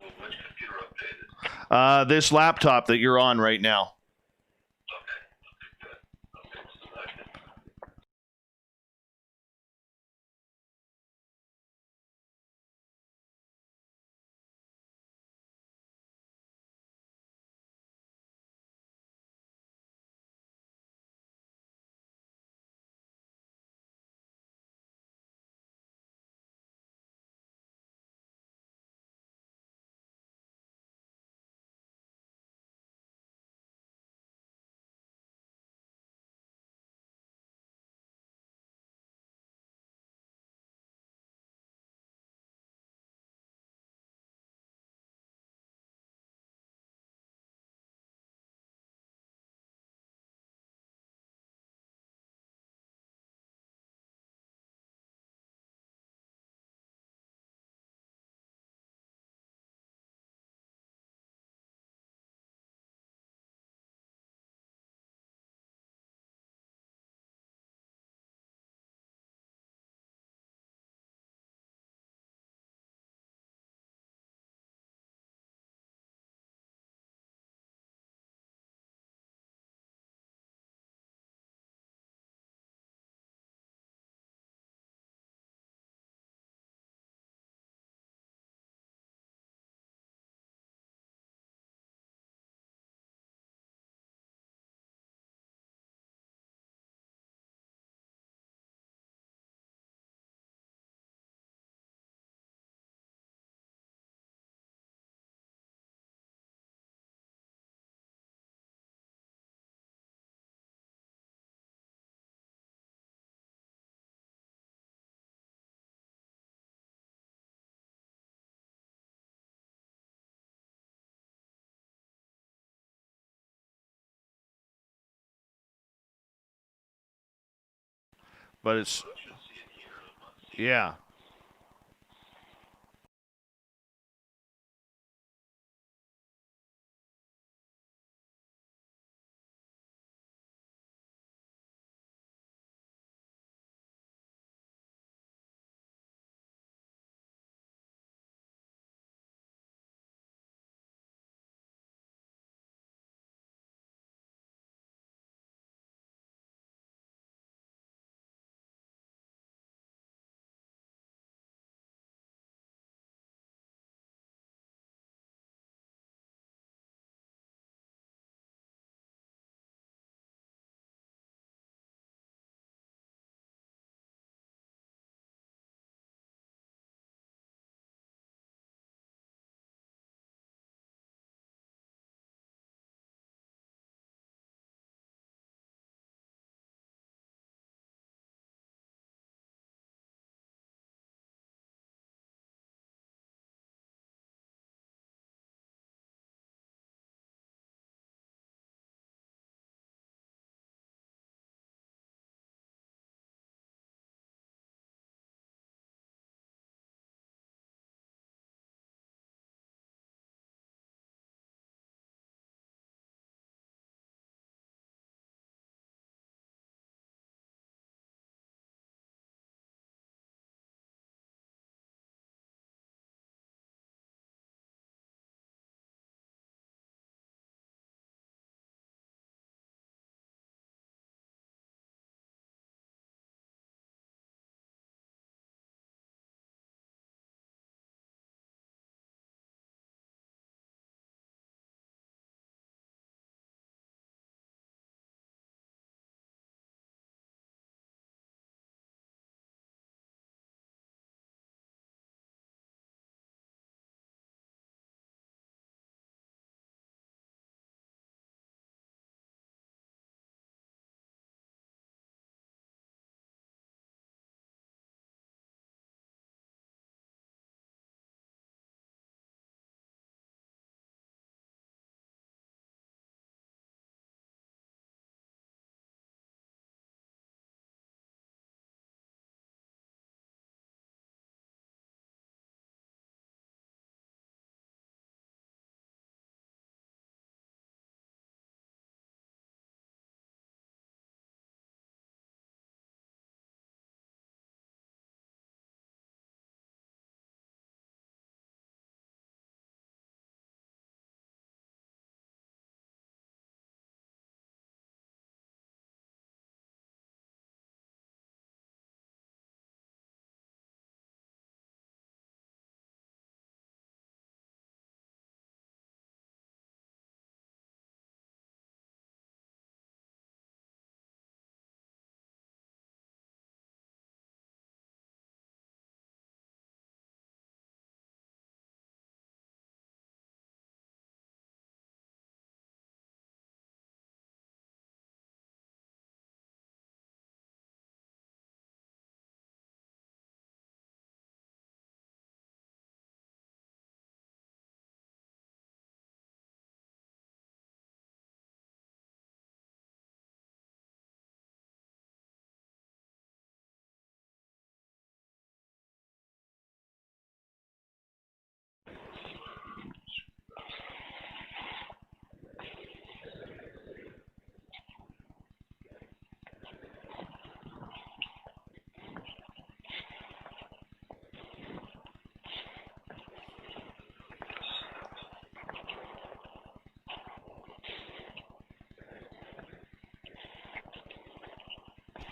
Which computer updated? This laptop that you're on right now. Okay, good. Okay, so I can But it's, yeah.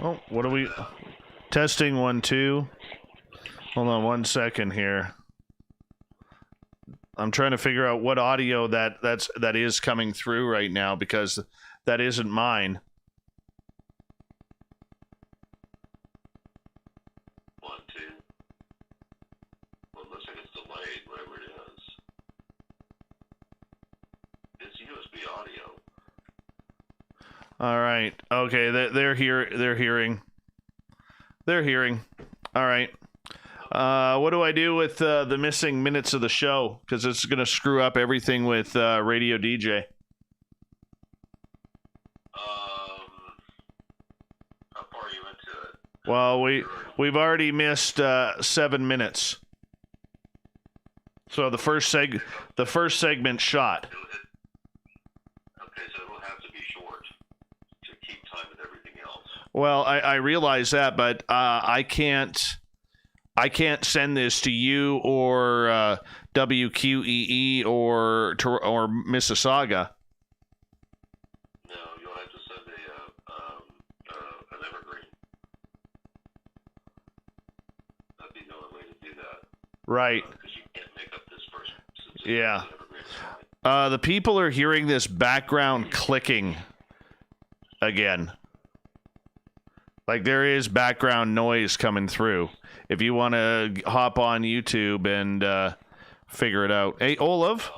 Oh, what are we... Testing 1, 2. Hold on 1 second here. I'm trying to figure out what audio that is coming through right now, because that isn't mine. 1, 2. Well, it looks like it's delayed, whatever it is. It's USB audio. All right. Okay, they're here. They're hearing. They're hearing. All right. What do I do with the missing minutes of the show? Because it's going to screw up everything with Radio DJ. How far are you into it? Well, we've already missed 7 minutes. So the first segment shot. Okay, so it'll have to be short to keep time with everything else. Well, I realize that, but I can't send this to you or WQEE or Mississauga. No, you'll have to send an evergreen. That'd be the only way to do that. Right. Because you can't make up this first. Yeah. The people are hearing this background clicking again. Like, there is background noise coming through. If you want to hop on YouTube and figure it out. Hey, Olaf?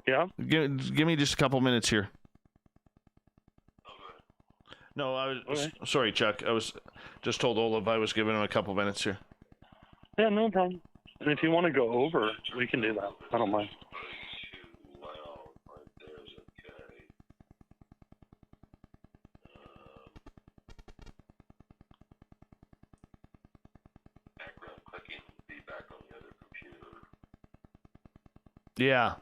Yeah? Give me just a couple minutes here. Okay. No, I was... Okay. Sorry, Chuck. I was just told Olaf I was giving him a couple minutes here. Yeah, no problem. And if you want to go over, we can do that. I don't mind. Too loud. Right there's okay. Background clicking feedback on the other computer. Yeah.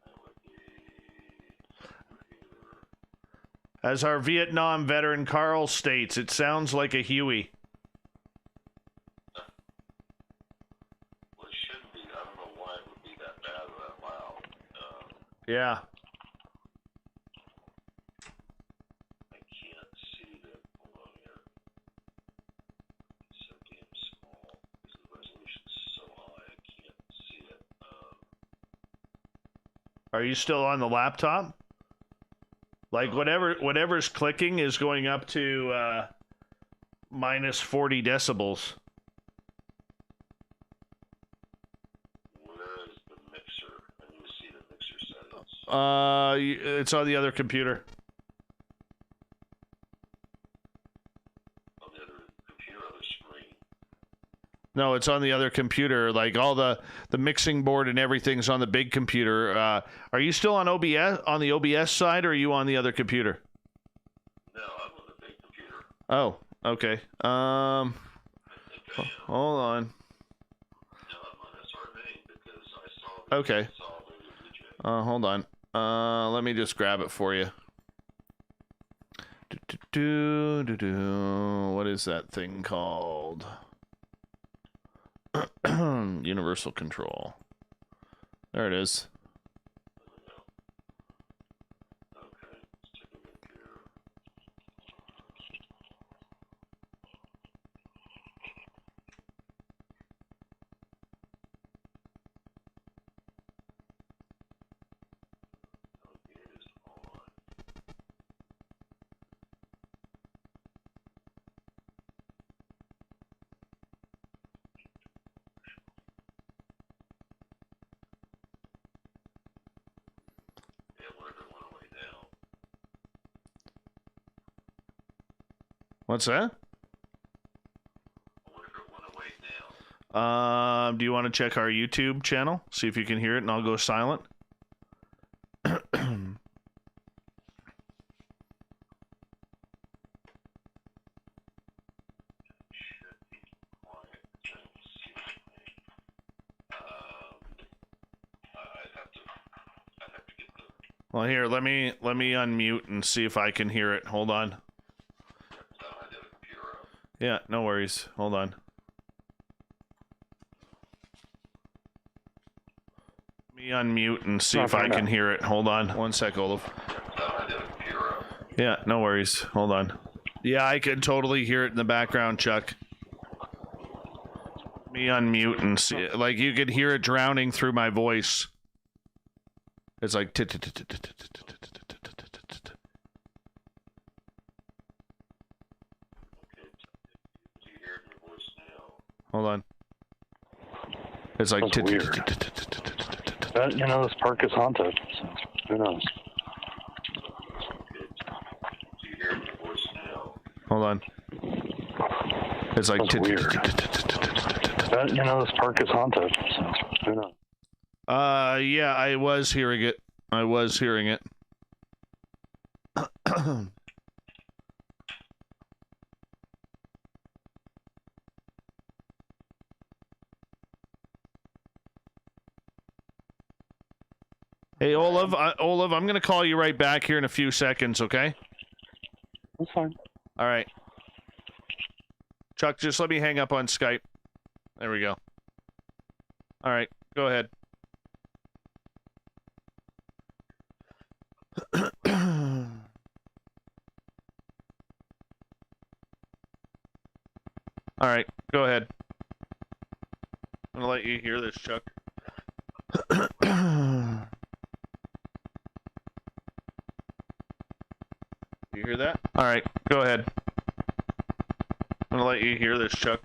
That would be computer. As our Vietnam veteran Carl states, it sounds like a Huey. Well, it shouldn't be. I don't know why it would be that bad or that loud. Yeah. I can't see that. Hold on here. It's so damn small. Because the resolution's so high, I can't see it. Are you still on the laptop? Like, whatever's clicking is going up to minus 40 decibels. Where is the mixer? I need to see the mixer settings. It's on the other computer. On the other computer, other screen. No, it's on the other computer. Like, all the mixing board and everything's on the big computer. Are you still on OBS, on the OBS side, or are you on the other computer? No, I'm on the big computer. Oh, okay. I think I am. Hold on. No, I'm on SRV because I saw Okay. I saw the DJ. Hold on. Let me just grab it for you. What is that thing called? Universal control. There it is. Okay, let's take a look here. Okay, it is on. Yeah, I wonder if it went away now. What's that? I wonder if it went away now. Do you want to check our YouTube channel? See if you can hear it, and I'll go silent. Should be quiet. I don't see anything. I'd have to get the. Well, here, let me unmute and see if I can hear it. Hold on. I don't have the other computer up. Yeah, no worries. Hold on. Let me unmute and see if I can hear it. Hold on. 1 sec, Olaf. Yeah, no worries. Hold on. Yeah, I could totally hear it in the background, Chuck. Me unmute and see, like, you could hear it drowning through my voice. It's like hold on. It's like That's weird. You know, this park is haunted, so who knows? Hold on. It's like That's weird. You know, this park is haunted, so who knows? Yeah, I was hearing it. I was hearing it. Hey, Olaf, Olaf, I'm going to call you right back here in a few seconds, okay? That's fine. All right. Chuck, just let me hang up on Skype. There we go. All right, go ahead. All right, go ahead. I'm going to let you hear this, Chuck. You hear that? All right, go ahead. I'm gonna let you hear this, Chuck.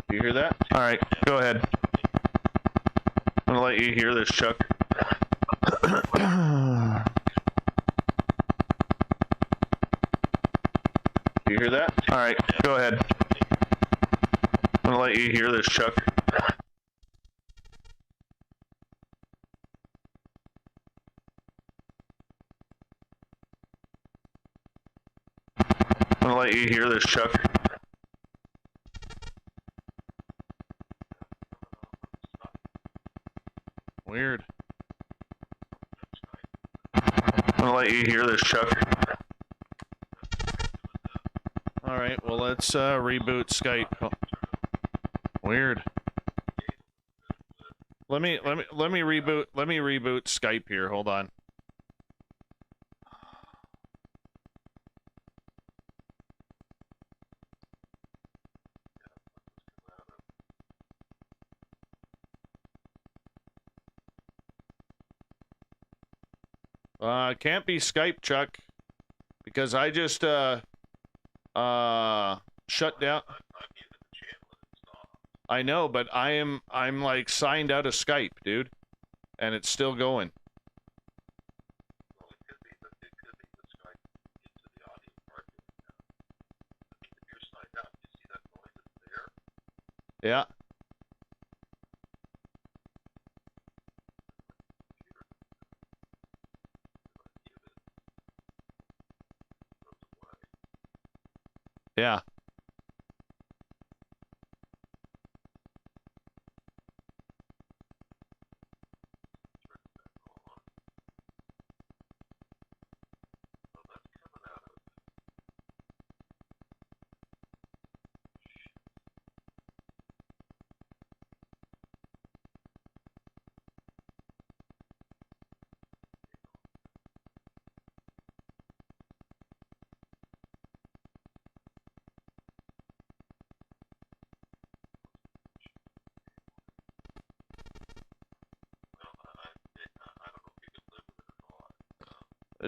You hear that? All right, go ahead. I'm gonna let you hear this, Chuck. You hear that? All right, go ahead. I'm gonna let you hear this, Chuck. I'm gonna let you hear this, Chuck. Weird. I'm gonna let you hear this, Chuck. All right, well, let's reboot Skype. Oh. Weird. Let me reboot Skype here. Hold on. Can't be Skype, Chuck, because I just shut down. I know, but I'm like signed out of Skype, dude, and it's still going. Yeah. Yeah.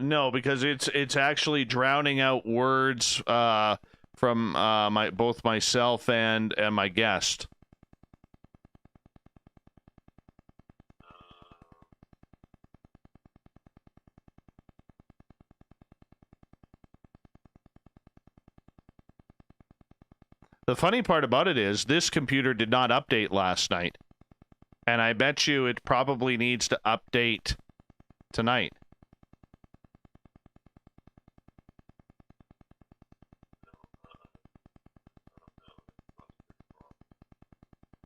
No, because it's actually drowning out words from both myself and my guest. The funny part about it is this computer did not update last night, and I bet you it probably needs to update tonight.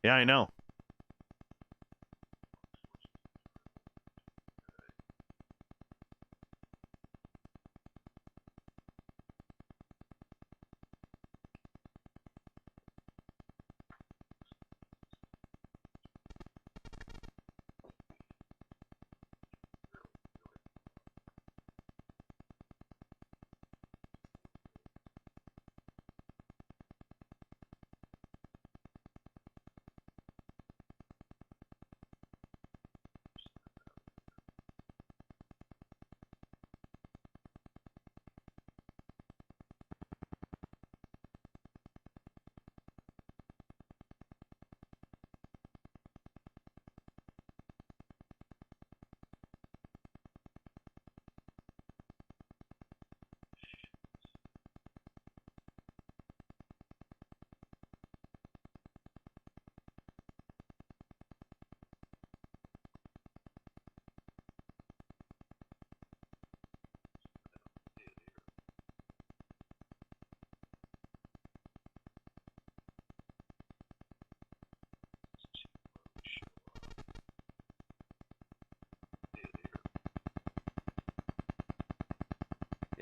Yeah, I know.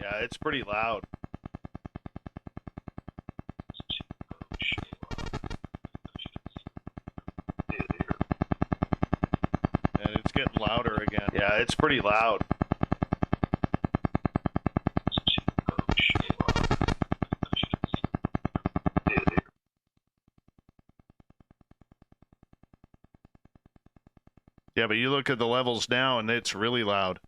Yeah, it's pretty loud. And it's getting louder again. Yeah, it's pretty loud. Yeah, but you look at the levels now and it's really loud.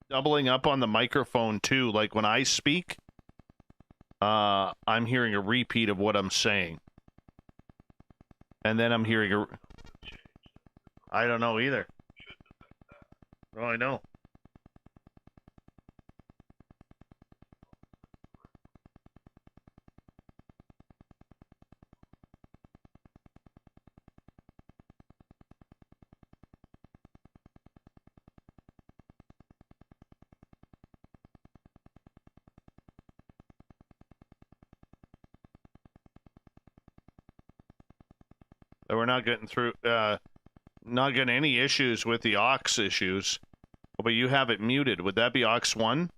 Doubling up on the microphone too, like when I speak, I'm hearing a repeat of what I'm saying. And then I'm hearing a... I don't know either. Oh, I know. We're not getting through, not getting any issues with the aux issues. But you have it muted. Would that be aux 1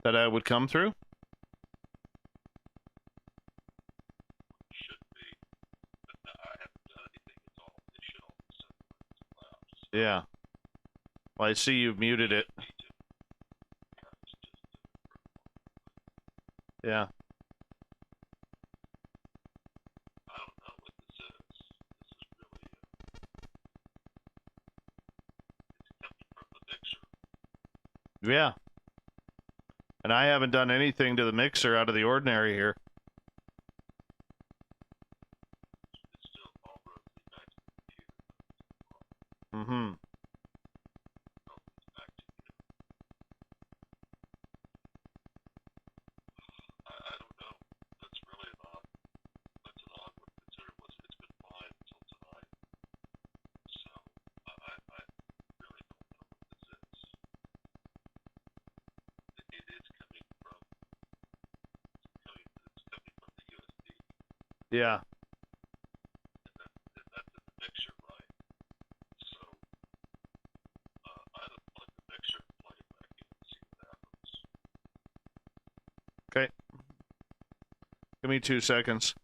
that I would come through? Should be. But I haven't done anything at all. It should all be set loud. Yeah. Well, I see you've muted it. Yeah. I don't know what this is. This is really it's coming from the mixer. Yeah. And I haven't done anything to the mixer out of the ordinary here. It's still all roughly back to the computer. Mm-hmm. Oh, it's back to you. I don't know. That's really an odd. That's an odd one. Consider it's been fine until tonight. So I really don't know what this is. It is coming from. It's coming from the USB. Yeah. And that's in the mixer, right? So I'd unplug the mixer and plug it back in and see what happens. Okay. Give me 2 seconds.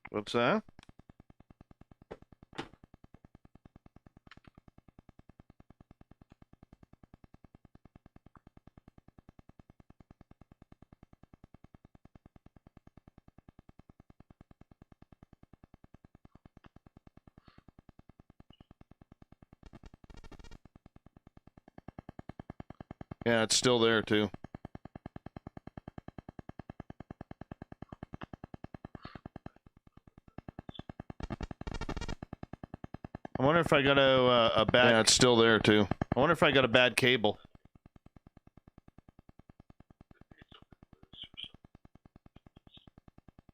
What's that? Yeah, it's still there too. I wonder if I got a bad... Yeah, it's still there too. I wonder if I got a bad cable.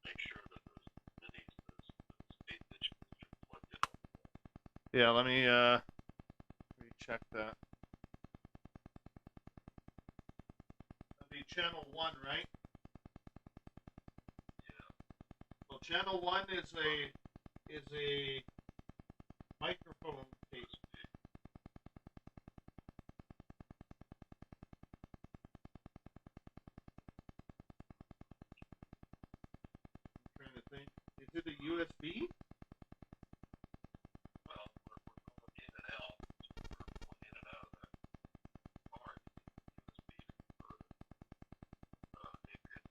Make sure that those minis, those 8-inch minis are plugged in on the wall. Yeah, let me check that. That'd be channel 1, right? Yeah. Well, channel 1 is a microphone case. I'm trying to think. Is it a USB? Well, we're going in and out. We're going in and out of that part. USB to convert it. It could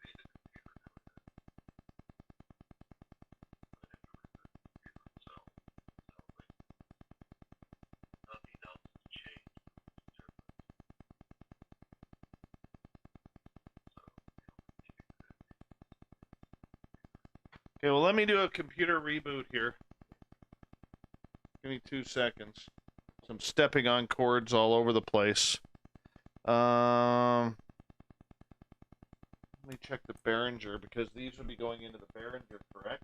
Okay, well, let me do a computer reboot here. Give me 2 seconds. So I'm stepping on cords all over the place. Let me check the Behringer, because these would be going into the Behringer, correct?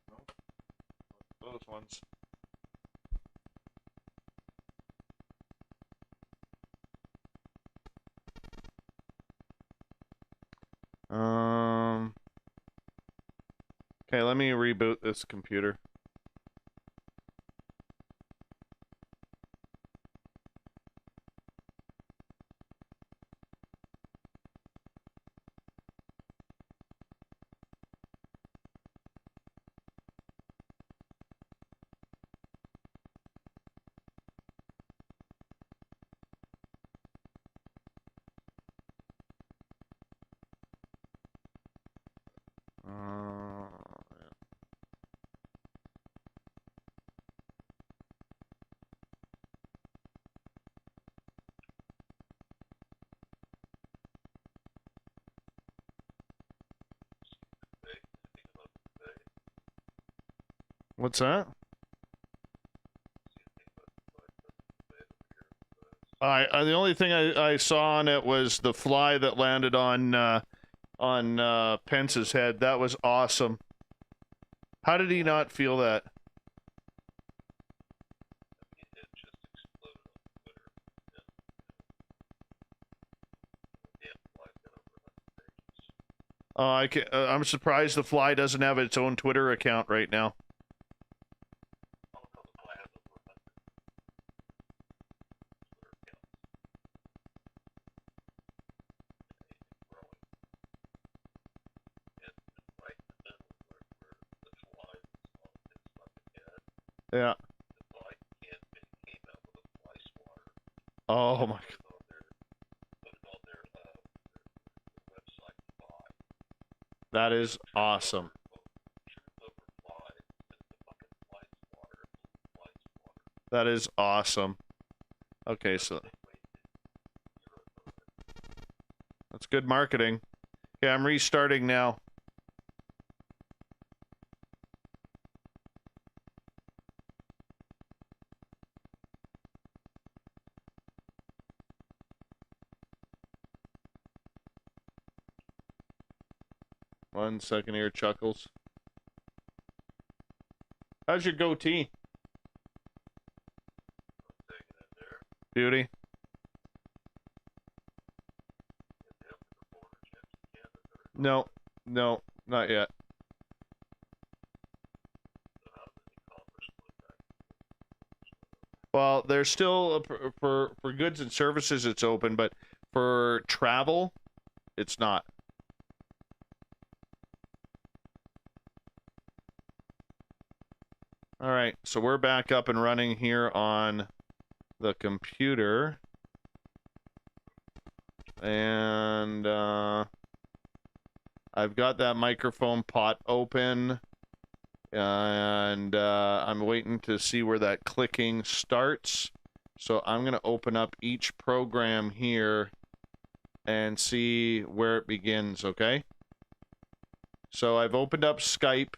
Nope. Those ones. Okay, let me reboot this computer. What's that? The only thing I saw on it was the fly that landed on Pence's head. That was awesome. How did he not feel that? It just exploded on Twitter. Yeah, flies got over 100 pages. I'm surprised the fly doesn't have its own Twitter account right now. Oh no, the fly has over 100 Twitter accounts. And growing. And right in the middle where the fly was on his fucking head, Yeah. the fly came out with a fly swatter. Oh my. Put it on their website to buy. That is awesome. That is awesome. Okay, so that's good marketing. Okay, I'm restarting now. One second here, Chuckles. How's your goatee? Beauty. No, no, not yet. Well, there's still for goods and services it's open, but for travel, it's not. All right, so we're back up and running here on the computer, and I've got that microphone pot open, and I'm waiting to see where that clicking starts. So I'm going to open up each program here and see where it begins, okay? So I've opened up Skype,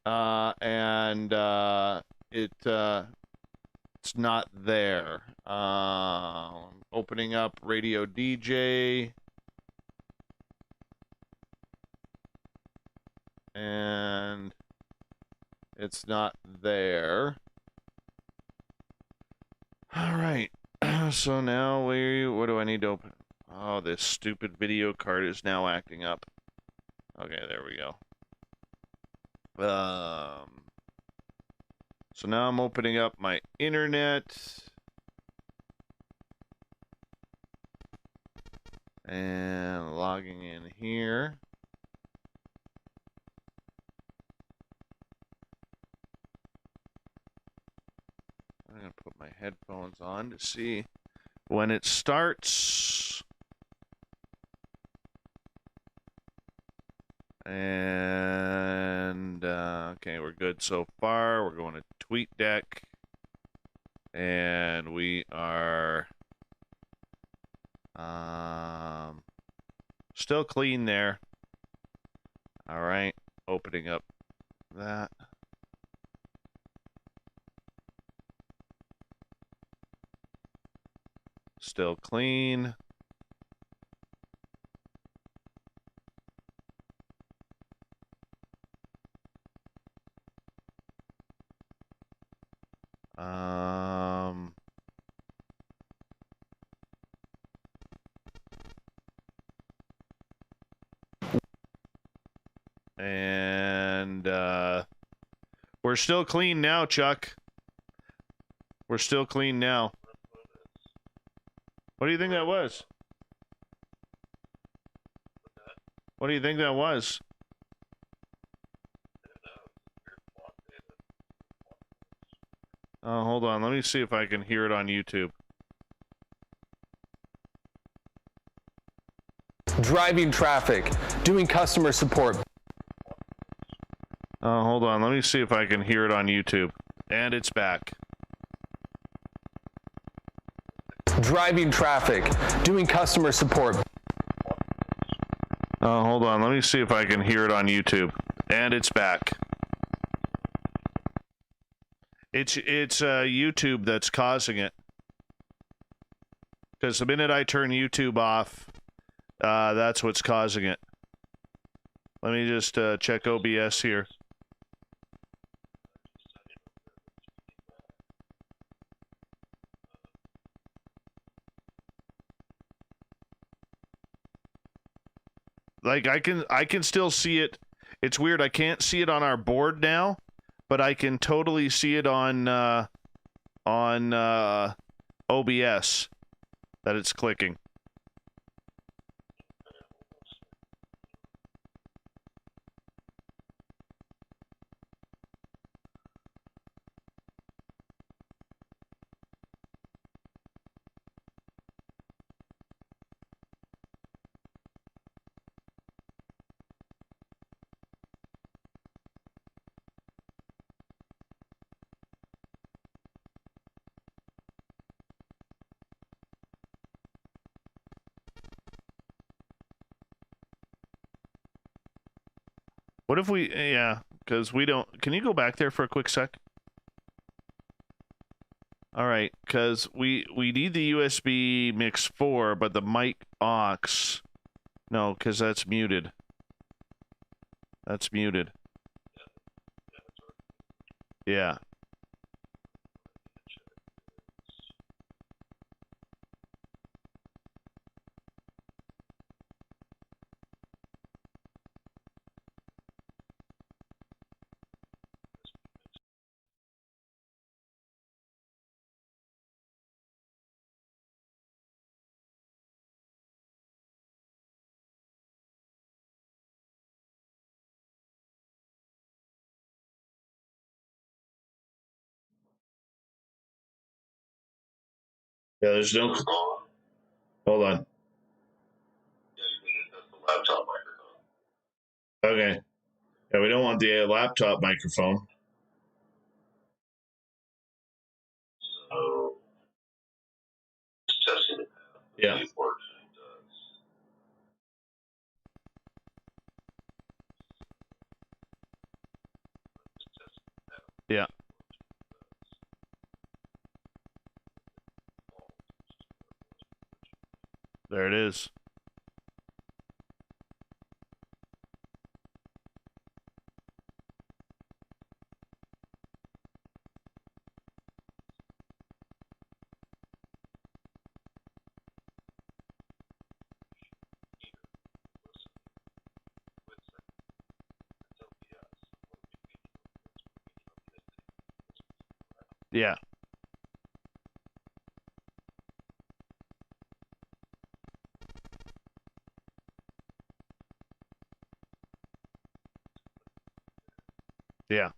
and it's not there. Opening up Radio DJ. And it's not there. All right. So now what do I need to open? Oh, this stupid video card is now acting up. Okay, there we go. So now I'm opening up my internet. And logging in here. I'm going to put my headphones on to see when it starts. And And okay, we're good so far. We're going to TweetDeck, and we are still clean there. All right, opening up that. Still clean. And we're still clean now, Chuck. We're still clean now. What do you think that was? What do you think that was? Oh, hold on. Let me see if I can hear it on YouTube. Driving traffic, doing customer support. Oh, hold on. Let me see if I can hear it on YouTube. And it's back. Driving traffic, doing customer support. Oh, hold on. Let me see if I can hear it on YouTube. And it's back. It's YouTube that's causing it. Because the minute I turn YouTube off, that's what's causing it. Let me just check OBS here. Like I can still see it. It's weird. I can't see it on our board now, but I can totally see it on OBS that it's clicking. What if we, yeah, because we don't, can you go back there for a quick sec? All right, because we need the USB mix 4, but the mic aux, no, because that's muted. That's muted. Yeah. Yeah, there's no. Hold on. Laptop microphone. Okay. Yeah, we don't want the laptop microphone. So, just testing it. Yeah. It works. It does. Just testing it out. Yeah. There it is. Yeah. Yeah.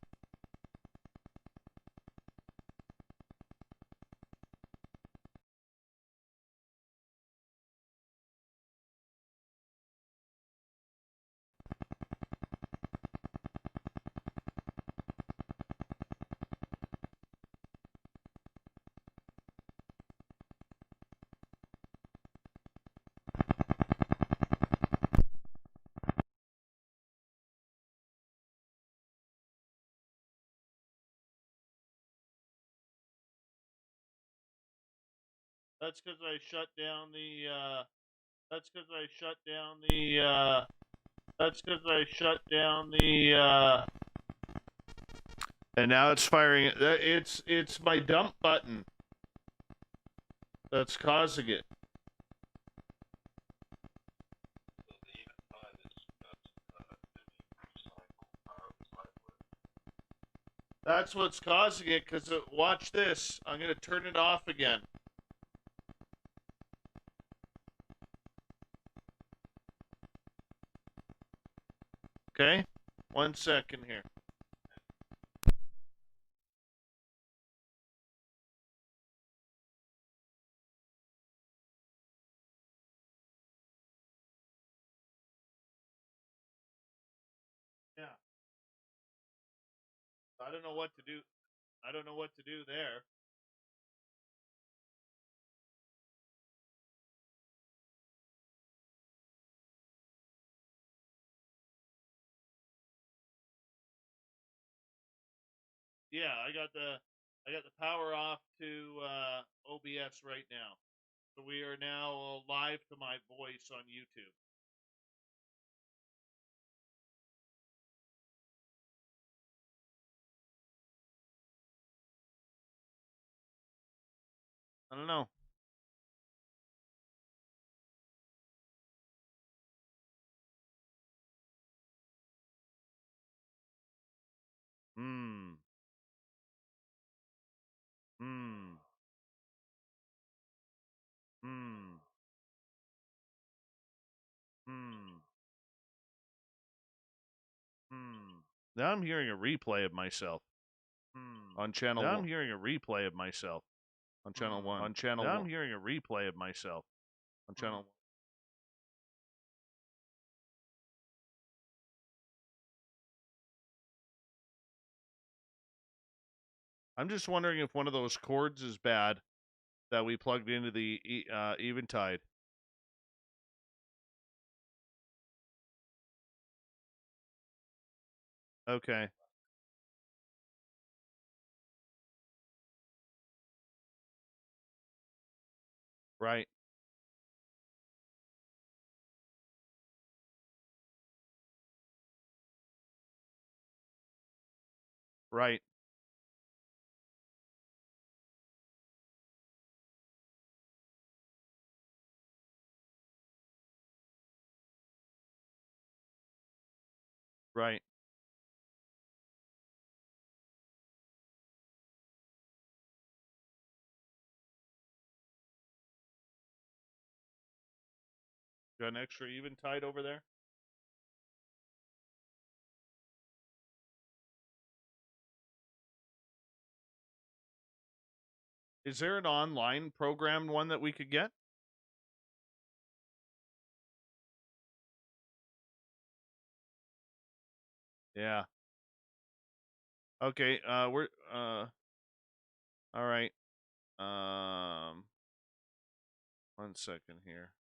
That's because I shut down the. That's because I shut down the. That's because I shut down the. And now it's firing. It's my dump button that's causing it. So the even time is recycle power recycling. That's what's causing it. Because watch this. I'm gonna turn it off again. Okay, 1 second here. Yeah. I don't know what to do. I don't know what to do there. Yeah, I got the power off to OBS right now. So we are now live to my voice on YouTube. I don't know. Hmm. Hmm. Hmm. Hmm. Hmm. Now I'm hearing a replay of myself. On channel. Now I'm hearing a replay of myself. On channel 1. On channel. Now I'm hearing a replay of myself. On channel 1. I'm just wondering if one of those cords is bad that we plugged into the Eventide. Okay. Right. Right. Right. Got an extra Eventide over there? Is there an online programmed one that we could get? Yeah. Okay, we're all right. 1 second here.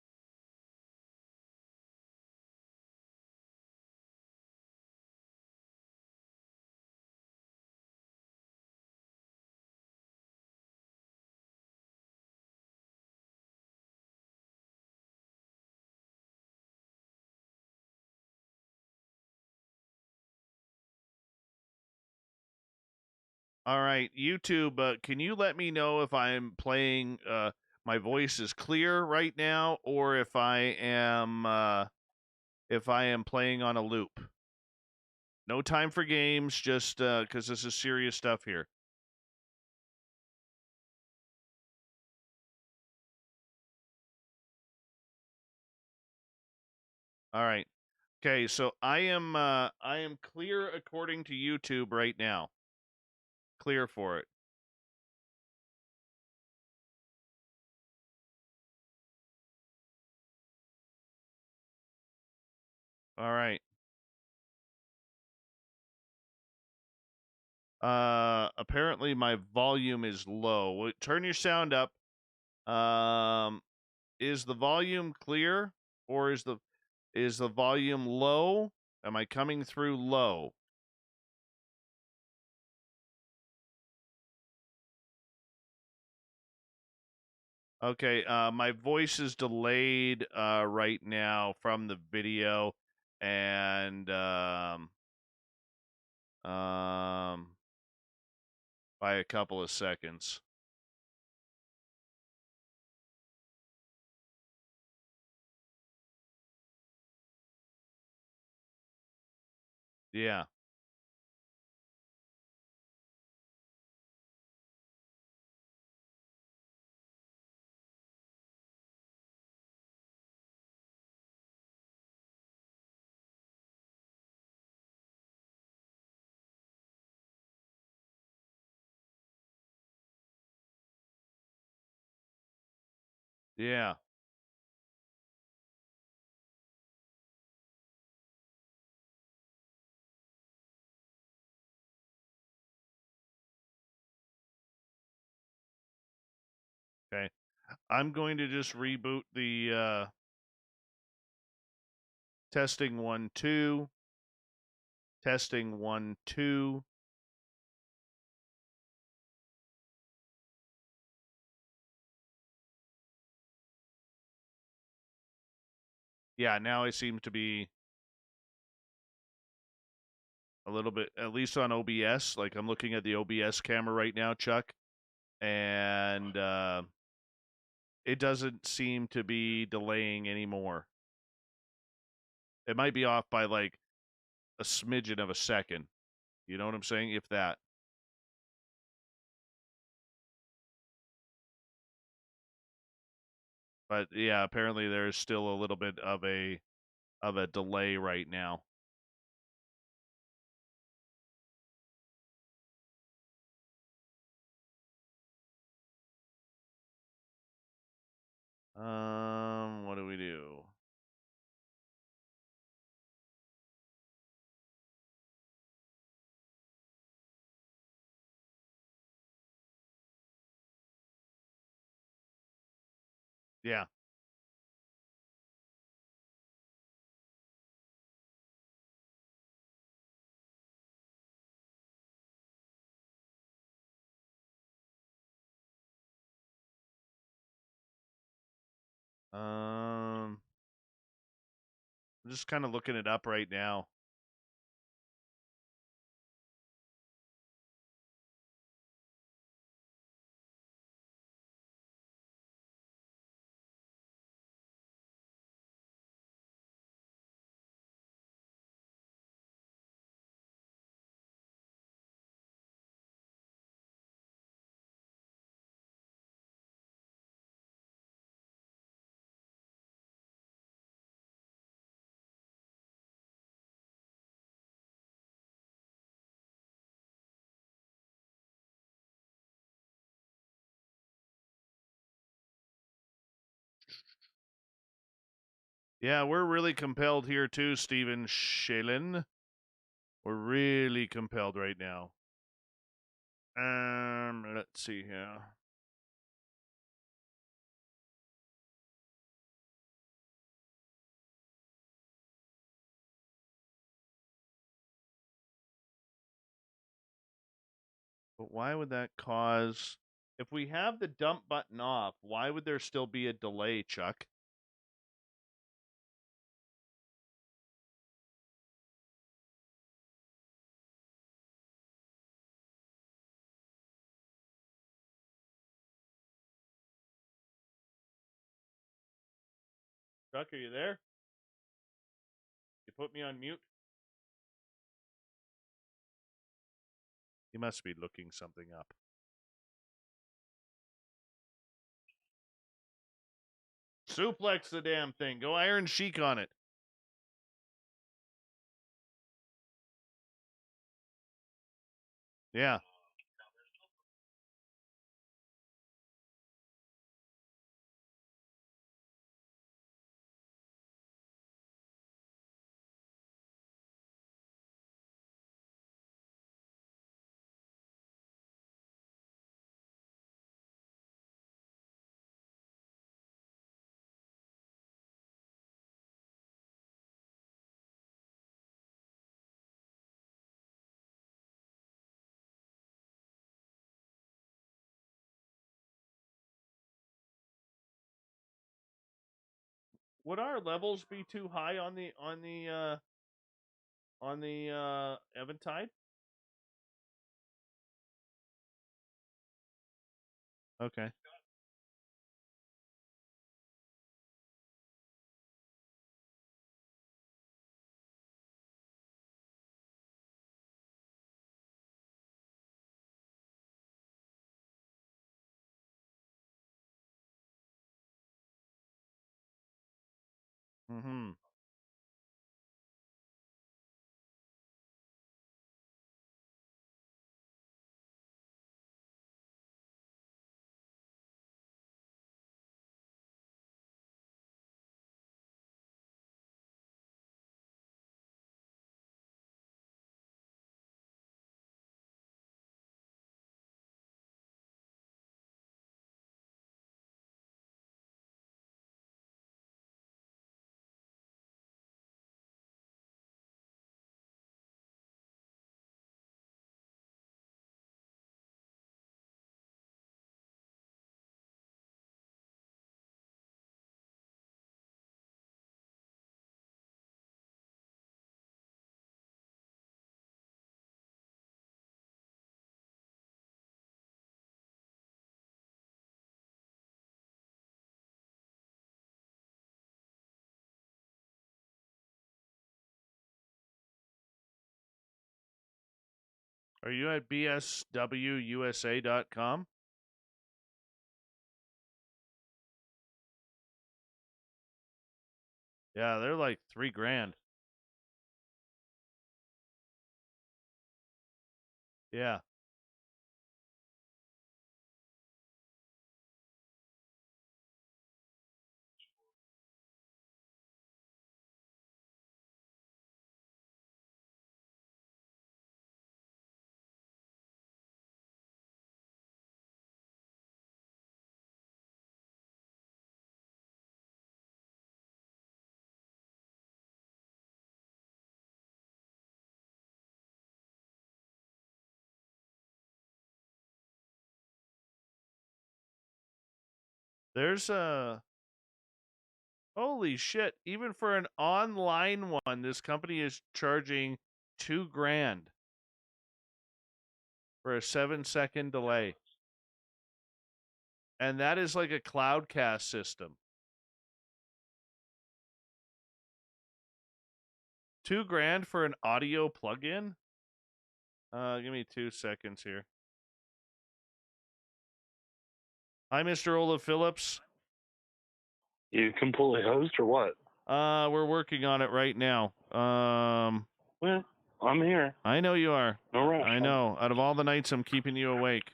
All right, YouTube, can you let me know if I'm playing my voice is clear right now or if I am playing on a loop? No time for games, just cuz this is serious stuff here. All right. Okay, so I am clear according to YouTube right now. Clear for it. All right. Apparently my volume is low. Turn your sound up. Is the volume clear or is the volume low? Am I coming through low? Okay, my voice is delayed right now from the video, and by a couple of seconds. Yeah. Yeah. Okay. I'm going to just reboot the testing 1 2. Testing 1 2. Yeah, now I seem to be a little bit, at least on OBS. Like I'm looking at the OBS camera right now, Chuck, and it doesn't seem to be delaying anymore. It might be off by like a smidgen of a second. You know what I'm saying? If that. But yeah, apparently there's still a little bit of a delay right now. What do we do? Yeah. I'm just kind of looking it up right now. Yeah, we're really compelled here too, Stephen Shalin. We're really compelled right now. Let's see here. But why would that cause... If we have the dump button off, why would there still be a delay, Chuck? Chuck, are you there? You put me on mute? He must be looking something up. Suplex the damn thing. Go Iron Sheik on it. Yeah. Would our levels be too high on the Eventide? Okay. Mm-hmm. Are you at bswusa.com? Yeah, they're like $3,000. Yeah. There's a holy shit. Even for an online one, this company is charging $2,000 for a 7-second delay. And that is like a cloudcast system. $2,000 for an audio plugin? Give me 2 seconds here. Hi, Mr. Olav Phillips. You completely hosed or what? We're working on it right now. Well, I'm here. I know you are. No rush. I know. Out of all the nights, I'm keeping you awake.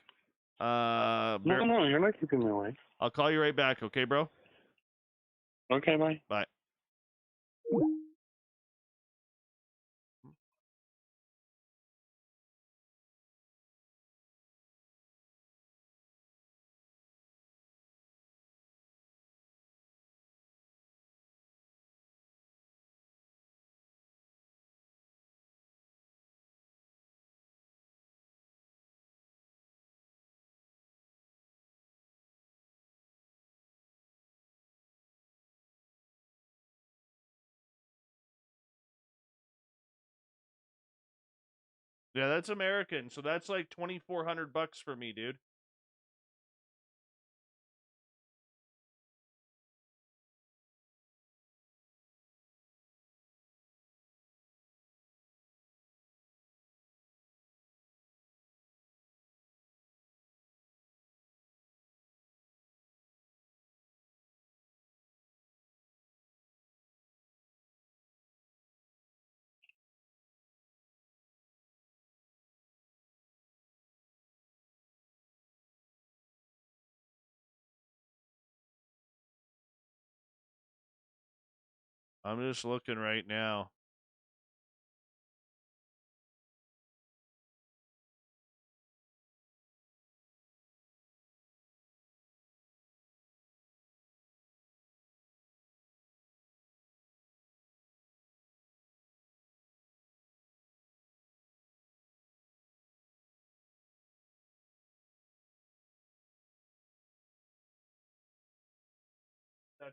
No, you're not keeping me awake. I'll call you right back, okay, bro? Okay, bye. Bye. Yeah, that's American, so that's like $2,400 for me, dude. I'm just looking right now.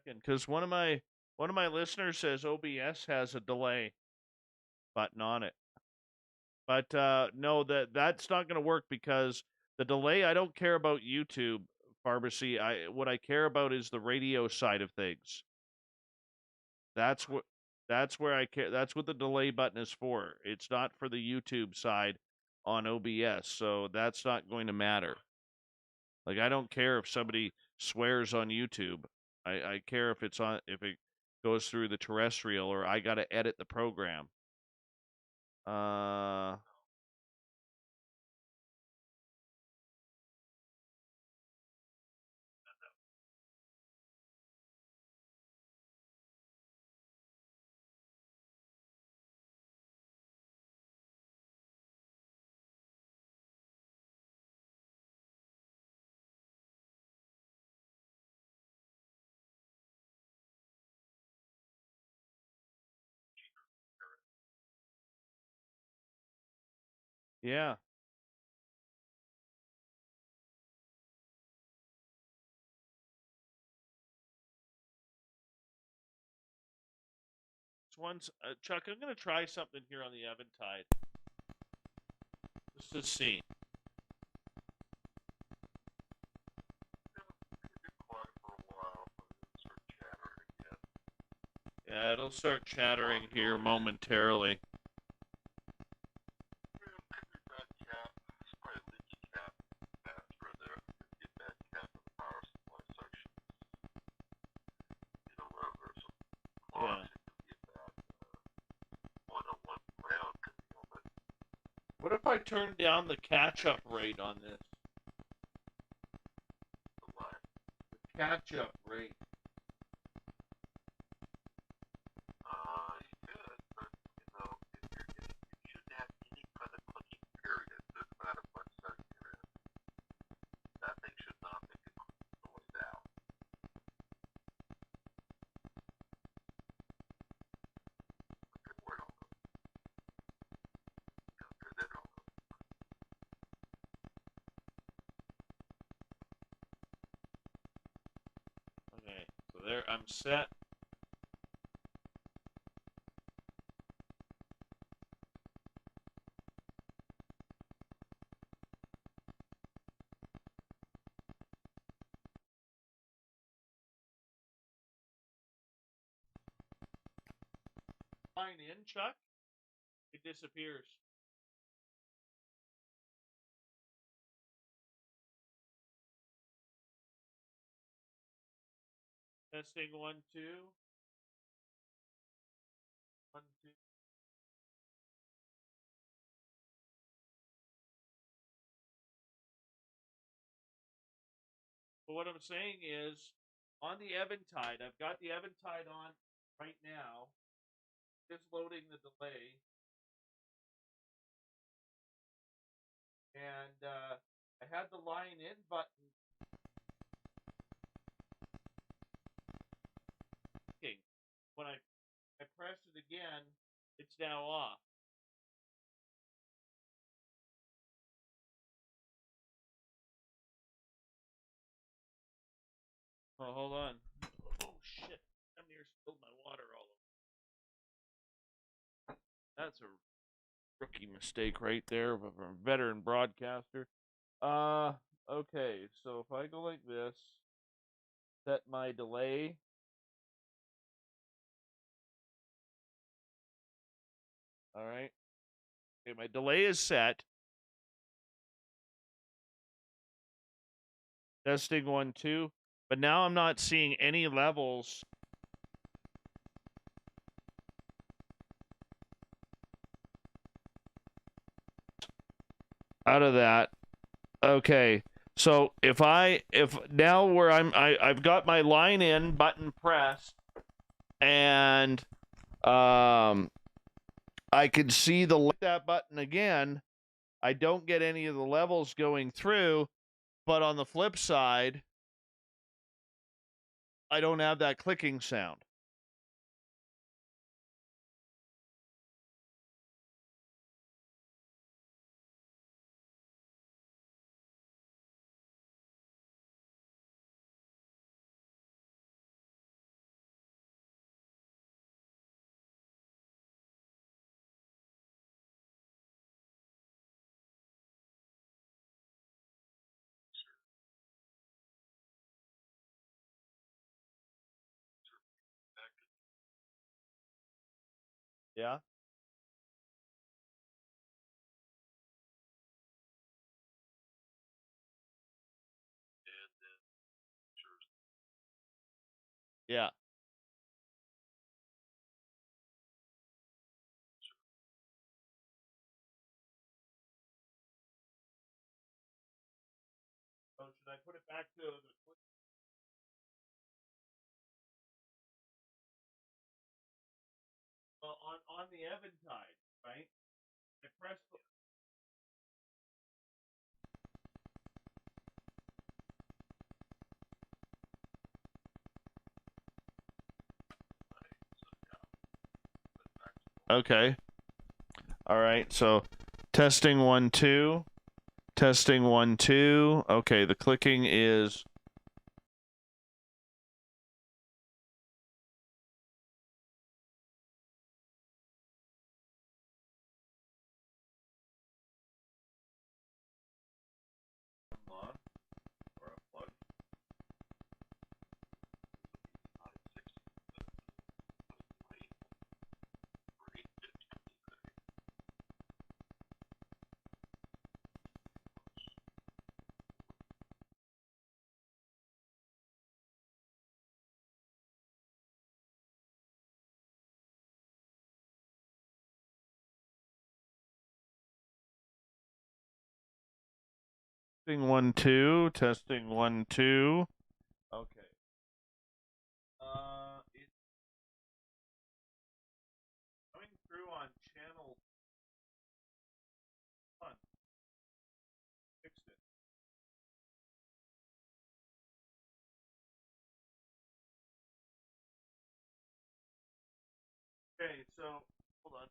Because one of my One of my listeners says OBS has a delay button on it. But no, that's not going to work because the delay, I don't care about YouTube pharmacy. What I care about is the radio side of things. That's where I care. That's what the delay button is for. It's not for the YouTube side on OBS. So that's not going to matter. Like, I don't care if somebody swears on YouTube. I care if if it goes through the terrestrial or I got to edit the program. Yeah. Chuck, I'm going to try something here on the Eventide. Just to see. Yeah, it'll start chattering here momentarily. Yeah. What if I turn down the catch-up rate on this? The catch-up rate. You could, but, you shouldn't have any kind of clicking period. Doesn't matter what setting you're in. That thing should not make it noise out. Good word on them. Good word on them. Okay, so there, I'm set. Line in, Chuck, it disappears. Testing 1, 2. 1, 2. But what I'm saying is, on the Eventide, I've got the Eventide on right now. Just loading the delay. And I had the line in button. When I pressed it again, it's now off. Oh, hold on. Oh, shit. I'm near spilled my water all over. That's a rookie mistake right there from a veteran broadcaster. Okay. So if I go like this, set my delay. All right. Okay, my delay is set. Testing 1, 2. But now I'm not seeing any levels. Out of that. Okay. So if now where I've got my line in button pressed and I can see that button again, I don't get any of the levels going through, but on the flip side, I don't have that clicking sound. Yeah. and then sure, Yeah. So should I put it back to the well, on the Eventide, right? I press the Okay. All right. So testing 1 2. Testing 1 2. Okay, the clicking is on or unplug. not at 60, but late for 850 today. Testing 1 2. Testing 1 2. Okay. It's coming through on channel 1. Fixed it. Okay, so hold on.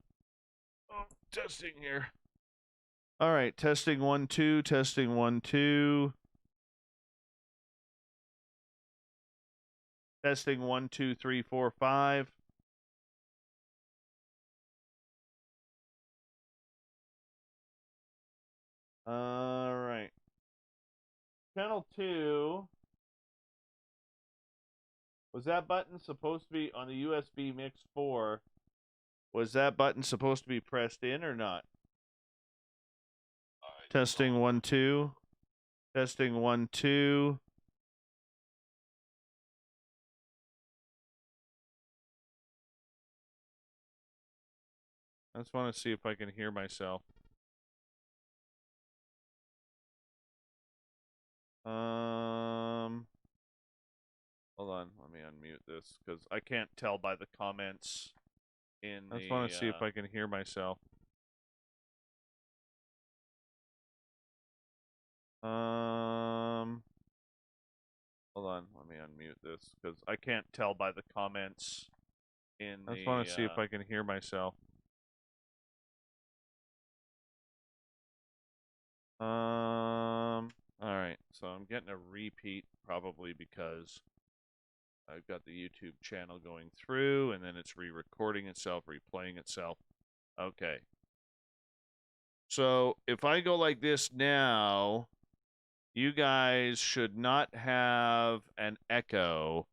Oh, testing here. All right, testing 1 2. Testing 1 2. Testing 1 2 3 4 5. All right. Channel 2. Was that button supposed to be on the USB Mix 4? Was that button supposed to be pressed in or not? Testing 1 2. Testing 1 2. I just want to see if I can hear myself. Hold on, let me unmute this because I can't tell by the comments in the. I just want to see if I can hear myself. Hold on, let me unmute this because I can't tell by the comments in the. I just want to see if I can hear myself. All right, so I'm getting a repeat probably because I've got the YouTube channel going through and then it's re-recording itself, replaying itself. Okay. So if I go like this now, you guys should not have an echo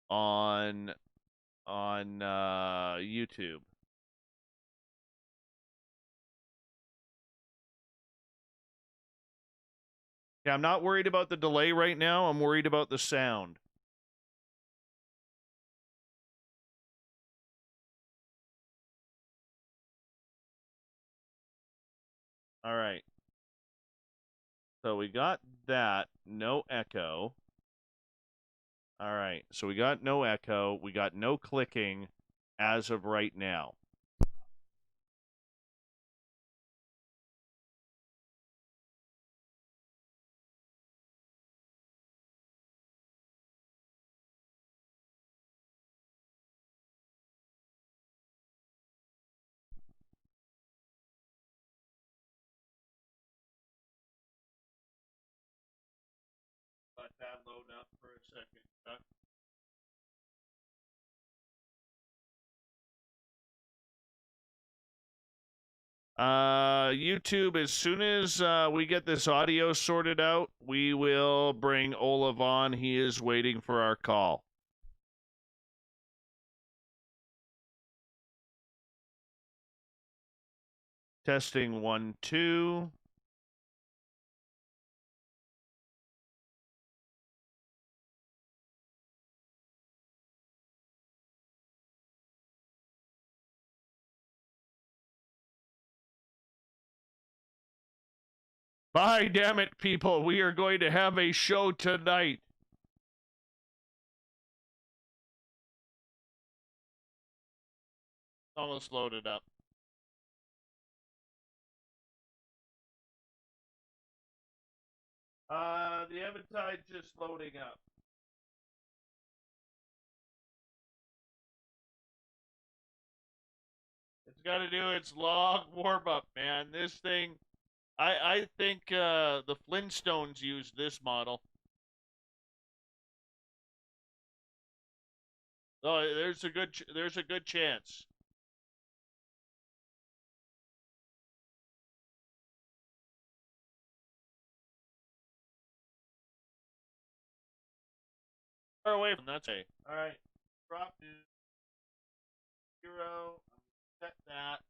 on YouTube. Yeah, I'm not worried about the delay right now. I'm worried about the sound. All right. So we got that. No echo. All right. So we got no echo. We got no clicking as of right now. Let that load up for a second, Chuck. YouTube, as soon as we get this audio sorted out, we will bring Olaf on. He is waiting for our call. Testing 1, 2. By damn it, people, we are going to have a show tonight. Almost loaded up. The Eventide just loading up. It's got to do its long warm-up, man. This thing, I think the Flintstones used this model. Oh, there's a good chance. Far away from that. All right, drop to 0. Set that.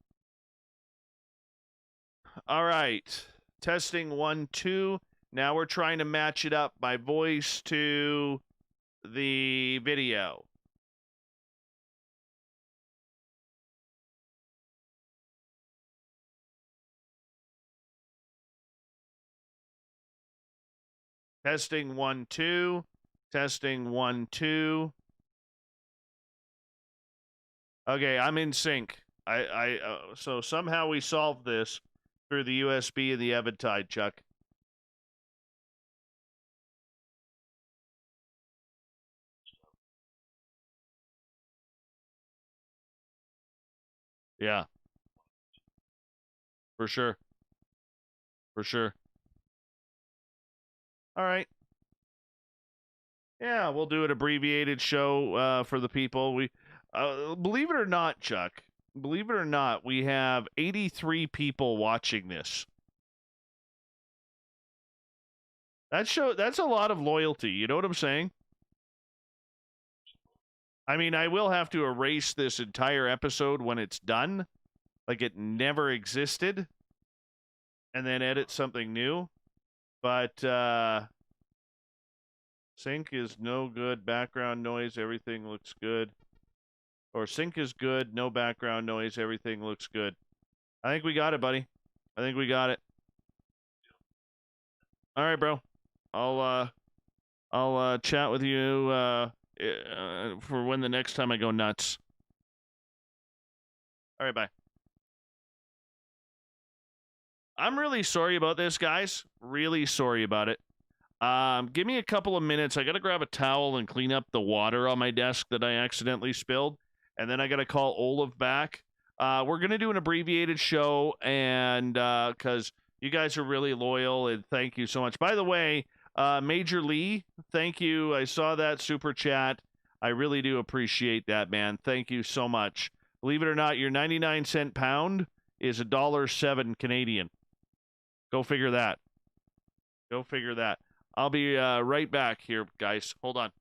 All right, testing 1, 2. Now we're trying to match it up, my voice to the video. Testing 1, 2. Testing 1, 2. Okay, I'm in sync. So somehow we solved this through the USB and the Eventide, Chuck. Yeah. For sure. For sure. All right. Yeah, we'll do an abbreviated show for the people. We believe it or not, Chuck, believe it or not, we have 83 people watching this. That's a lot of loyalty. You know what I'm saying? I mean, I will have to erase this entire episode when it's done, like it never existed, and then edit something new. But sync is no good. Background noise. Everything looks good. Or sync is good. No background noise. Everything looks good. I think we got it, buddy. I think we got it. All right, bro. I'll chat with you for when the next time I go nuts. All right, bye. I'm really sorry about this, guys. Really sorry about it. Give me a couple of minutes. I gotta grab a towel and clean up the water on my desk that I accidentally spilled, and then I gotta call Olaf back. We're gonna do an abbreviated show, and because you guys are really loyal, and thank you so much. By the way, Major Lee, thank you. I saw that super chat. I really do appreciate that, man. Thank you so much. Believe it or not, your 99-cent pound is $1.07 Canadian. Go figure that. Go figure that. I'll be right back here, guys. Hold on.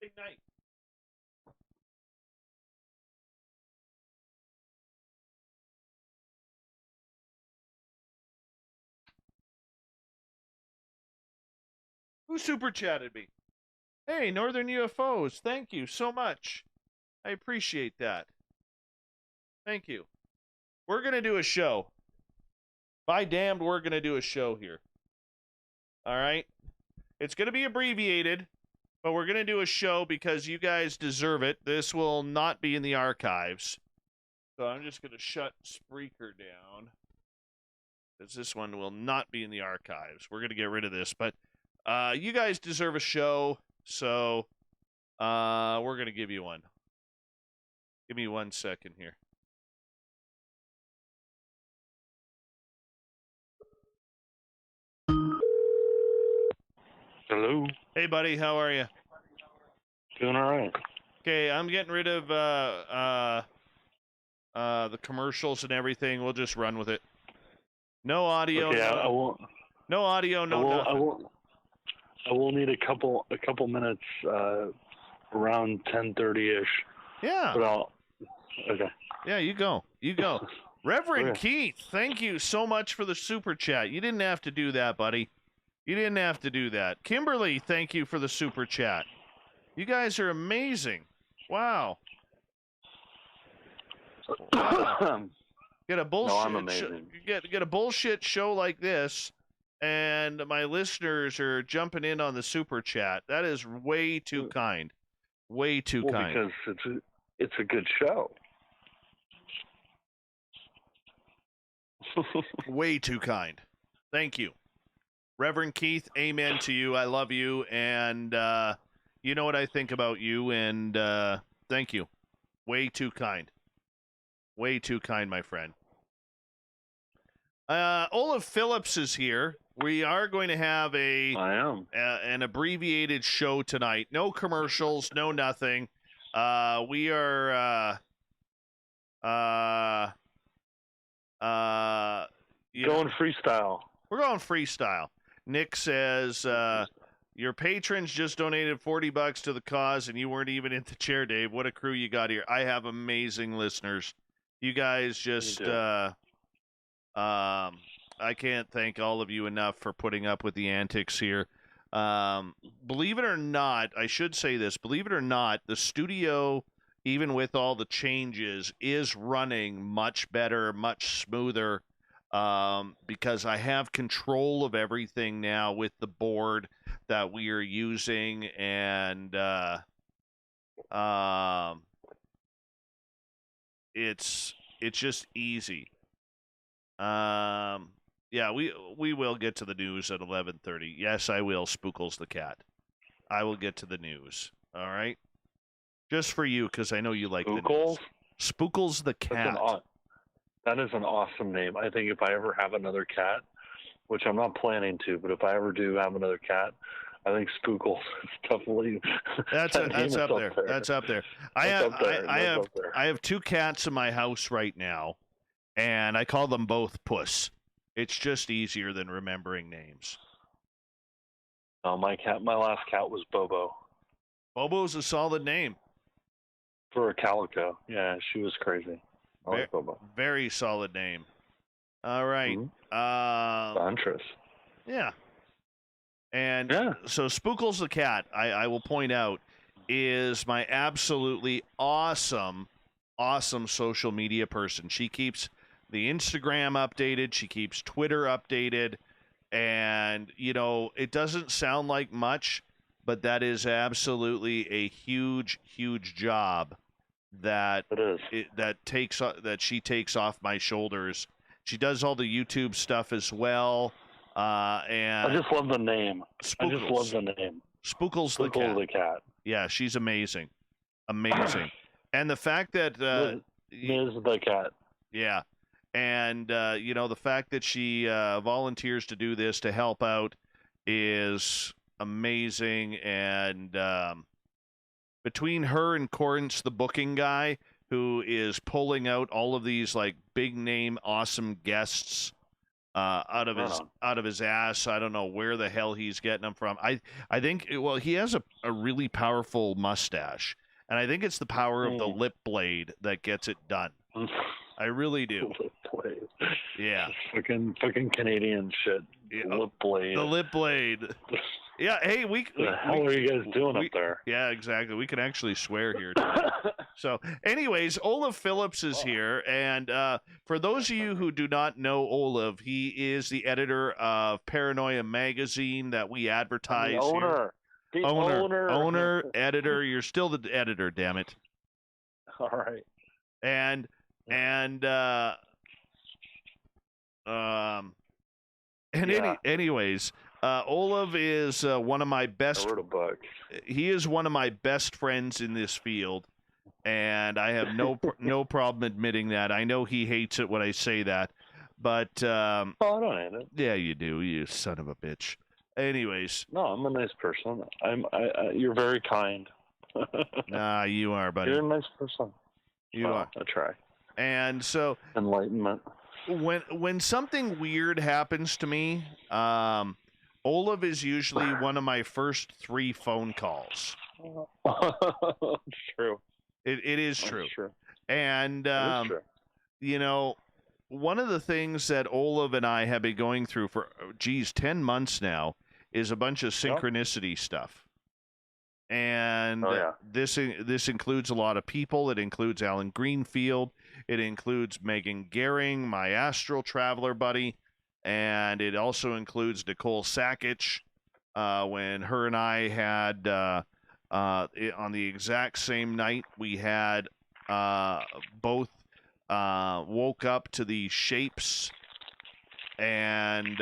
amazing night. Who super chatted me? Hey, Northern UFOs, thank you so much. I appreciate that. Thank you. We're going to do a show. By damned, we're going to do a show here. All right? It's going to be abbreviated, but we're going to do a show because you guys deserve it. This will not be in the archives. So I'm just going to shut Spreaker down, because this one will not be in the archives. We're going to get rid of this, but you guys deserve a show, so we're going to give you one. Give me 1 second here. Hello. Hey, buddy, how are you? Doing all right. Okay, I'm getting rid of the commercials and everything. We'll just run with it. No audio. Okay, no, I won't. no audio. No nothing. I will need a couple minutes around 10:30 ish. Yeah. But I'll. Okay. Yeah, you go. You go. Reverend Okay. Keith, thank you so much for the super chat. You didn't have to do that, buddy. You didn't have to do that. Kimberly, thank you for the super chat. You guys are amazing. Wow. Wow. Get a bullshit. No, I'm amazing. Get a bullshit show like this, and my listeners are jumping in on the super chat. That is way too kind. Way too kind. Because it's a good show. Way too kind. Thank you. Reverend Keith, amen to you. I love you, and you know what I think about you, and thank you. Way too kind. Way too kind, my friend. Olav Phillips is here. We are going to have an abbreviated show tonight. No commercials, no nothing. We are Going freestyle. We're going freestyle. Nick says, your patrons just donated $40 to the cause, and you weren't even in the chair, Dave. What a crew you got here. I have amazing listeners. You guys just, I can't thank all of you enough for putting up with the antics here. Believe it or not, I should say this, believe it or not, the studio, even with all the changes, is running much better, much smoother. Because I have control of everything now with the board that we are using, and it's just easy. Yeah, we will get to the news at 11:30. Yes, I will. Spookles the cat. I will get to the news. All right, just for you, because I know you like the news. Spookles the cat. That is an awesome name. I think if I ever have another cat, which I'm not planning to, but if I ever do have another cat, I think Spookles is definitely that's up there. That's up there. I have two cats in my house right now, and I call them both Puss. It's just easier than remembering names. Oh, my last cat was Bobo. Bobo's a solid name. For a calico. Yeah, she was crazy. I like Bobo. Very solid name. All right. Huntress. Yeah. And so Spookles the cat, I will point out, is my absolutely awesome social media person. She keeps the Instagram updated. She keeps Twitter updated. And, you know, it doesn't sound like much, but that is absolutely a huge, huge job that she takes off my shoulders. She does all the YouTube stuff as well. And I just love the name. Spookles the cat. Yeah, she's amazing. Amazing. And the fact that Ms. the cat. Yeah. And you know, the fact that she volunteers to do this to help out is amazing. And between her and Corrance, the booking guy, who is pulling out all of these like big name awesome guests, out of his ass. I don't know where the hell he's getting them from. I think he has a really powerful mustache, and I think it's the power of the lip blade that gets it done. I really do. Lip blade. Yeah. Fucking Canadian shit. Yeah. Lip blade. The lip blade. Yeah. Hey, what the hell are you guys doing up there? Yeah, exactly. We can actually swear here. So, anyways, Olav Phillips is here, and for those of you who do not know Olav, he is the editor of Paranoia Magazine that we advertise. The owner. Here. Owner, editor. You're still the editor, damn it. All right. Anyways, Olav is one of my best. I wrote a book. He is one of my best friends in this field, and I have no problem admitting that. I know he hates it when I say that, but I don't hate it. Yeah, you do, you son of a bitch. Anyways, no, I'm a nice person. You're very kind. Nah, you are, buddy. You're a nice person. You are. I try. And so enlightenment. When something weird happens to me, Olav is usually one of my first 3 phone calls. It's true. It is true. True. And true. You know, one of the things that Olav and I have been going through for 10 months now is a bunch of synchronicity stuff. And this includes a lot of people. It includes Alan Greenfield. It includes Megan Gehring, my astral traveler buddy. And it also includes Nicole Sakic, when her and I had, on the exact same night, we had both woke up to the shapes. And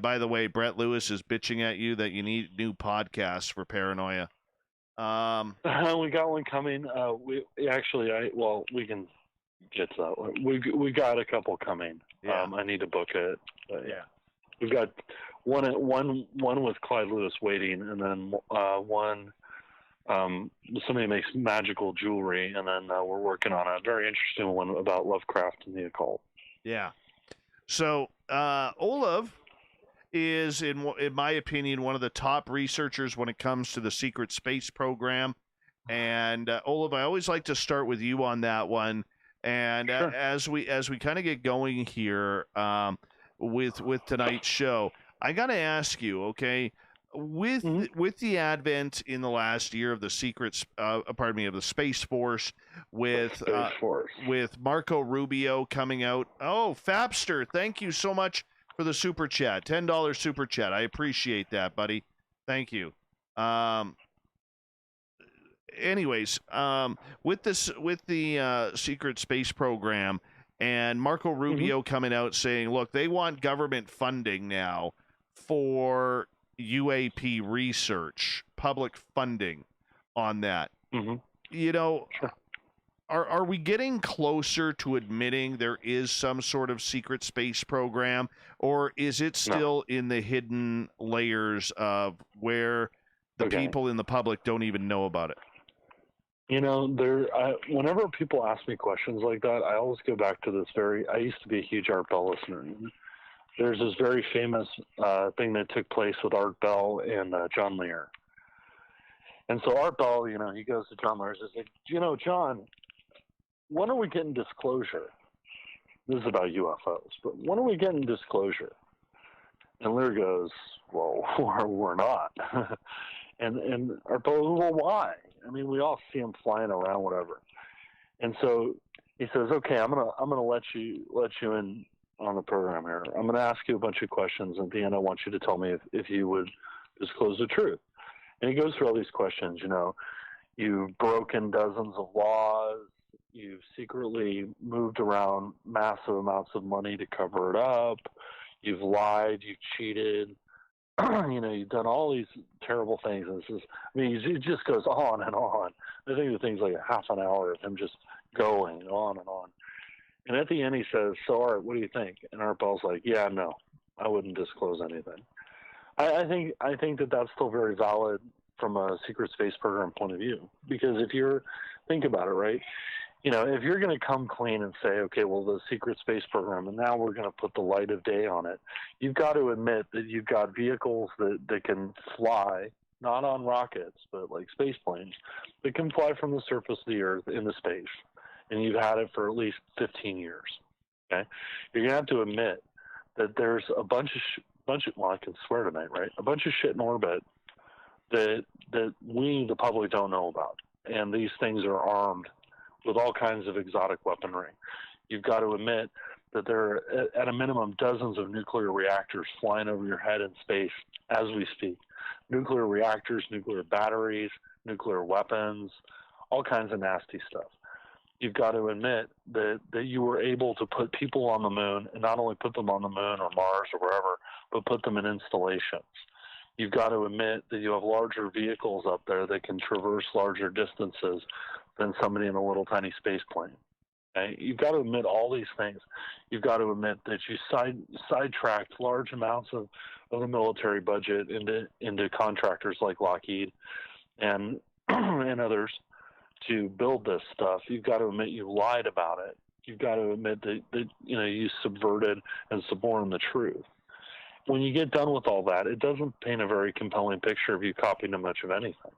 by the way, Brett Lewis is bitching at you that you need new podcasts for Paranoia. We got one coming. We can get to that. We got a couple coming. Yeah. I need to book it. Yeah. We've got one with Clyde Lewis waiting, and then one somebody makes magical jewelry, and then we're working on a very interesting one about Lovecraft and the occult. Yeah. So Olav is, in my opinion, one of the top researchers when it comes to the secret space program. And Olav, I always like to start with you on that one. And Sure. as we kind of get going here with tonight's show, I got to ask you, okay, with the advent in the last year of the of the Space Force, with Marco Rubio coming out. Oh, Fapster, thank you so much for the super chat, $10 super chat. I appreciate that, buddy. Thank you. Anyways, with the secret space program and Marco Rubio coming out saying, look, they want government funding now for UAP research, public funding on that. You know, Sure. Are we getting closer to admitting there is some sort of secret space program, or is it still in the hidden layers of where the people in the public don't even know about it? You know, whenever people ask me questions like that, I always go back to this I used to be a huge Art Bell listener. There's this very famous thing that took place with Art Bell and John Lear. And so Art Bell, you know, he goes to John Lear and says, you know, John, when are we getting disclosure? This is about UFOs, but when are we getting disclosure? And Lear goes, well, we're not. and Art Bell, well, why? I mean, we all see them flying around, whatever. And so he says, okay, I'm gonna let you in on the program here. I'm gonna ask you a bunch of questions. At the end, I want you to tell me if you would disclose the truth. And he goes through all these questions. You know, you've broken dozens of laws. You've secretly moved around massive amounts of money to cover it up. You've lied. You've cheated. You know, you've done all these terrible things. And it just goes on and on. I think the thing's like a half an hour of him just going on and on. And at the end, he says, so, Art, what do you think? And Art Bell's like, yeah, no, I wouldn't disclose anything. I think that that's still very valid from a secret space program point of view. Because think about it, right? if you're going to come clean and say, okay, well, the secret space program, and now we're going to put the light of day on it, you've got to admit that you've got vehicles that can fly, not on rockets, but like space planes, that can fly from the surface of the Earth into space. And you've had it for at least 15 years. Okay? You're going to have to admit that there's a bunch of well, I can swear tonight, right? A bunch of shit in orbit that we, the public, don't know about. And these things are armed with all kinds of exotic weaponry. You've got to admit that there are, at a minimum, dozens of nuclear reactors flying over your head in space as we speak. Nuclear reactors, nuclear batteries, nuclear weapons, all kinds of nasty stuff. You've got to admit that you were able to put people on the moon, and not only put them on the moon or Mars or wherever, but put them in installations. You've got to admit that you have larger vehicles up there that can traverse larger distances than somebody in a little tiny space plane. Okay? You've got to admit all these things. You've got to admit that you sidetracked large amounts of the military budget into contractors like Lockheed and and others to build this stuff. You've got to admit you lied about it. You've got to admit that you subverted and suborned the truth. When you get done with all that, it doesn't paint a very compelling picture of you copying much of anything.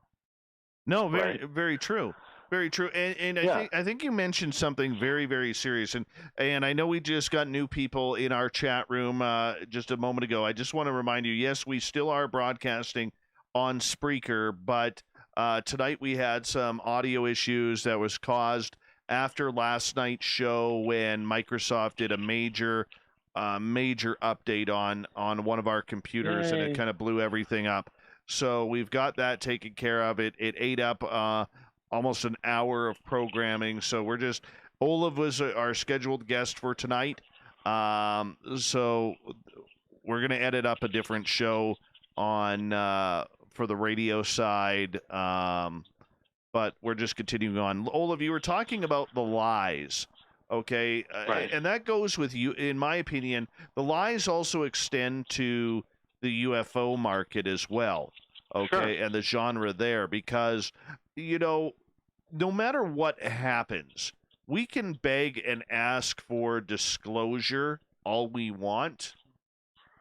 No, very true. Very true. And I think you mentioned something very, very serious. And I know we just got new people in our chat room just a moment ago. I just want to remind you, yes, we still are broadcasting on Spreaker, but tonight we had some audio issues that was caused after last night's show when Microsoft did a major update on one of our computers. Yay. And it kind of blew everything up. So we've got that taken care of. It ate up almost an hour of programming. So Olav was our scheduled guest for tonight. So we're going to edit up a different show on for the radio side. But we're just continuing on. Olav, you were talking about the lies. Okay, right. And that goes with you. In my opinion, the lies also extend to the UFO market as well. Okay, sure. And the genre there, because no matter what happens, we can beg and ask for disclosure all we want.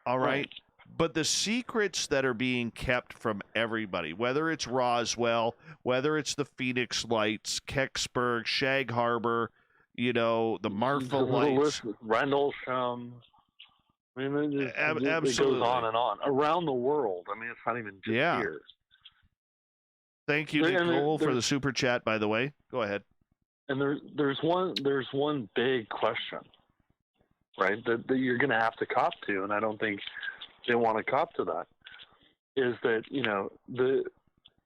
All right. But the secrets that are being kept from everybody, whether it's Roswell, whether it's the Phoenix Lights, Kecksburg, Shag Harbor, the Marfa Lights, Rendlesham. I mean, it goes on and on around the world. I mean, it's not even just here. Thank you, Nicole, for the super chat. By the way, go ahead. And there's one big question, right? That you're going to have to cop to, and I don't think they want to cop to that. Is that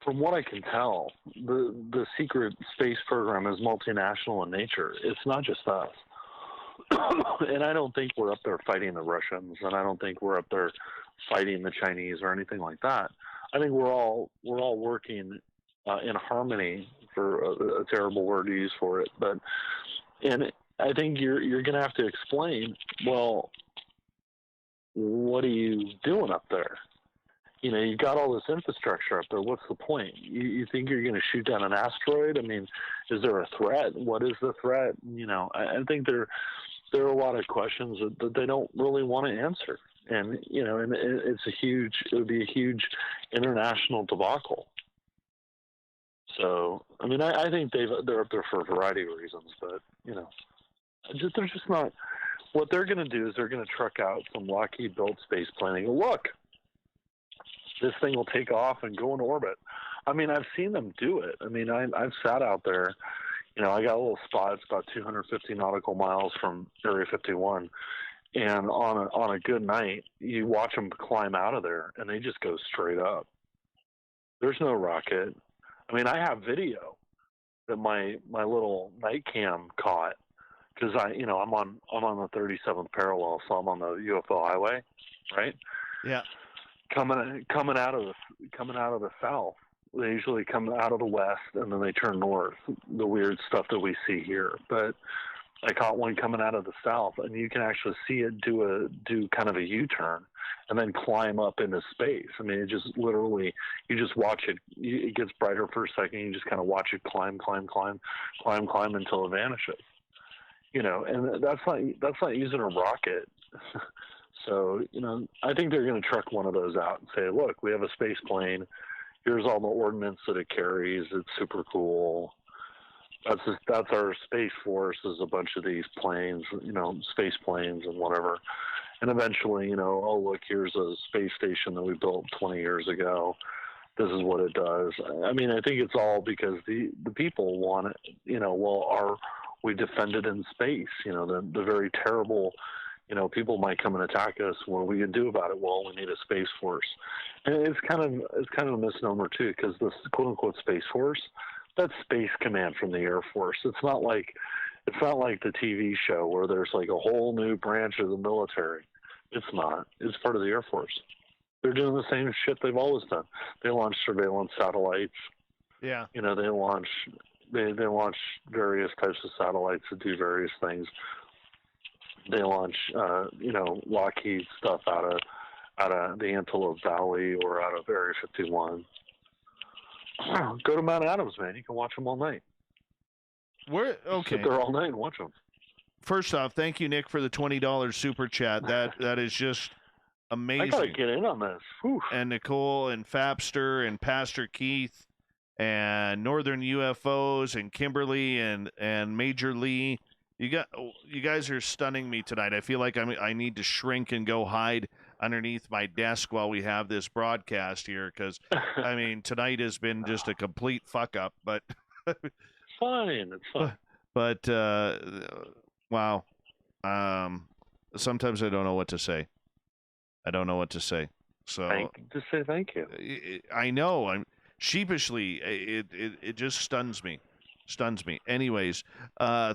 from what I can tell, the secret space program is multinational in nature. It's not just us. And I don't think we're up there fighting the Russians, and I don't think we're up there fighting the Chinese or anything like that. I think we're all working in harmony, for a terrible word to use for it. And I think you're going to have to explain, well, what are you doing up there? You got all this infrastructure up there. What's the point? You think you're going to shoot down an asteroid? I mean, is there a threat? What is the threat? I think there are a lot of questions that they don't really want to answer. And, and it would be a huge international debacle. So, I mean, I think they're up there for a variety of reasons, but, they're just not. What they're going to do is they're going to truck out some Lockheed-built space plane and go, look, this thing will take off and go in orbit. I mean, I've seen them do it. I mean, I've sat out there. I got a little spot. It's about 250 nautical miles from Area 51. And on a good night, you watch them climb out of there, and they just go straight up. There's no rocket. I mean, I have video that my little night cam caught, because I'm on the 37th parallel, so I'm on the UFO highway, right? Yeah. Coming out of the south. They usually come out of the west and then they turn north. The weird stuff that we see here, but I caught one coming out of the south, and you can actually see it do kind of a U-turn and then climb up into space. I mean, it just literally, you just watch it. It gets brighter for a second. You just kind of watch it climb until it vanishes. You know, and that's not using a rocket. So, you know, I think they're going to truck one of those out and say, look, we have a space plane. Here's all the ordnance that it carries. It's super cool. That's our Space Force, is a bunch of these planes, you know, space planes and whatever. And eventually, you know, oh, look, here's a space station that we built 20 years ago. This is what it does. I mean, I think it's all because the people want it, you know, well, we defended in space, you know, the very terrible, you know, people might come and attack us. What are we going to do about it? Well, we need a Space Force. And it's kind of a misnomer too, because this quote unquote Space Force, that's Space Command from the Air Force. It's not like the TV show where there's like a whole new branch of the military. It's not. It's part of the Air Force. They're doing the same shit they've always done. They launch surveillance satellites. Yeah. You know, they launch various types of satellites that do various things. They launch, you know, Lockheed stuff out of the Antelope Valley or out of Area 51. Go to Mount Adams, man. You can watch them all night. We're okay. Sit there all night and watch them. First off, thank you, Nick, for the $20 super chat. That is just amazing. I gotta get in on this. Whew. And Nicole and Fapster and Pastor Keith and Northern UFOs and Kimberly and Major Lee. You guys are stunning me tonight. I feel like I need to shrink and go hide underneath my desk while we have this broadcast here, because I mean, tonight has been just a complete fuck up. But Fine, it's fine. But wow. Sometimes I don't know what to say. So Just say thank you. I know. I'm sheepishly. It just stuns me. Anyways,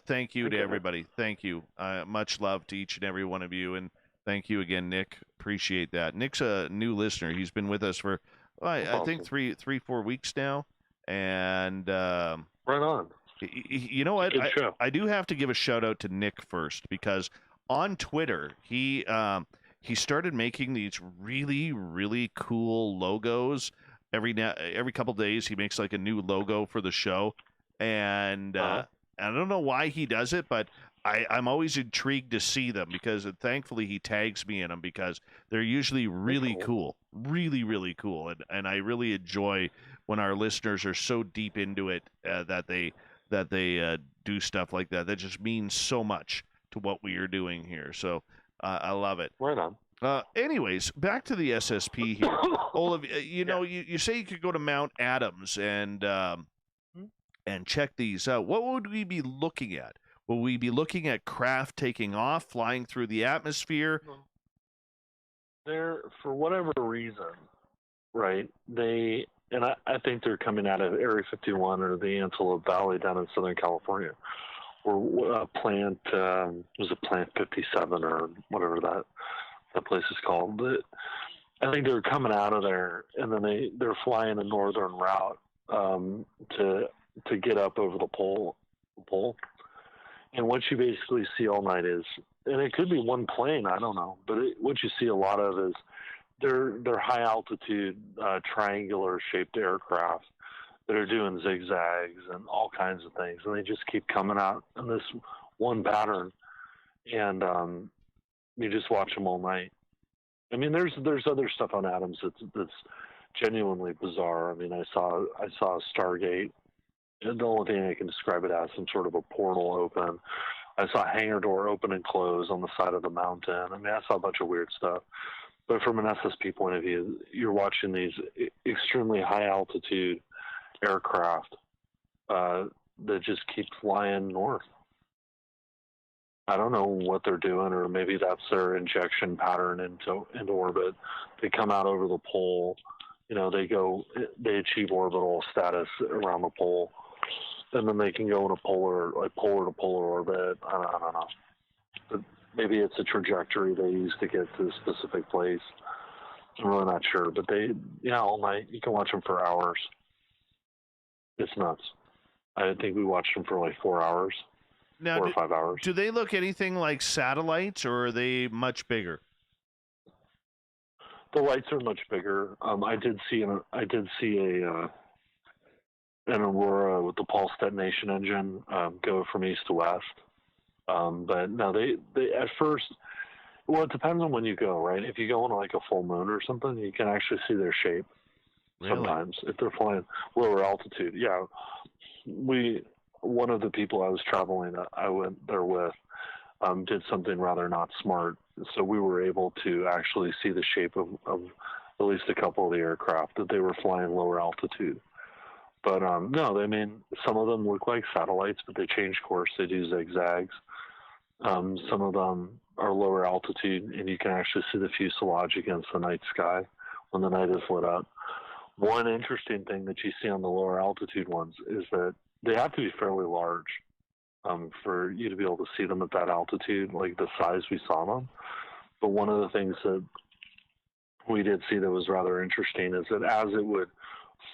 thank you to everybody. Thank you. Much love to each and every one of you, and thank you again, Nick. Appreciate that. Nick's a new listener. He's been with us for I think 3-4 weeks now, and right on. You know what? I do have to give a shout out to Nick first, because on Twitter he started making these really, really cool logos. Every couple days he makes like a new logo for the show, and I don't know why he does it, but I'm always intrigued to see them, because thankfully he tags me in them, because they're usually really cool. Really, really cool, and I really enjoy when our listeners are so deep into it that they do stuff like that. That just means so much to what we are doing here. So I love it. Right on. Anyways, back to the SSP here. Olav, you know, you say you could go to Mount Adams and check these out. What would we be looking at? Will we be looking at craft taking off, flying through the atmosphere? They're, for whatever reason, right, I think they're coming out of Area 51 or the Antelope Valley down in Southern California, or Plant 57 or whatever that place is called. But I think they're coming out of there, and then they're flying a northern route to get up over the pole. And what you basically see all night is, and it could be one plane, I don't know, but what you see a lot of is they're high altitude triangular shaped aircraft that are doing zigzags and all kinds of things, and they just keep coming out in this one pattern, and you just watch them all night. I mean, there's other stuff on Adams that's genuinely bizarre. I mean, I saw a Stargate. The only thing I can describe it as, some sort of a portal open. I saw a hangar door open and close on the side of the mountain. I mean, I saw a bunch of weird stuff. But from an SSP point of view, you're watching these extremely high altitude aircraft that just keep flying north. I don't know what they're doing, or maybe that's their injection pattern into orbit. They come out over the pole. You know, they achieve orbital status around the pole, and then they can go in a polar to polar orbit. I don't know. But maybe it's a trajectory they use to get to a specific place. I'm really not sure. But all night. You can watch them for hours. It's nuts. I think we watched them for like 4 hours. Now, 4 or 5 hours. do they look anything like satellites, or are they much bigger? The lights are much bigger. I did see an aurora with the pulse detonation engine go from east to west. But no, they at first. Well, it depends on when you go, right? If you go on like a full moon or something, you can actually see their shape. Really? Sometimes if they're flying lower altitude. Yeah, one of the people I was traveling, I went there with, did something rather not smart. So we were able to actually see the shape of at least a couple of the aircraft that they were flying lower altitude. But no, I mean, some of them look like satellites, but they change course. They do zigzags. Some of them are lower altitude, and you can actually see the fuselage against the night sky when the night is lit up. One interesting thing that you see on the lower altitude ones is that they have to be fairly large for you to be able to see them at that altitude, like the size we saw them. But one of the things that we did see that was rather interesting is that as it would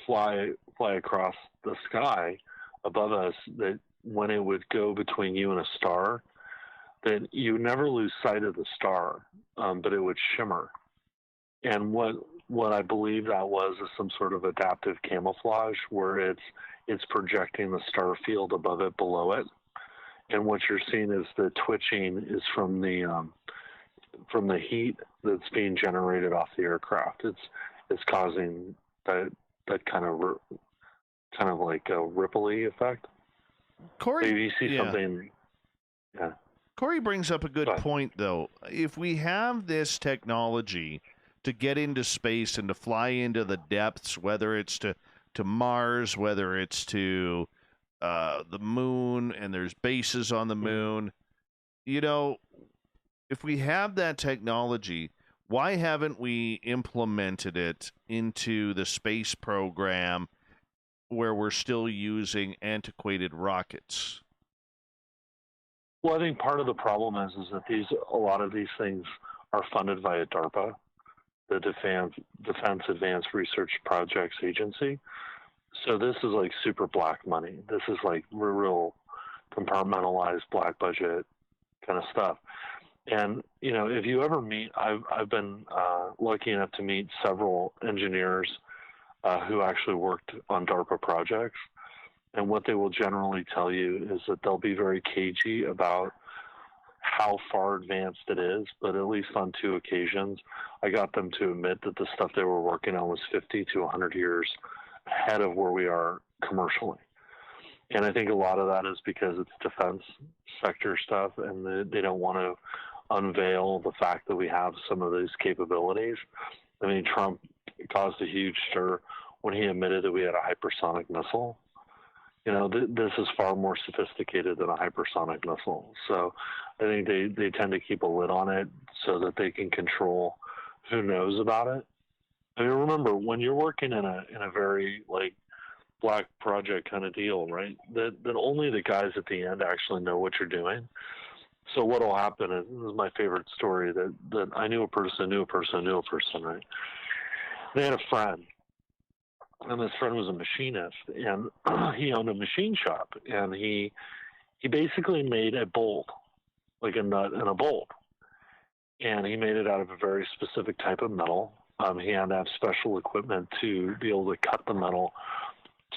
fly across the sky above us, that when it would go between you and a star, that you never lose sight of the star, but it would shimmer. And what I believe that was is some sort of adaptive camouflage where it's projecting the star field above it, below it. And what you're seeing is the twitching is from the heat that's being generated off the aircraft. It's causing that kind of like a ripple-y effect. Corey, Maybe you see something. Yeah. Corey brings up a good point, though. If we have this technology to get into space and to fly into the depths, whether it's to Mars, whether it's to the moon, and there's bases on the moon, you know, if we have that technology, why haven't we implemented it into the space program where we're still using antiquated rockets? Well, I think part of the problem is that a lot of these things are funded via DARPA, the Defense Advanced Research Projects Agency. So this is like super black money. This is like real compartmentalized black budget kind of stuff. And you know, if you ever meet, I've been lucky enough to meet several engineers who actually worked on DARPA projects. And what they will generally tell you is that they'll be very cagey about how far advanced it is, but at least on 2 occasions, I got them to admit that the stuff they were working on was 50 to 100 years ahead of where we are commercially. And I think a lot of that is because it's defense sector stuff, and they don't want to unveil the fact that we have some of these capabilities. I mean, Trump caused a huge stir when he admitted that we had a hypersonic missile. You know, this is far more sophisticated than a hypersonic missile. So I think they tend to keep a lid on it so that they can control who knows about it. I mean, remember, when you're working in a very like black project kind of deal, right, that only the guys at the end actually know what you're doing. So what will happen, and this is my favorite story, that I knew a person, right? They had a friend. And this friend was a machinist, and he owned a machine shop, and he basically made a bolt, like a nut and a bolt, and he made it out of a very specific type of metal. He had to have special equipment to be able to cut the metal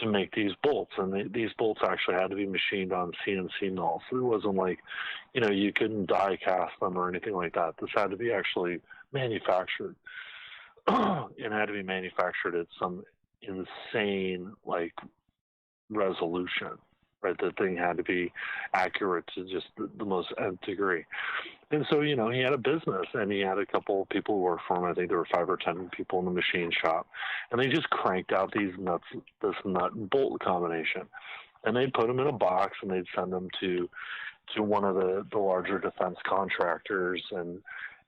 to make these bolts, and these bolts actually had to be machined on CNC mills. So it wasn't like, you know, you couldn't die cast them or anything like that. This had to be actually manufactured, and had to be manufactured at some insane like resolution, right? The thing had to be accurate to just the most nth degree. And so, you know, he had a business, and he had a couple of people who worked for him. I think there were 5 or 10 people in the machine shop, and they just cranked out this nut and bolt combination, and they'd put them in a box, and they'd send them to one of the larger defense contractors, and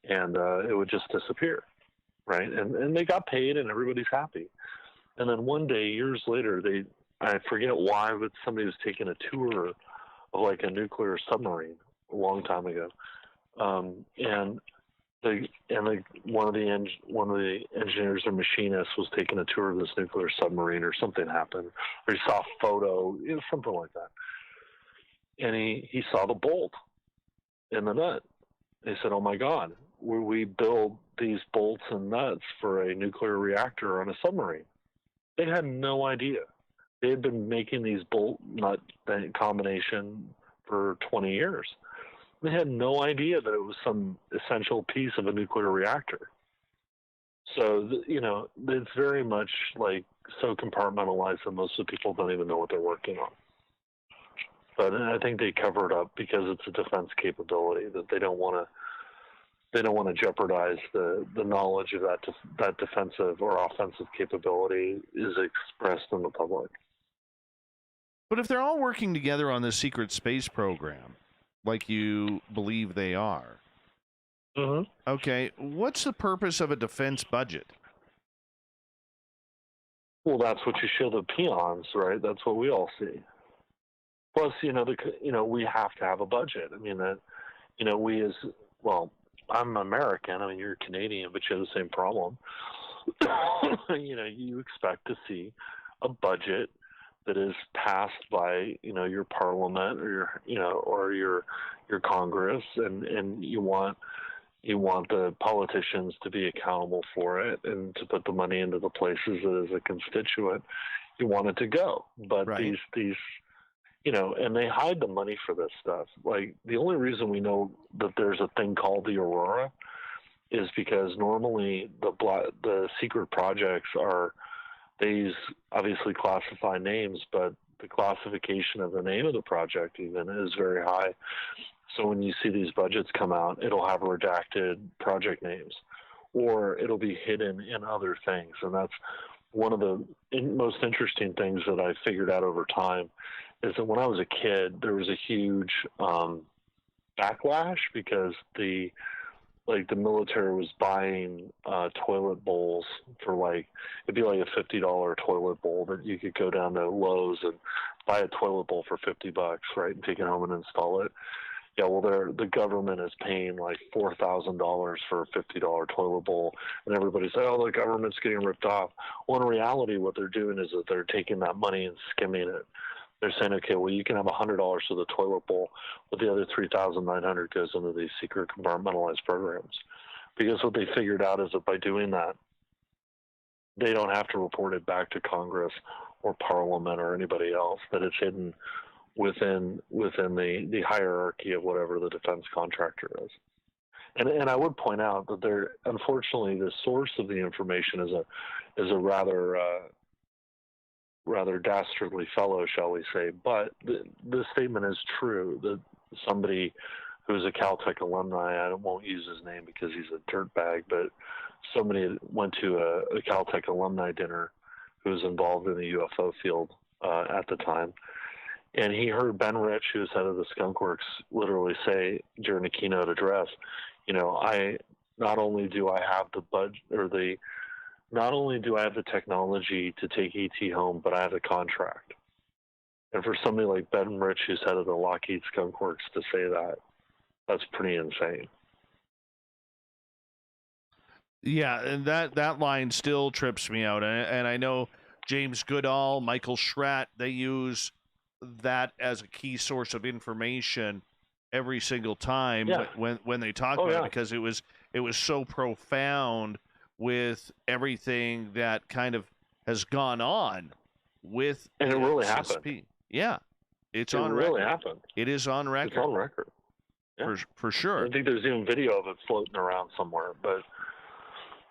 it would just disappear, right? And they got paid, and everybody's happy. And then one day, years later, I forget why, but somebody was taking a tour of like a nuclear submarine a long time ago. And one of the engineers or machinists was taking a tour of this nuclear submarine, or something happened, or he saw a photo, something like that. and he saw the bolt in the nut. They said, "Oh my God, we build these bolts and nuts for a nuclear reactor on a submarine." They had no idea. They had been making these bolt nut combination for 20 years. They had no idea that it was some essential piece of a nuclear reactor. So, it's very much like so compartmentalized that most of the people don't even know what they're working on. But I think they cover it up because it's a defense capability that they don't want to jeopardize the knowledge of that defensive or offensive capability is expressed in the public. But if they're all working together on this secret space program, like you believe they are, okay, what's the purpose of a defense budget? Well, that's what you show the peons, right? That's what we all see. Plus, we have to have a budget. I mean, we as well. I'm American. I mean, you're Canadian, but you have the same problem. You expect to see a budget that is passed by, your parliament or your Congress, and you want the politicians to be accountable for it and to put the money into the places that as a constituent you want it to go. But right. these and they hide the money for this stuff. Like, the only reason we know that there's a thing called the Aurora is because normally the secret projects they use obviously classified names, but the classification of the name of the project even is very high. So when you see these budgets come out, it'll have redacted project names, or it'll be hidden in other things. And that's one of the most interesting things that I figured out over time, is that when I was a kid, there was a huge backlash because the military was buying toilet bowls for it'd be like a $50 toilet bowl that you could go down to Lowe's and buy a toilet bowl for $50, right, and take it home and install it. Yeah, well, the government is paying like $4,000 for a $50 toilet bowl, and everybody's like, "Oh, the government's getting ripped off." Well, in reality, what they're doing is that they're taking that money and skimming it. They're saying, "Okay, well, you can have $100 for the toilet bowl, but the other $3,900 goes into these secret compartmentalized programs," because what they figured out is that by doing that, they don't have to report it back to Congress or Parliament or anybody else, that it's hidden within the hierarchy of whatever the defense contractor is. And I would point out that unfortunately, the source of the information is a rather dastardly fellow, shall we say. But the statement is true that somebody who's a Caltech alumni, I won't use his name because he's a dirtbag, but somebody went to a Caltech alumni dinner who was involved in the UFO field at the time. And he heard Ben Rich, who's head of the Skunk Works, literally say during a keynote address, not only do I have the budget not only do I have the technology to take ET home, but I have the contract. And for somebody like Ben Rich, who's head of the Lockheed Skunk Works, to say that, that's pretty insane. Yeah, and that line still trips me out. And I know James Goodall, Michael Schratt, they use that as a key source of information every single time when they talk about it, because it was so profound with everything that kind of has gone on with, and it really SSP. Happened. Yeah, it really happened. It is on record. It's on record. Yeah. For sure. I think there's even video of it floating around somewhere. But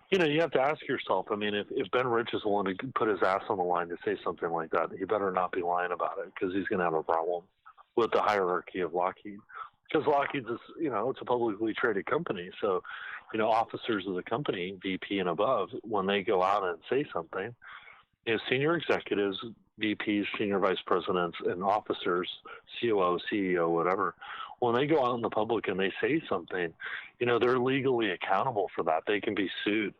you have to ask yourself. I mean, if Ben Rich is willing to put his ass on the line to say something like that, he better not be lying about it, because he's going to have a problem with the hierarchy of Lockheed. Because Lockheed's it's a publicly traded company, so officers of the company, VP and above, when they go out and say something, senior executives, VPs, senior vice presidents, and officers, COO, CEO, whatever, when they go out in the public and they say something, they're legally accountable for that. They can be sued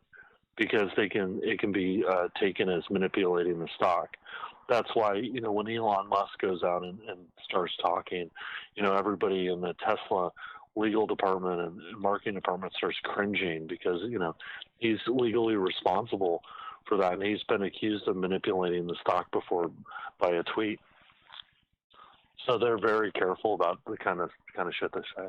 because it can be taken as manipulating the stock. That's why, when Elon Musk goes out and starts talking, everybody in the Tesla legal department and marketing department starts cringing, because, he's legally responsible for that. And he's been accused of manipulating the stock before by a tweet. So they're very careful about the kind of shit they say.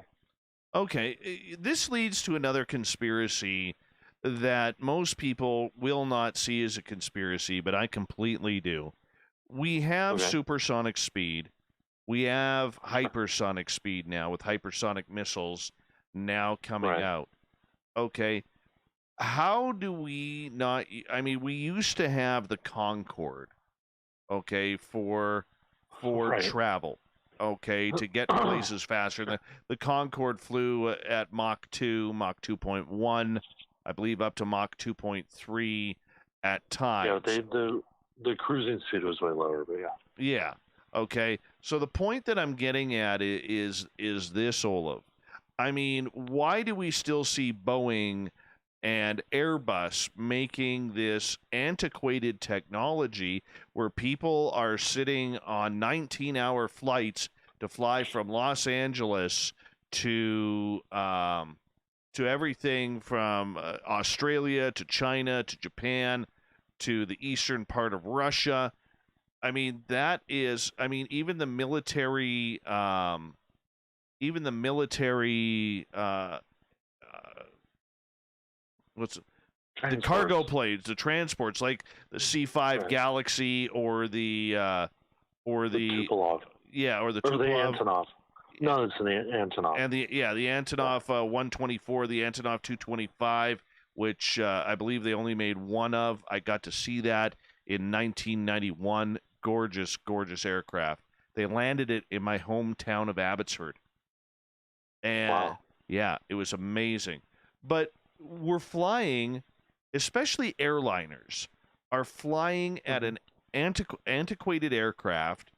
Okay, this leads to another conspiracy that most people will not see as a conspiracy, but I completely do. We have Okay. supersonic speed. We have hypersonic speed now with hypersonic missiles now coming Right. out. Okay. How do we not? I mean, we used to have the Concorde, okay, for Right. travel, okay, to get places faster. The Concorde flew at Mach 2, Mach 2.1, I believe up to Mach 2.3 at times. Yeah, the cruising speed was way lower, but yeah. Yeah. Okay. So the point that I'm getting at is this, Olaf. I mean, why do we still see Boeing and Airbus making this antiquated technology where people are sitting on 19-hour flights to fly from Los Angeles to everything from Australia to China to Japan to the eastern part of Russia? I mean, that is, I mean, even the military, what's the cargo planes, the transports, like the C5 Right. Galaxy or the Tupolev. yeah, or the Or the Tupolev. Antonov. No, it's the Antonov. And the Antonov 124, the Antonov 225, which I believe they only made one of. I got to see that in 1991. Gorgeous, gorgeous aircraft. They landed it in my hometown of Abbotsford. And Wow. yeah, it was amazing. But we're flying, especially airliners, are flying at an antiquated aircraft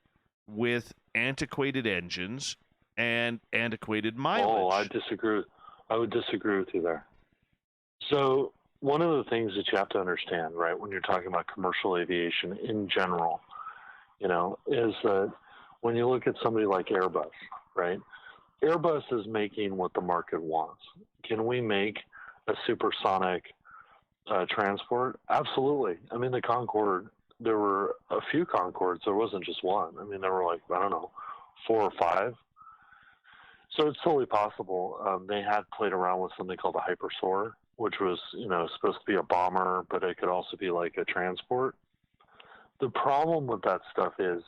with antiquated engines and antiquated mileage. Oh, I disagree. I would disagree with you there. So one of the things that you have to understand, right, when you're talking about commercial aviation in general, you know, is that when you look at somebody like Airbus, right, Airbus is making what the market wants. Can we make a supersonic transport? Absolutely. I mean, the Concorde, there were a few Concordes. There wasn't just one. I mean, there were like, I don't know, 4 or 5. So it's totally possible. They had played around with something called a hypersoar, which was, you know, supposed to be a bomber, but it could also be like a transport. The problem with that stuff is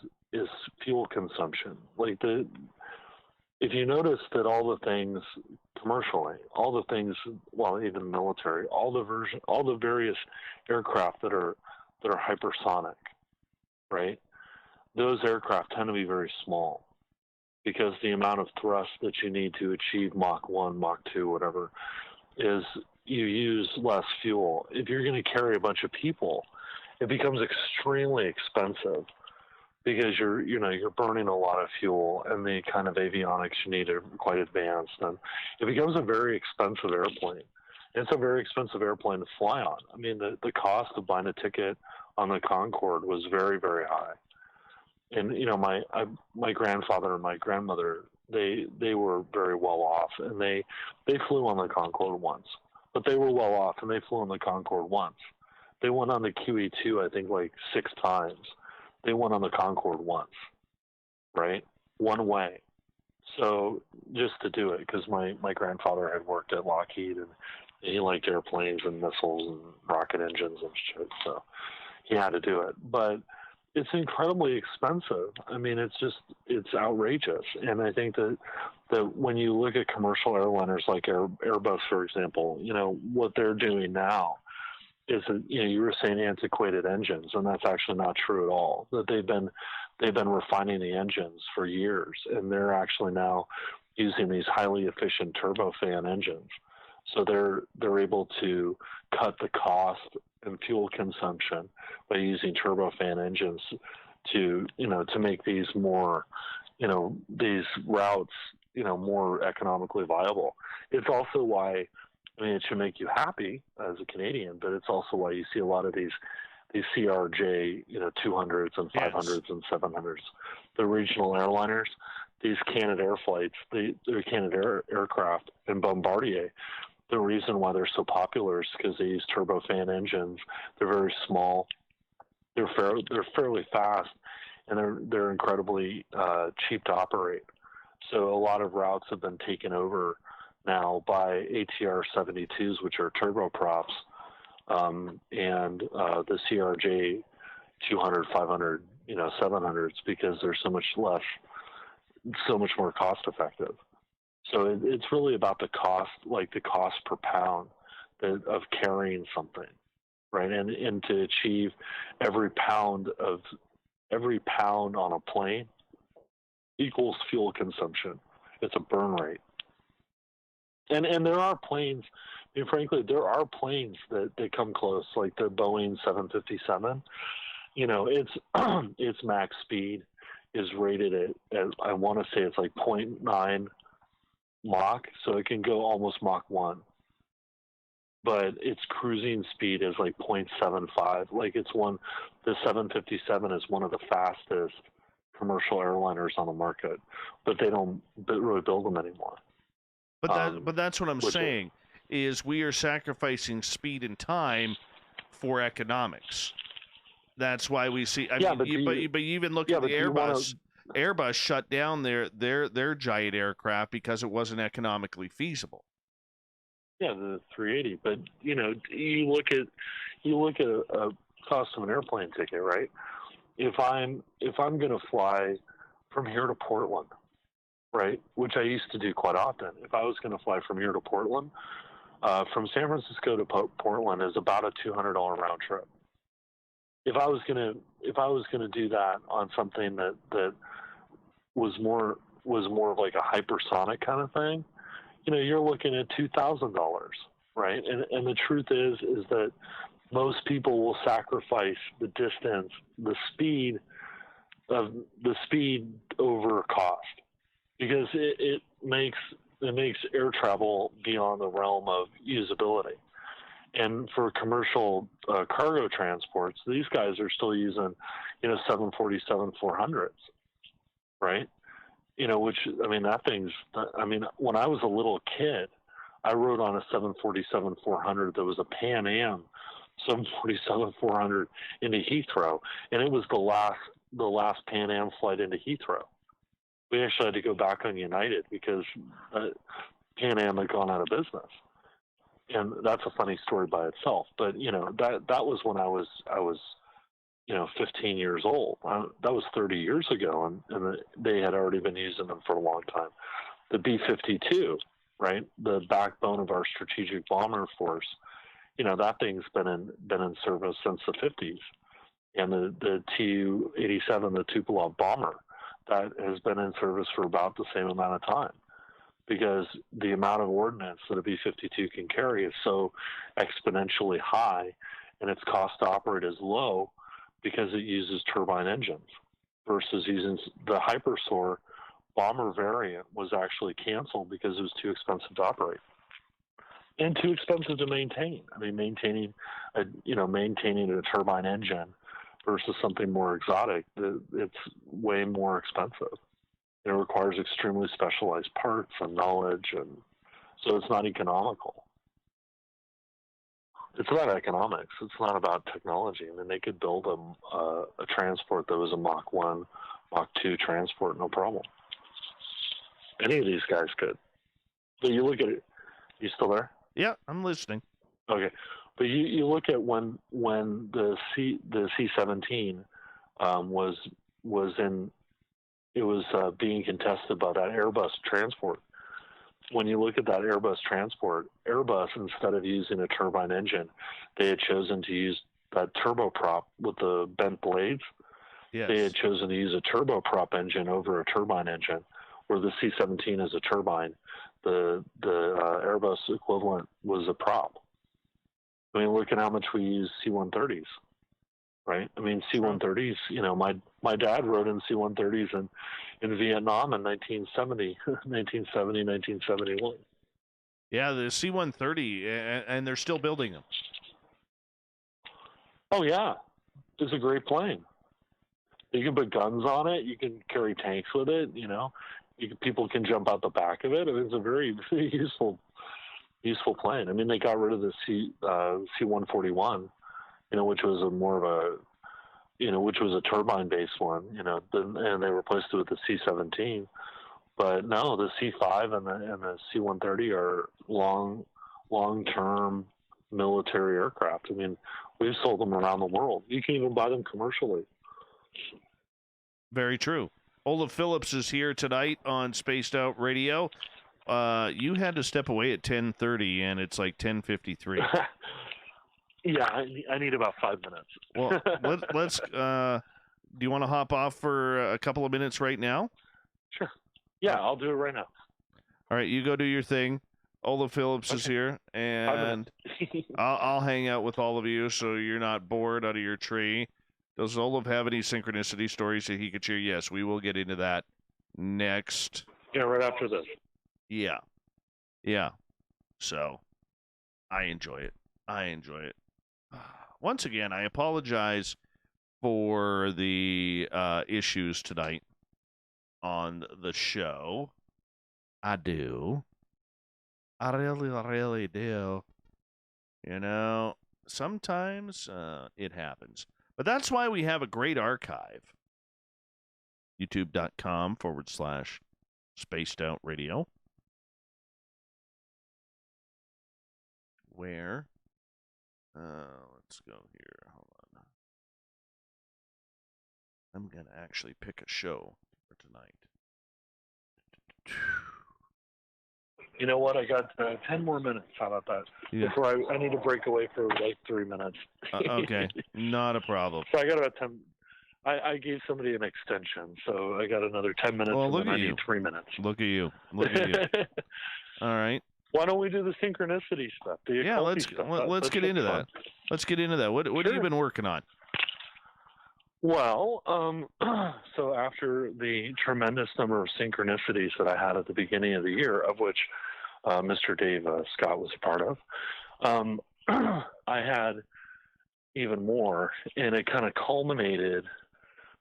fuel consumption. Like if you notice that all the things commercially, all the things, well, even military, all the various aircraft that are hypersonic, right? Those aircraft tend to be very small because the amount of thrust that you need to achieve Mach 1, Mach 2, whatever, is you use less fuel. If you're going to carry a bunch of people, it becomes extremely expensive because you're burning a lot of fuel, and the kind of avionics you need are quite advanced, and it becomes a very expensive airplane. It's a very expensive airplane to fly on. I mean, the cost of buying a ticket on the Concorde was very, very high. And you know, my grandfather and my grandmother, they were very well off, and they flew on the Concorde once, but they were well off, and they flew on the Concorde once. They went on the QE2, I think, like 6 times. They went on the Concorde once, right? One way. So just to do it, because my grandfather had worked at Lockheed, and he liked airplanes and missiles and rocket engines and shit, so he had to do it. But it's incredibly expensive. I mean, it's outrageous. And I think that when you look at commercial airliners like Airbus, for example, you know, what they're doing now is that, you know, you were saying antiquated engines, and that's actually not true at all. That they've been refining the engines for years, and they're actually now using these highly efficient turbofan engines. So they're able to cut the cost and fuel consumption by using turbofan engines to make these more, you know, these routes, you know, more economically viable. It's also why, I mean, it should make you happy as a Canadian, but it's also why you see a lot of these CRJ, you know, 200s and 500s and 700s, the regional airliners, these Canadair flights, the Canadair aircraft and Bombardier. The reason why they're so popular is because they use turbofan engines. They're very small. They're fairly fast, and they're incredibly cheap to operate. So a lot of routes have been taken over now by ATR 72s, which are turboprops, and the CRJ 200, 500, 700s, because they're so much more cost effective. So it's really about the cost, like the cost per pound of carrying something, right? And to achieve every pound on a plane equals fuel consumption. It's a burn rate. And there are planes, I mean, frankly, there are planes that come close, like the Boeing 757. Its max speed is rated at I want to say it's like 0.9 Mach, so it can go almost Mach 1. But its cruising speed is like 0.75. Like the 757 is one of the fastest commercial airliners on the market, but they don't really build them anymore. But that's what I'm saying, is we are sacrificing speed and time for economics. That's why we see. But you even look at the Airbus. Airbus shut down their giant aircraft because it wasn't economically feasible. Yeah, the 380. But you look at a cost of an airplane ticket, right? If I'm going to fly from here to Portland, right, which I used to do quite often. If I was going to fly from here to Portland, from San Francisco to Portland is about a $200 round trip. If I was gonna do that on something that was more of like a hypersonic kind of thing, you're looking at $2,000, right? And the truth is that most people will sacrifice the distance, the speed over cost, because it makes air travel beyond the realm of usability. And for commercial cargo transports, these guys are still using, 747-400s, right? Which, when I was a little kid, I rode on a 747-400 that was a Pan Am 747-400 into Heathrow, and it was the last Pan Am flight into Heathrow. We actually had to go back on United because Pan Am had gone out of business. And that's a funny story by itself. But that was when I was 15 years old. That was 30 years ago, and they had already been using them for a long time. The B-52, right, the backbone of our strategic bomber force, that thing's been in service since the 50s. And the Tu-87, the Tupolev bomber, that has been in service for about the same amount of time, because the amount of ordnance that a B-52 can carry is so exponentially high, and its cost to operate is low because it uses turbine engines, versus using the Hypersaur bomber variant was actually canceled because it was too expensive to operate and too expensive to maintain. I mean, maintaining a turbine engine versus something more exotic, it's way more expensive. It requires extremely specialized parts and knowledge, and so it's not economical. It's about economics. It's not about technology. I mean, they could build a transport that was a Mach 1, Mach 2 transport, no problem. Any of these guys could. But you look at it. You still there? Yeah, I'm listening. Okay. But you look at when the C-17 was being contested by that Airbus transport. When you look at that Airbus transport, Airbus, instead of using a turbine engine, they had chosen to use that turboprop with the bent blades. Yes. They had chosen to use a turboprop engine over a turbine engine, where the C-17 is a turbine. The Airbus equivalent was a prop. I mean, look at how much we use C-130s, right? I mean, C-130s, my dad rode in C-130s in Vietnam in 1970, 1971. Yeah, the C-130, and they're still building them. Oh, yeah. It's a great plane. You can put guns on it. You can carry tanks with it, people can jump out the back of it. I mean, it's a very, very useful plane. I mean, they got rid of the C-141, which was more of which was a turbine-based one, and they replaced it with the C-17. But no, the C-5 and the C-130 are long-term military aircraft. I mean, we've sold them around the world. You can even buy them commercially. Very true. Olav Phillips is here tonight on Spaced Out Radio. You had to step away at 10:30, and it's like 10:53. Yeah, I need about 5 minutes. Well, let's. Do you want to hop off for a couple of minutes right now? Sure. Yeah, I'll do it right now. All right, you go do your thing. Olav Phillips is here, and I'll hang out with all of you so you're not bored out of your tree. Does Olav have any synchronicity stories that he could share? Yes, we will get into that next. Yeah, right after this. Yeah. So, I enjoy it. Once again, I apologize for the issues tonight on the show. I do. I really do. Sometimes it happens. But that's why we have a great archive. YouTube.com/Spaced Out Radio. Where? Let's go here. Hold on. I'm going to actually pick a show for tonight. You know what? I got 10 more minutes. How about that? Yeah. Before I need to break away for like 3 minutes. Okay, not a problem. So I got about 10. I gave somebody an extension, so I got another 10 minutes, Well, and look then at I you. need 3 minutes. Look at you. All right. Why don't we do the synchronicity stuff? Yeah, let's get into that. Let's get into that. What have you been working on? Well, so after the tremendous number of synchronicities that I had at the beginning of the year, of which Mr. Dave Scott was a part of, I had even more, and it kind of culminated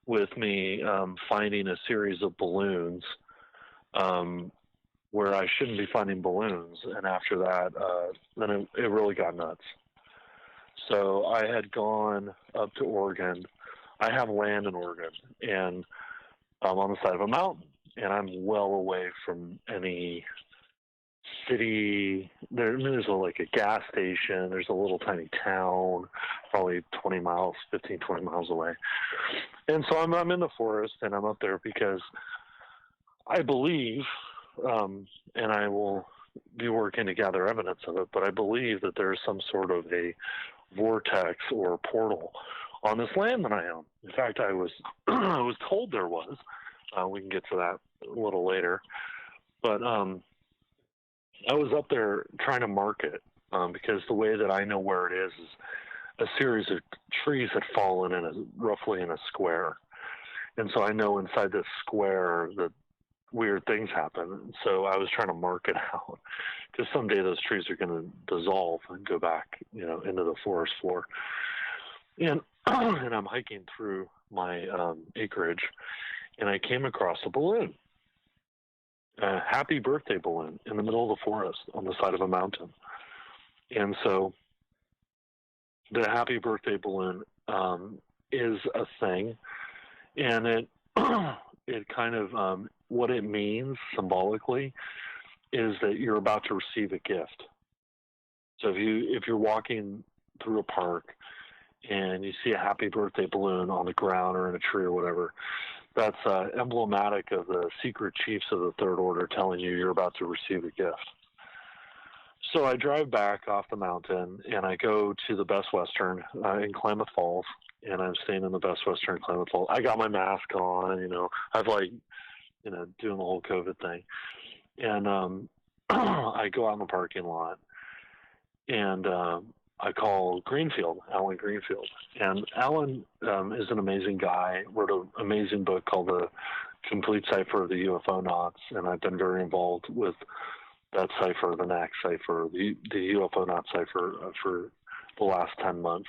with me finding a series of balloons where I shouldn't be finding balloons, and after that, then it really got nuts. So I had gone up to Oregon. I have land in Oregon, and I'm on the side of a mountain, and I'm well away from any city. There's like a gas station. There's a little tiny town, probably 20 miles away. And so I'm in the forest, and I'm up there because I believe, and I will be working to gather evidence of it, but I believe that there's some sort of a vortex or portal on this land that I own. In fact, I was I was told there was. We can get to that a little later. But I was up there trying to mark it because the way that I know where it is a series of trees had fallen roughly in a square. And so I know inside this square that weird things happen. So I was trying to mark it out because someday those trees are going to dissolve and go back, into the forest floor. And and I'm hiking through my acreage, and I came across a balloon, a happy birthday balloon in the middle of the forest on the side of a mountain. And so the happy birthday balloon is a thing, and it kind of what it means symbolically is that you're about to receive a gift. So if you're walking through a park and you see a happy birthday balloon on the ground or in a tree or whatever, that's emblematic of the secret chiefs of the Third Order telling you you're about to receive a gift. So I drive back off the mountain, and I go to the Best Western in Klamath Falls, and I'm staying in the Best Western in Klamath Falls. I got my mask on, I've doing the whole COVID thing. And I go out in the parking lot, and I call Alan Greenfield. And Alan is an amazing guy, wrote an amazing book called The Complete Cipher of the UFO Knots, and I've been very involved with that cipher, the NAC cipher, the UFO Knot cipher for the last 10 months,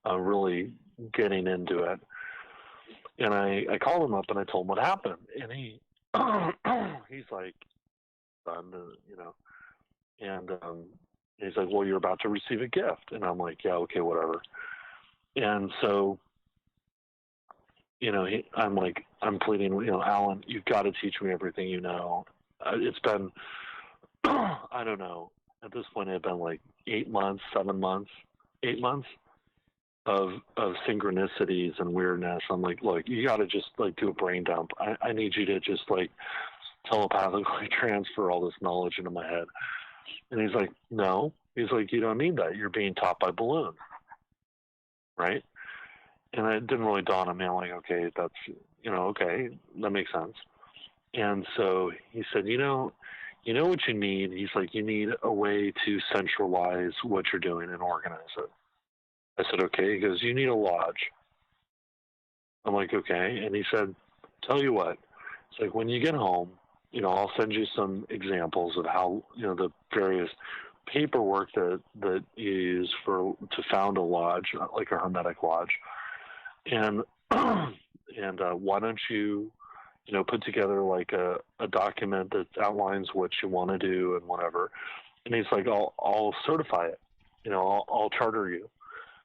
really getting into it. And I called him up and I told him what happened. And he's like, and he's like, well, you're about to receive a gift. And I'm like, yeah, okay, whatever. And so I'm pleading, Alan, you've got to teach me everything you know. It's been, I don't know, at this point it had been like 8 months, 7 months, 8 months of synchronicities and weirdness. I'm like, look, you got to just like do a brain dump. I need you to just like telepathically transfer all this knowledge into my head. And he's like, no. He's like, you don't need that. You're being taught by balloons, right? And it didn't really dawn on me. I'm like, okay, that's, okay, that makes sense. And so he said, you know what you need? He's like, you need a way to centralize what you're doing and organize it. I said, okay. He goes, you need a lodge. I'm like, okay. And he said, tell you what, it's like when you get home, I'll send you some examples of how, the various paperwork that you use to found a lodge, like a hermetic lodge. And why don't you, put together like a document that outlines what you want to do and whatever. And he's like, I'll certify it. I'll charter you,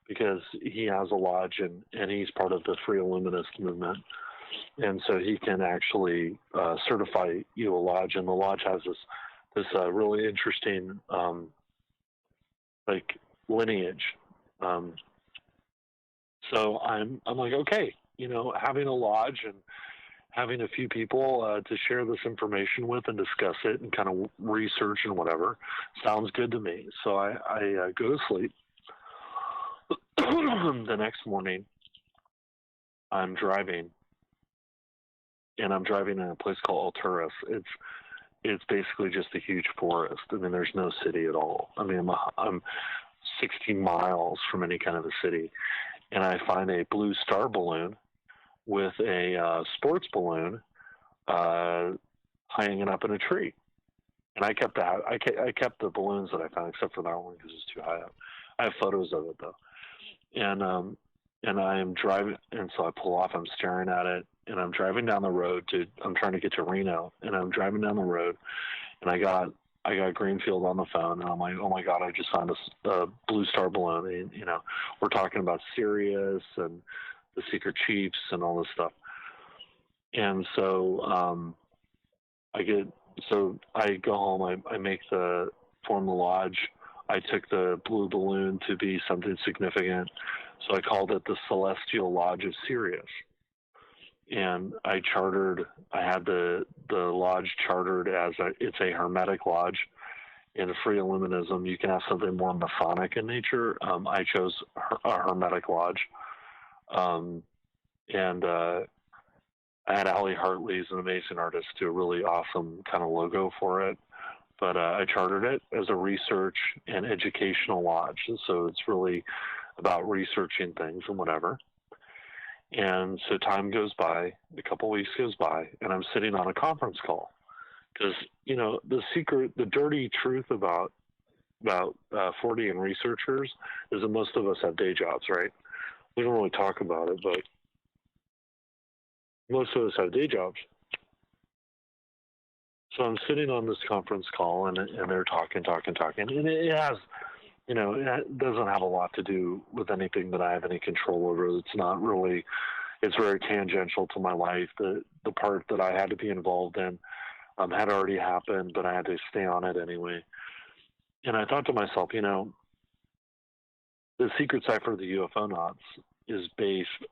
because he has a lodge and he's part of the Free Illuminist movement. And so he can actually certify you a lodge. And the lodge has this really interesting like lineage. So I'm like, okay, having a lodge and having a few people to share this information with and discuss it and kind of research and whatever sounds good to me. So I go to sleep. The next morning, I'm driving, and I'm driving in a place called Alturas. It's basically just a huge forest. I mean, there's no city at all. I mean, I'm 16 miles from any kind of a city, and I find a blue star balloon with a sports balloon hanging up in a tree. And I kept that. I kept the balloons that I found, except for that one because it's too high up. I have photos of it though. And I am driving, and so I pull off. I'm staring at it, and I'm driving down the road I'm trying to get to Reno, and I'm driving down the road, and I got Greenfield on the phone, and I'm like, oh my God, I just found a blue star balloon. And, we're talking about Sirius and the secret chiefs and all this stuff. And so I go home, I form the lodge. I took the blue balloon to be something significant, so I called it the Celestial Lodge of Sirius. And I had the lodge chartered as it's a hermetic lodge. In Free Illuminism, you can have something more Masonic in nature. I chose a hermetic lodge. And I had Allie Hartley, who's an amazing artist, do a really awesome kind of logo for it. But I chartered it as a research and educational lodge. So it's really about researching things and whatever. And so time goes by, a couple weeks goes by, and I'm sitting on a conference call. Because, the dirty truth about 40 researchers is that most of us have day jobs, right? We don't really talk about it, but most of us have day jobs. So I'm sitting on this conference call, and they're talking, and it has, it doesn't have a lot to do with anything that I have any control over. It's not really, it's very tangential to my life. The part that I had to be involved in had already happened, but I had to stay on it anyway. And I thought to myself, the secret cipher of the UFO knots is based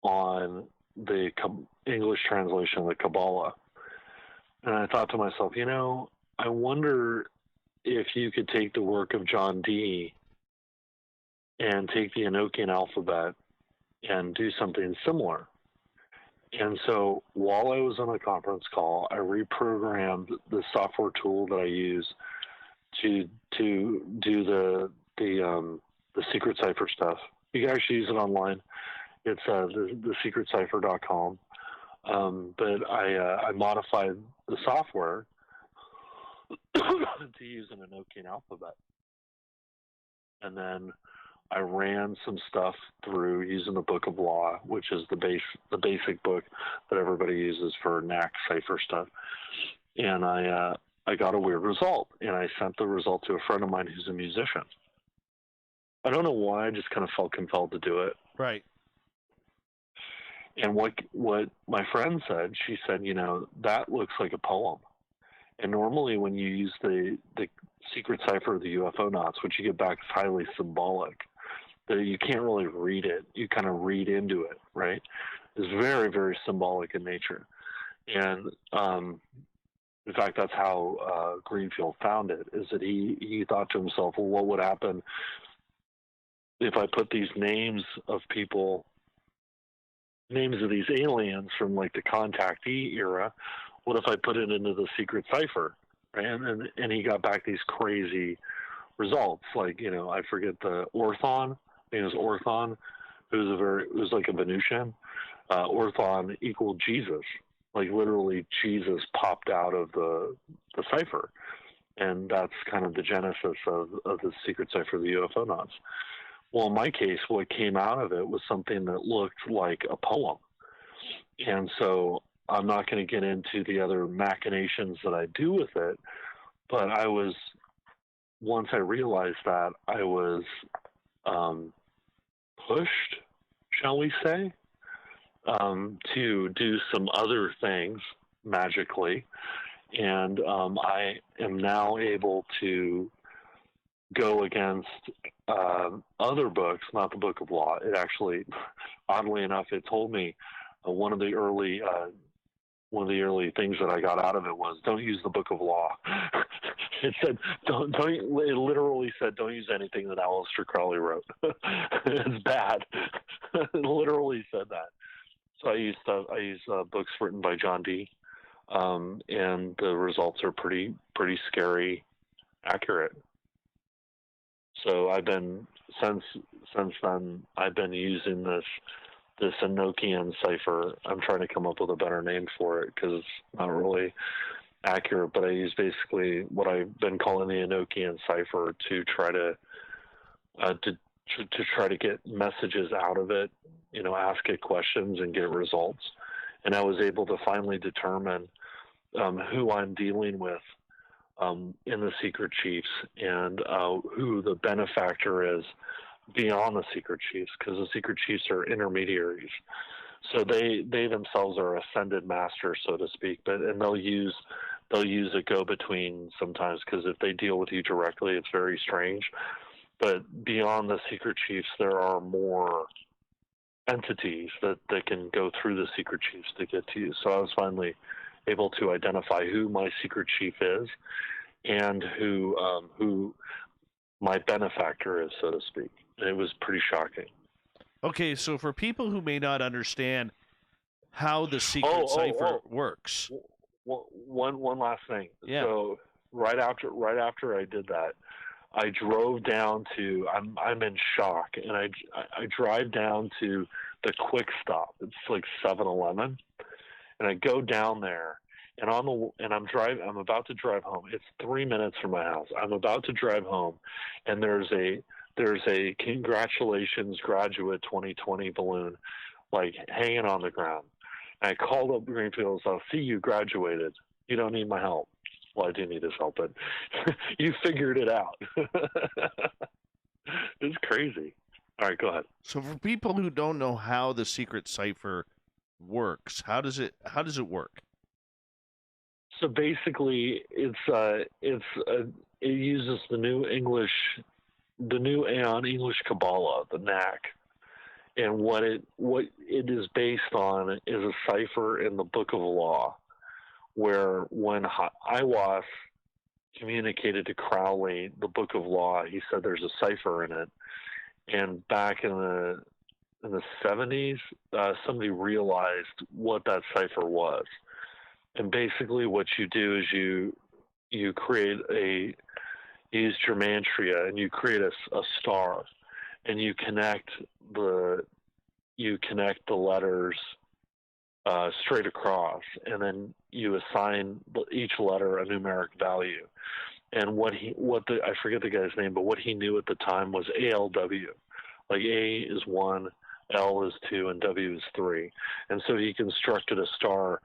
on the English translation of the Kabbalah. And I thought to myself, I wonder if you could take the work of John Dee and take the Enochian alphabet and do something similar. And so while I was on a conference call, I reprogrammed the software tool that I use to do the secret cipher stuff. You can actually use it online. It's thesecretcipher.com. But I modified the software to use an Enochian alphabet. And then I ran some stuff through using the Book of Law, which is the basic book that everybody uses for NAC cipher stuff. And I got a weird result, and I sent the result to a friend of mine who's a musician. I don't know why, I just kind of felt compelled to do it. Right. And what my friend said, she said, that looks like a poem. And normally when you use the secret cipher of the UFO knots, what you get back is highly symbolic. That you can't really read it. You kind of read into it, right? It's very, very symbolic in nature. And in fact, that's how Greenfield found it, is that he thought to himself, well, what would happen if I put these names of people, names of these aliens from like the contactee era, what if I put it into the secret cipher, right? And he got back these crazy results, like, I forget the Orthon, I think it was Orthon, it was like a Venusian. Orthon equaled Jesus, like literally Jesus popped out of the cipher. And that's kind of the genesis of the secret cipher of the UFO knots. Well, in my case, what came out of it was something that looked like a poem. And so I'm not going to get into the other machinations that I do with it, but once I realized that, I was pushed, shall we say, to do some other things magically. And I am now able to go against other books, not the Book of Law. It actually, oddly enough, it told me one of the early things that I got out of it was, don't use the Book of Law. It said, it literally said, don't use anything that Aleister Crowley wrote. It's bad. It literally said that. So I use books written by John Dee, and the results are pretty scary, accurate. So I've been since then I've been using this Enochian cipher. I'm trying to come up with a better name for it because it's not really accurate, but I use basically what I've been calling the Enochian cipher to try to try to get messages out of it, ask it questions and get results. And I was able to finally determine who I'm dealing with in the secret chiefs, and who the benefactor is beyond the secret chiefs, because the secret chiefs are intermediaries. So they themselves are ascended masters, so to speak, and they'll use a go-between sometimes, because if they deal with you directly, it's very strange. But beyond the secret chiefs, there are more entities that can go through the secret chiefs to get to you. So I was finally able to identify who my secret chief is and who my benefactor is, so to speak. And it was pretty shocking. Okay, so for people who may not understand how the secret cipher works. One last thing. Yeah. So right after I did that, I drove down to, I'm in shock, and I drive down to the Quick Stop. It's like 7-Eleven, and I go down there, and I'm about to drive home. It's 3 minutes from my house. I'm about to drive home, and there's a congratulations graduate 2020 balloon like hanging on the ground. And I called up Greenfield. I'll see you graduated. You don't need my help. Well, I do need his help, but you figured it out. It's crazy. All right, go ahead. So for people who don't know how the secret cipher works, how does it work? So basically, it uses the new Aeon English Kabbalah, the NAC, and what it is based on is a cipher in the Book of Law, where when Iwas communicated to Crowley the Book of Law, he said there's a cipher in it. And back in the 70s, somebody realized what that cipher was. And basically what you do is you create use germantria, and you create a star, and you connect the letters straight across, and then you assign each letter a numeric value. And I forget the guy's name, but what he knew at the time was ALW. Like A is 1, L is 2, and W is 3. And so he constructed a star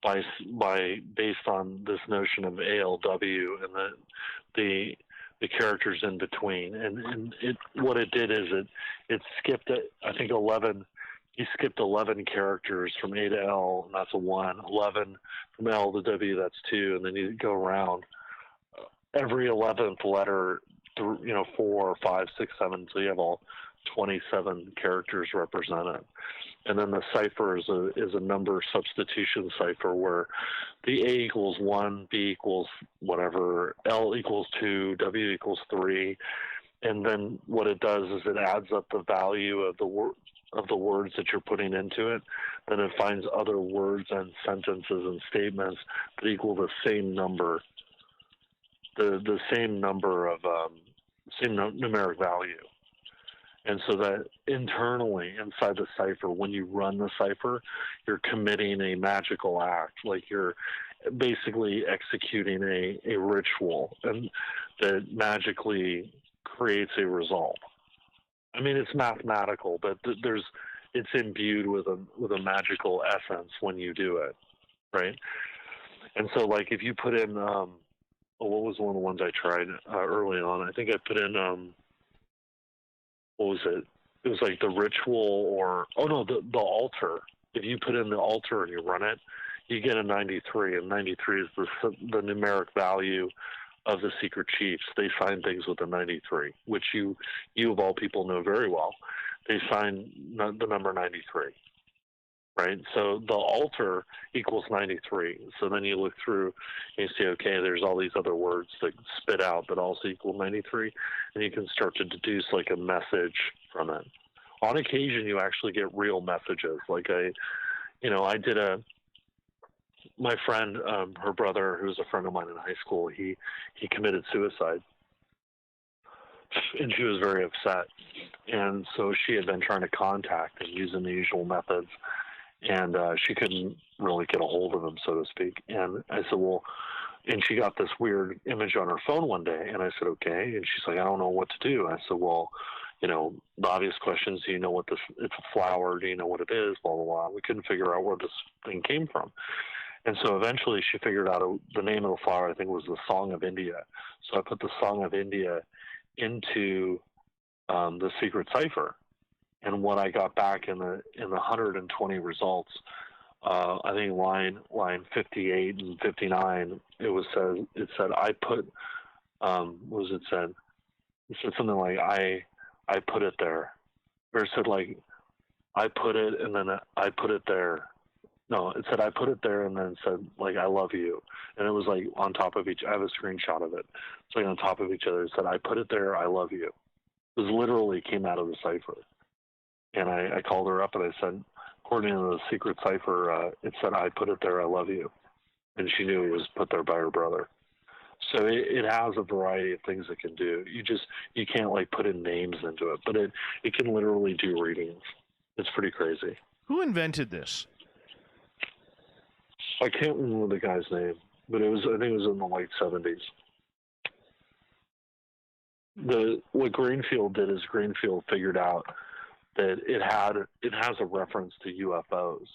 based on this notion of ALW and the characters in between. And what it did is it skipped, I think, 11 he skipped 11 characters from A to L, and that's a 1. 11 from L to W, that's 2, and then you go around every 11th letter, 4, 5, 6, 7, so you have all 27 characters represented. And then the cipher is a number substitution cipher where the A equals 1, B equals whatever, L equals 2, W equals 3, and then what it does is it adds up the value of the words that you're putting into it. Then it finds other words and sentences and statements that equal the same number, the same number of same numeric value. And so that internally inside the cipher, when you run the cipher, you're committing a magical act, like you're basically executing a ritual, and that magically creates a result. I mean, it's mathematical, but it's imbued with a magical essence when you do it, right? And so, like, if you put in, what was one of the ones I tried early on? I think I put in, what was it? It was like the ritual, or the altar. If you put in the altar and you run it, you get a 93, and 93 is the numeric value of the secret chiefs. They sign things with a 93, which you of all people know very well. They sign the number 93, right? So the altar equals 93. So then you look through and you see, okay, there's all these other words that spit out that also equal 93, and you can start to deduce like a message from it. On occasion, you actually get real messages. Like my friend, her brother, who's a friend of mine in high school, he committed suicide, and she was very upset. And so she had been trying to contact him using the usual methods, and she couldn't really get a hold of him, so to speak. And I said, well, and she got this weird image on her phone one day, and I said, okay. And she's like, I don't know what to do. And I said, well, the obvious questions, do you know what it's a flower, do you know what it is, blah, blah, blah. We couldn't figure out where this thing came from. And so eventually she figured out the name of the flower, I think, was the Song of India. So I put the Song of India into the secret cipher. And what I got back in the 120 results, I think line 58 and 59, it said I put, what was it said? It said something like I put it there. Or it said like I put it and then I put it there. No, it said I put it there, and then it said like I love you, and it was like on top of each. I have a screenshot of it. It's like on top of each other. It said I put it there, I love you. It was literally came out of the cipher, and I called her up and I said, according to the secret cipher, it said I put it there, I love you, and she knew it was put there by her brother. So it has a variety of things it can do. You can't like put in names into it, but it can literally do readings. It's pretty crazy. Who invented this? I can't remember the guy's name, but I think it was in the late 70s. What Greenfield did is Greenfield figured out that it has a reference to UFOs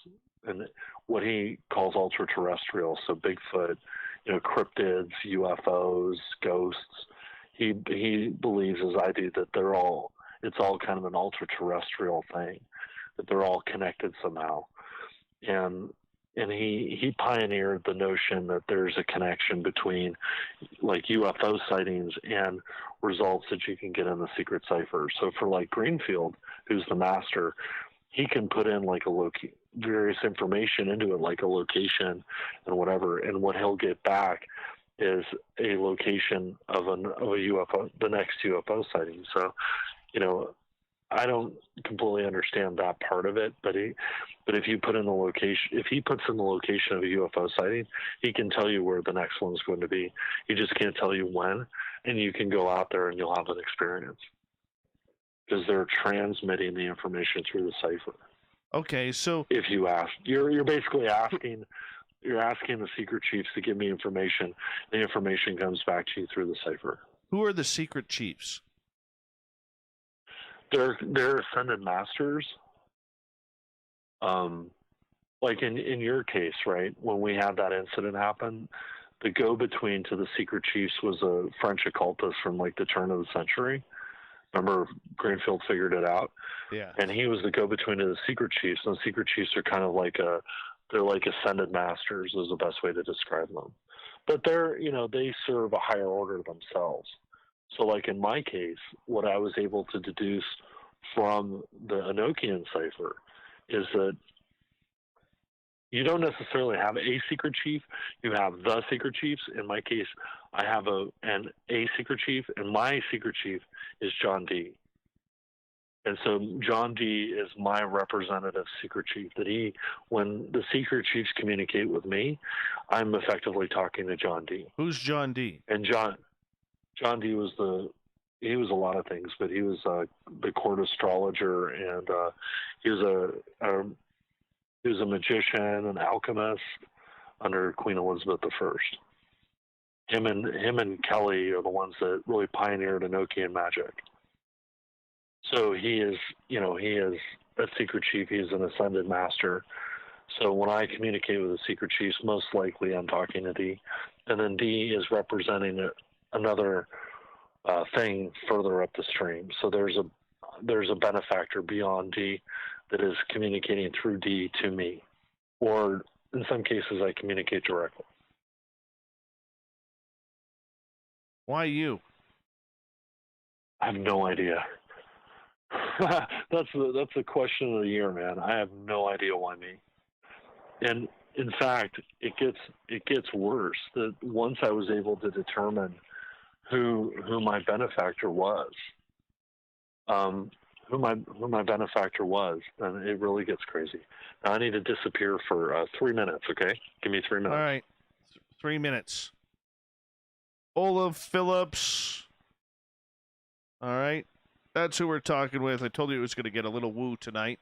and what he calls ultra-terrestrial, so Bigfoot, cryptids, UFOs, ghosts. He believes, as I do, that it's all kind of an ultra-terrestrial thing, that they're all connected somehow. And he pioneered the notion that there's a connection between like UFO sightings and results that you can get in the secret cipher. So for like Greenfield, who's the master, he can put in like various information into it, like a location and whatever. And what he'll get back is a location of a UFO, the next UFO sighting. So, I don't completely understand that part of it, but if you put in the location, if he puts in the location of a UFO sighting, he can tell you where the next one's going to be. He just can't tell you when, and you can go out there and you'll have an experience because they're transmitting the information through the cipher. Okay, so if you ask, you're basically asking. You're asking the secret chiefs to give me information. The information comes back to you through the cipher. Who are the secret chiefs? They're ascended masters. Like in your case, right? When we had that incident happen, the go-between to the secret chiefs was a French occultist from like the turn of the century Remember, Greenfield figured it out, Yeah. and he was the go-between to the secret chiefs. And the secret chiefs are kind of like they're like ascended masters is the best way to describe them. But they're, they serve a higher order themselves. So like in my case, what I was able to deduce from the Enochian cipher is that you don't necessarily have a secret chief. You have the secret chiefs. In my case, I have a secret chief, and my secret chief is John D. And so John D is my representative secret chief. That when the secret chiefs communicate with me, I'm effectively talking to John D. Who's John D? And John D was he was a lot of things, but he was the court astrologer, and he was a magician, an alchemist under Queen Elizabeth I. Him and Kelly are the ones that really pioneered Enochian magic. So he is a secret chief. He is an ascended master. So when I communicate with the secret chiefs, most likely I'm talking to D, and then D is representing another thing further up the stream. So there's a benefactor beyond D that is communicating through D to me, or in some cases I communicate directly. Why you? I have no idea. That's the question of the year, man. I have no idea why me. And in fact, it gets worse. That once I was able to determine who my benefactor was, who my benefactor was, then it really gets crazy. Now I need to disappear for 3 minutes. Okay, give me 3 minutes. All right, 3 minutes. Olav Phillips. All right. That's who we're talking with. I told you it was going to get a little woo tonight.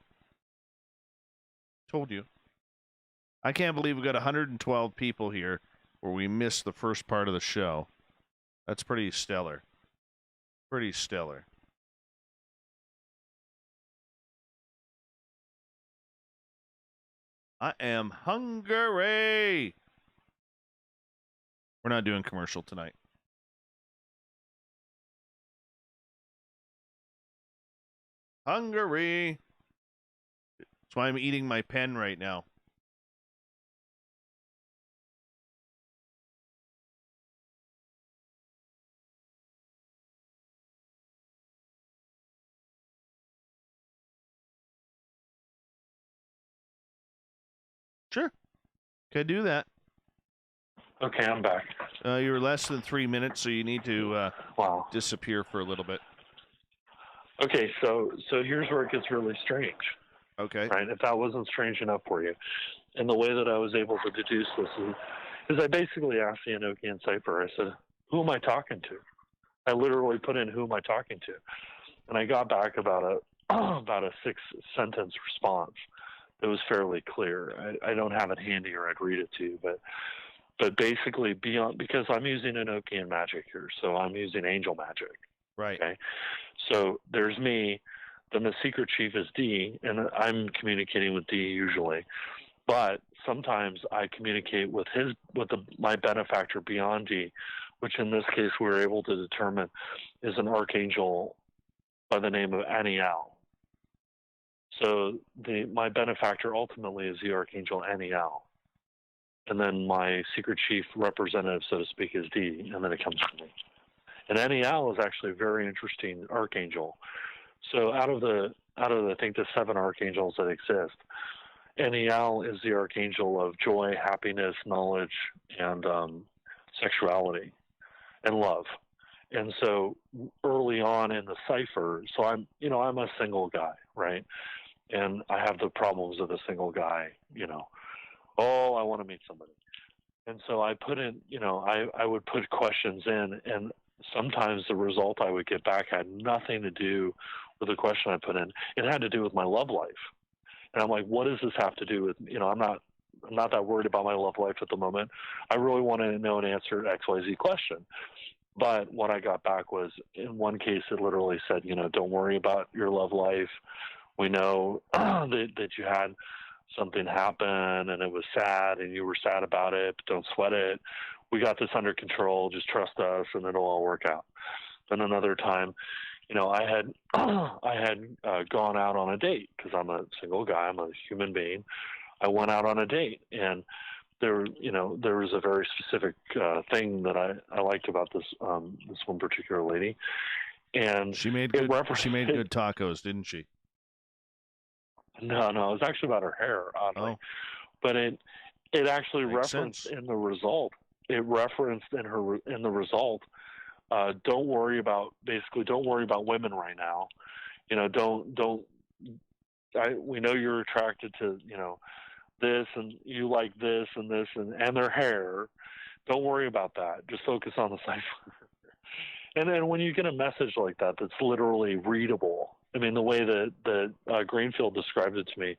Told you. I can't believe we got 112 people here where we missed the first part of the show. That's pretty stellar. Pretty stellar. I am hungry. We're not doing commercial tonight. Hungry. That's why I'm eating my pen right now. Sure. Could do that. Okay, I'm back. You're less than 3 minutes, so you need to Wow. disappear for a little bit. Okay, so here's where it gets really strange. Okay. Right? If that wasn't strange enough for you. And the way that I was able to deduce this is I basically asked the Enochian cipher, I said, who am I talking to? I literally put in, who am I talking to? And I got back about a 6-sentence response that was fairly clear. I don't have it handy or I'd read it to you, but basically because I'm using Enochian magic here, so I'm using angel magic. Right. Okay. So there's me, then the secret chief is D, and I'm communicating with D usually. But sometimes I communicate with my benefactor beyond D, which in this case we were able to determine is an archangel by the name of Aniel. So my benefactor ultimately is the archangel Aniel. And then my secret chief representative, so to speak, is D, and then it comes from me. And Aniel is actually a very interesting archangel. So out of the I think the 7 archangels that exist, Aniel is the archangel of joy, happiness, knowledge, and sexuality, and love. And so early on in the cipher, so I'm a single guy, right? And I have the problems of a single guy, I want to meet somebody. And so I put in, I would put questions in, and sometimes the result I would get back had nothing to do with the question I put in. It had to do with my love life. And I'm like, what does this have to do with, I'm not that worried about my love life at the moment. I really want to know an answer to XYZ question. But what I got back was, in one case, it literally said, don't worry about your love life. We know that you had something happen and it was sad and you were sad about it, but don't sweat it. We got this under control. Just trust us and it'll all work out. Then another time, you know, I had I had gone out on a date because I'm a single guy. I'm a human being. I went out on a date, and there was a very specific thing that I liked about this one particular lady, and She made good tacos, didn't she? No, it was actually about her hair, oddly. Oh. But it actually Makes referenced sense. in the result. It referenced in the result. Don't worry about women right now. You know, don't. We know you're attracted to this, and you like this and this and their hair. Don't worry about that. Just focus on the cipher. And then when you get a message like that that's literally readable, I mean, the way that Greenfield described it to me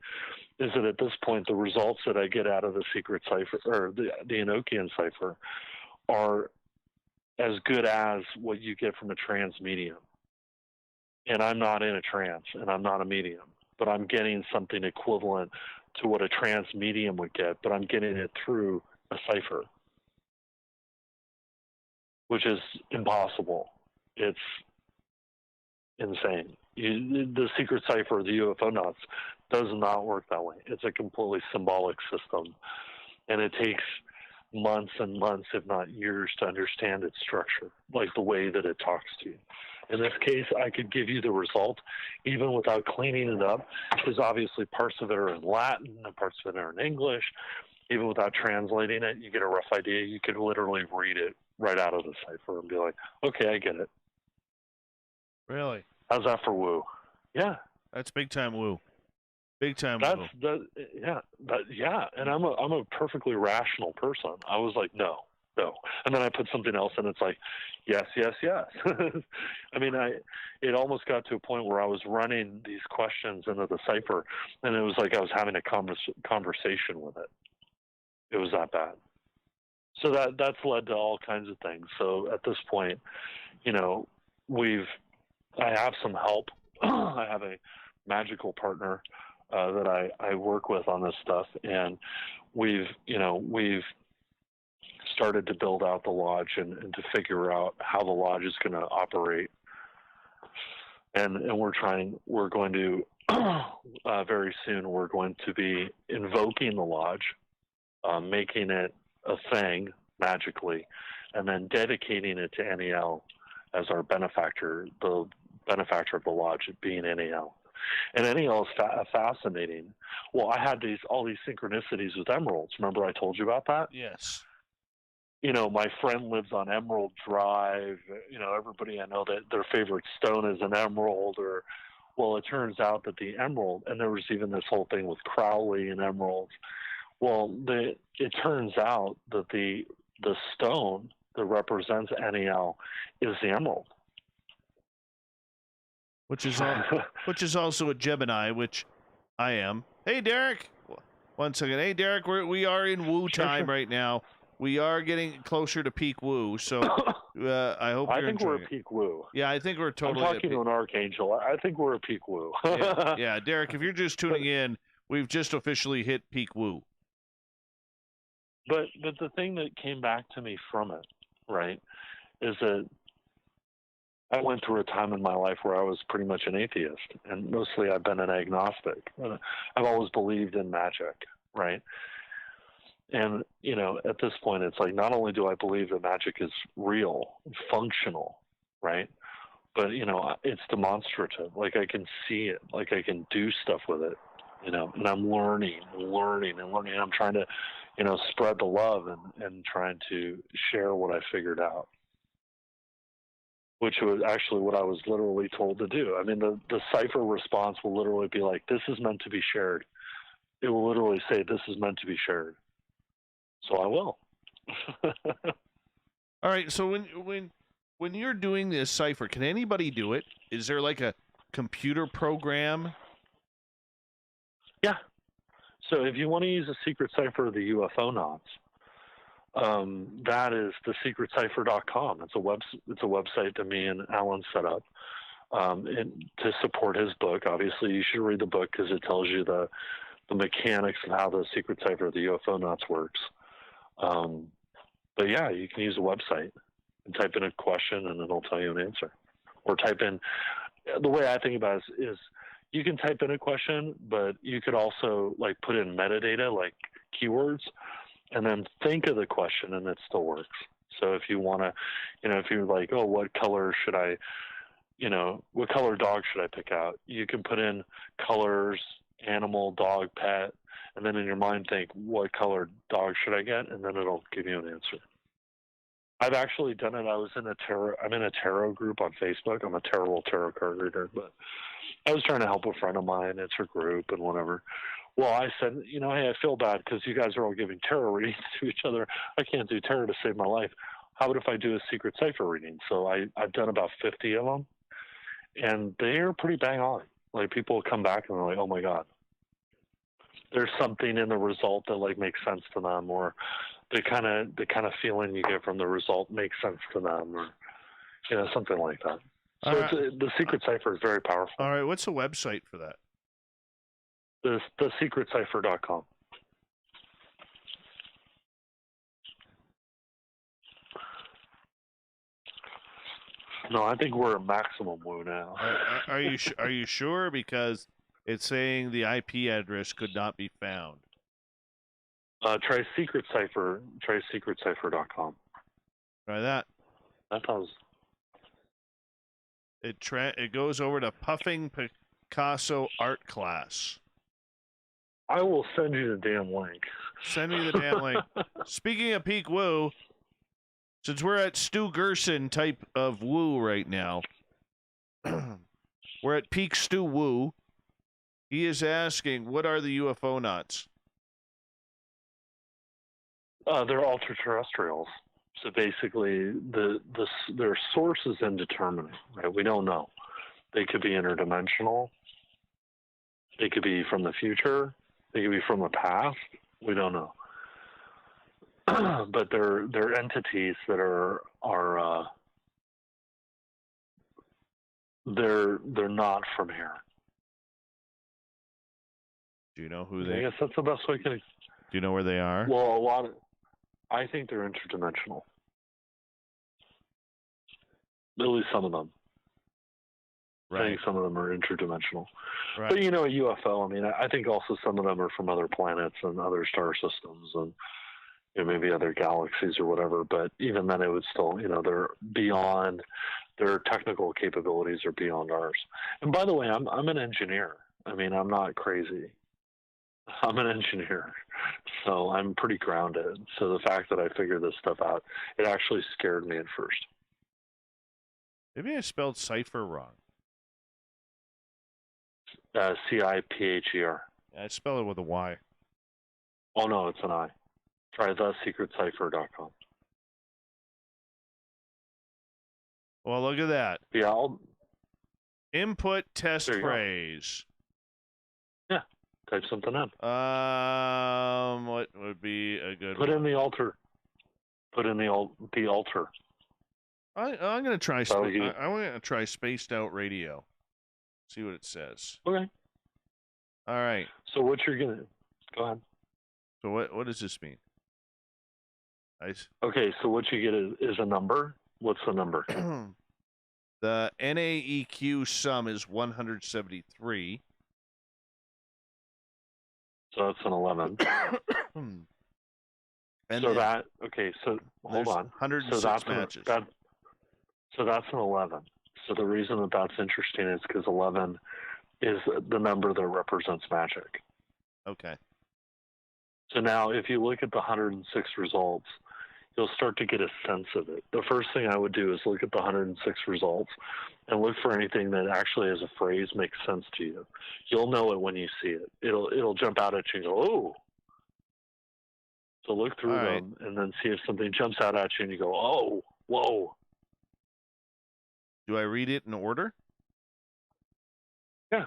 is that at this point, the results that I get out of the secret cipher or the Enochian cipher are as good as what you get from a trance medium. And I'm not in a trance, and I'm not a medium, but I'm getting something equivalent to what a trance medium would get, but I'm getting it through a cipher, which is impossible. It's insane. The secret cipher, the UFO nuts, does not work that way. It's a completely symbolic system, and it takes months and months, if not years, to understand its structure, like the way that it talks to you. In this case, I could give you the result even without cleaning it up, because obviously parts of it are in Latin and parts of it are in English. Even without translating it, you get a rough idea. You could literally read it right out of the cipher and be like, okay, I get it. Really? How's that for woo? Yeah. That's big time woo. Big time woo. Yeah. And I'm a perfectly rational person. I was like, no. And then I put something else, and it's like, yes. I mean, it almost got to a point where I was running these questions into the cipher, and it was like I was having a conversation with it. It was that bad. So that's led to all kinds of things. So at this point, I have some help. I have a magical partner that I work with on this stuff, and we've started to build out the lodge and to figure out how the lodge is going to operate. And we're going to very soon, we're going to be invoking the lodge, making it a thing magically, and then dedicating it to NEL as our benefactor, the benefactor of the lodge being NEL. And NEL is fascinating. Well, I had all these synchronicities with emeralds. Remember I told you about that? Yes. My friend lives on Emerald Drive. Everybody I know that their favorite stone is an emerald. Well, it turns out that the emerald, and there was even this whole thing with Crowley and emeralds. Well, it turns out that the stone that represents NEL is the emerald. Which is also a Gemini, which I am. Hey, Derek. 1 second. Hey, Derek. We are in woo time right now. We are getting closer to peak woo, so I hope you're enjoying it. I think we're at peak woo. Yeah, I think we're totally. I'm talking to an archangel. I think we're at peak woo. yeah, Derek. If you're just tuning in, we've just officially hit peak woo. But the thing that came back to me from it, right, is that I went through a time in my life where I was pretty much an atheist, and mostly I've been an agnostic. I've always believed in magic, right? And, at this point, it's like, not only do I believe that magic is real, functional, right? But, it's demonstrative. Like, I can see it. Like, I can do stuff with it, and I'm learning. I'm trying to, spread the love and trying to share what I figured out, which was actually what I was literally told to do. I mean, the cipher response will literally be like, this is meant to be shared. It will literally say, this is meant to be shared. So I will. All right. So when you're doing this cipher, can anybody do it? Is there like a computer program? Yeah. So if you want to use a secret cipher of the UFO knots, that is thesecretcipher.com. It's a website that me and Alan set up to support his book. Obviously, you should read the book because it tells you the mechanics of how the secret cipher of the UFO knots works. But yeah, you can use a website and type in a question, and it'll tell you an answer. or type in. The way I think about it is you can type in a question, but you could also like put in metadata, like keywords, and then think of the question, and it still works. So if you want to, if you're like, oh, what color should I, what color dog should I pick out? You can put in colors, animal, dog, pet, and then in your mind think, what color dog should I get? And then it'll give you an answer. I've actually done it. I'm in a tarot group on Facebook. I'm a terrible tarot card reader, but I was trying to help a friend of mine. It's her group and whatever. Well, I said, hey, I feel bad because you guys are all giving tarot readings to each other. I can't do tarot to save my life. How about if I do a secret cipher reading? So I've done about 50 of them, and they're pretty bang on. Like, people come back and they're like, oh my God. There's something in the result that like makes sense to them, or the kind of feeling you get from the result makes sense to them, or something like that. So the secret cipher is very powerful. All right, what's the website for that? thesecretcipher.com. No, I think we're at maximum woo now. Are you sure? Because it's saying the IP address could not be found. Try secret cipher. Try secretcipher.com. Try that. That does. It goes over to Puffing Picasso art class. I will send you the damn link. Send me the damn link. Speaking of peak woo, since we're at Stu Gerson type of woo right now, we're at peak Stu woo. He is asking, what are the UFO nuts? They're ultra-terrestrials. So basically, their source is indeterminate. Right? We don't know. They could be interdimensional. They could be from the future. They could be from the past. We don't know. But they're entities that are they're not from here. Do you know who they? I guess that's the best way to. Do you know where they are? Well, I think they're interdimensional. At least some of them. Right. I think some of them are interdimensional. Right. But a UFO, I think also some of them are from other planets and other star systems and maybe other galaxies or whatever. But even then, it would still, they're beyond, their technical capabilities are beyond ours. And by the way, I'm an engineer. I'm not crazy. I'm an engineer, so I'm pretty grounded. So the fact that I figured this stuff out, it actually scared me at first. Maybe I spelled cipher wrong. CIPHER. Yeah, I spell it with a Y. Oh, no, it's an I. Try thesecretcipher.com. Well, look at that. Yeah, Input test phrase. Yeah, type something in. What would be a good Put one? in the altar. Put in the altar. I'm going to try. I'm going to try spaced out radio. See what it says. Okay. All right. So what you're gonna go ahead. So what does this mean? Okay, so what you get is a number. What's the number? The NAEQ sum is 173. So that's an 11. And so that so hold on. 106 matches. So that's an 11. So the reason that that's interesting is because 11 is the number that represents magic. Okay. So now if you look at the 106 results, you'll start to get a sense of it. The first thing I would do is look at the 106 results and look for anything that actually as a phrase makes sense to you. You'll know it when you see it. It'll jump out at you and go, oh. So look through them and then see if something jumps out at you and you go, oh, whoa. Do I read it in order? Yeah.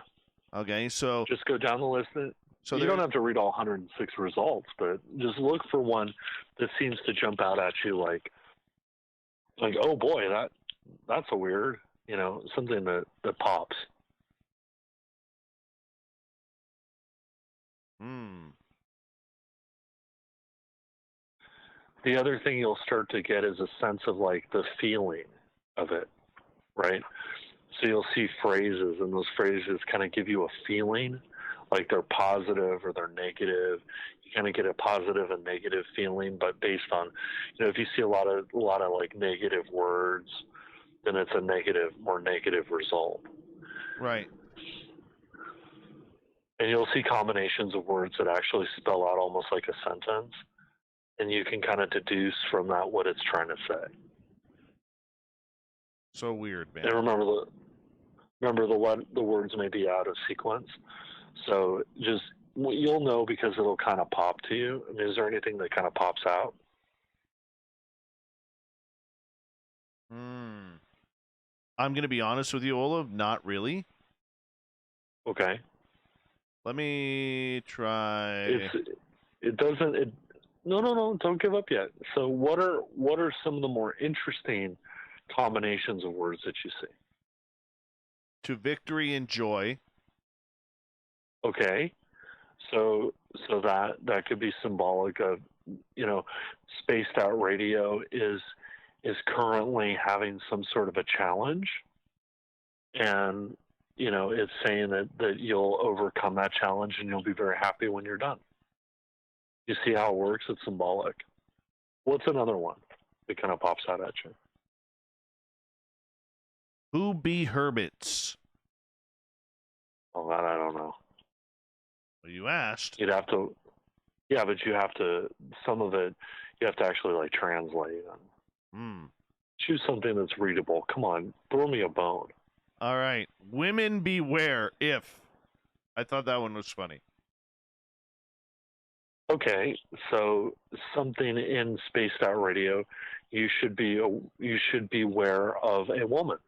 Okay, so just go down the list. So you don't have to read all 106 results, but just look for one that seems to jump out at you like oh boy, that's a weird, something that pops. The other thing you'll start to get is a sense of like the feeling of it, right? So you'll see phrases, and those phrases kind of give you a feeling, like they're positive or they're negative. You kind of get a positive and negative feeling, but based on, if you see a lot of like negative words, then it's a more negative result. Right. And you'll see combinations of words that actually spell out almost like a sentence, and you can kind of deduce from that what it's trying to say. So weird, man. And remember the words may be out of sequence, so just you'll know because it'll kind of pop to you. I mean, is there anything that kind of pops out? I'm going to be honest with you, Olav, not really. Okay. Let me try. No, don't give up yet. So what are some of the more interesting combinations of words that you see? To victory and joy. Okay. So that could be symbolic of, spaced out radio is currently having some sort of a challenge, and it's saying that you'll overcome that challenge and you'll be very happy when you're done. You see how it works? It's symbolic. What's another one that kind of pops out at you? Who be hermits? Oh, that I don't know. Well, you asked. You'd have to, yeah, but you have to, some of it, you have to actually like translate. Choose something that's readable. Come on, throw me a bone. All right. Women beware if. I thought that one was funny. Okay, so something in spaced out radio, you should be aware of a woman.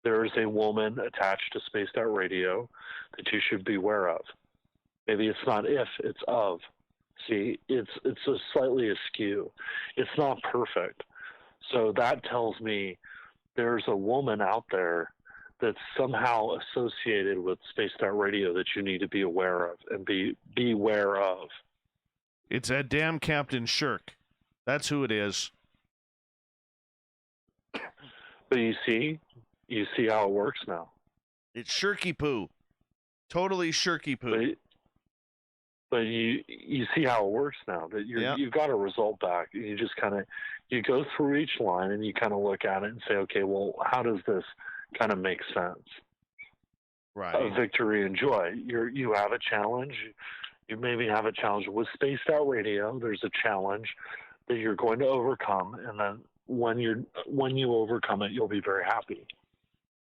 There is a woman attached to spaced out radio that you should be aware of. Maybe it's not if, it's of. See, it's a slightly askew. It's not perfect. So that tells me there's a woman out there that's somehow associated with spaced out radio that you need to be aware of and be aware of. It's that damn Captain Shirk. That's who it is. But you see how it works now. It's Shirky Poo. Totally Shirky Poo. But you see how it works now, that you've got a result back. You just you go through each line and you kind of look at it and say, okay, well, how does this kind of make sense? Right. Victory and joy. You have a challenge. You maybe have a challenge with spaced out radio. There's a challenge that you're going to overcome, and then when you overcome it, you'll be very happy.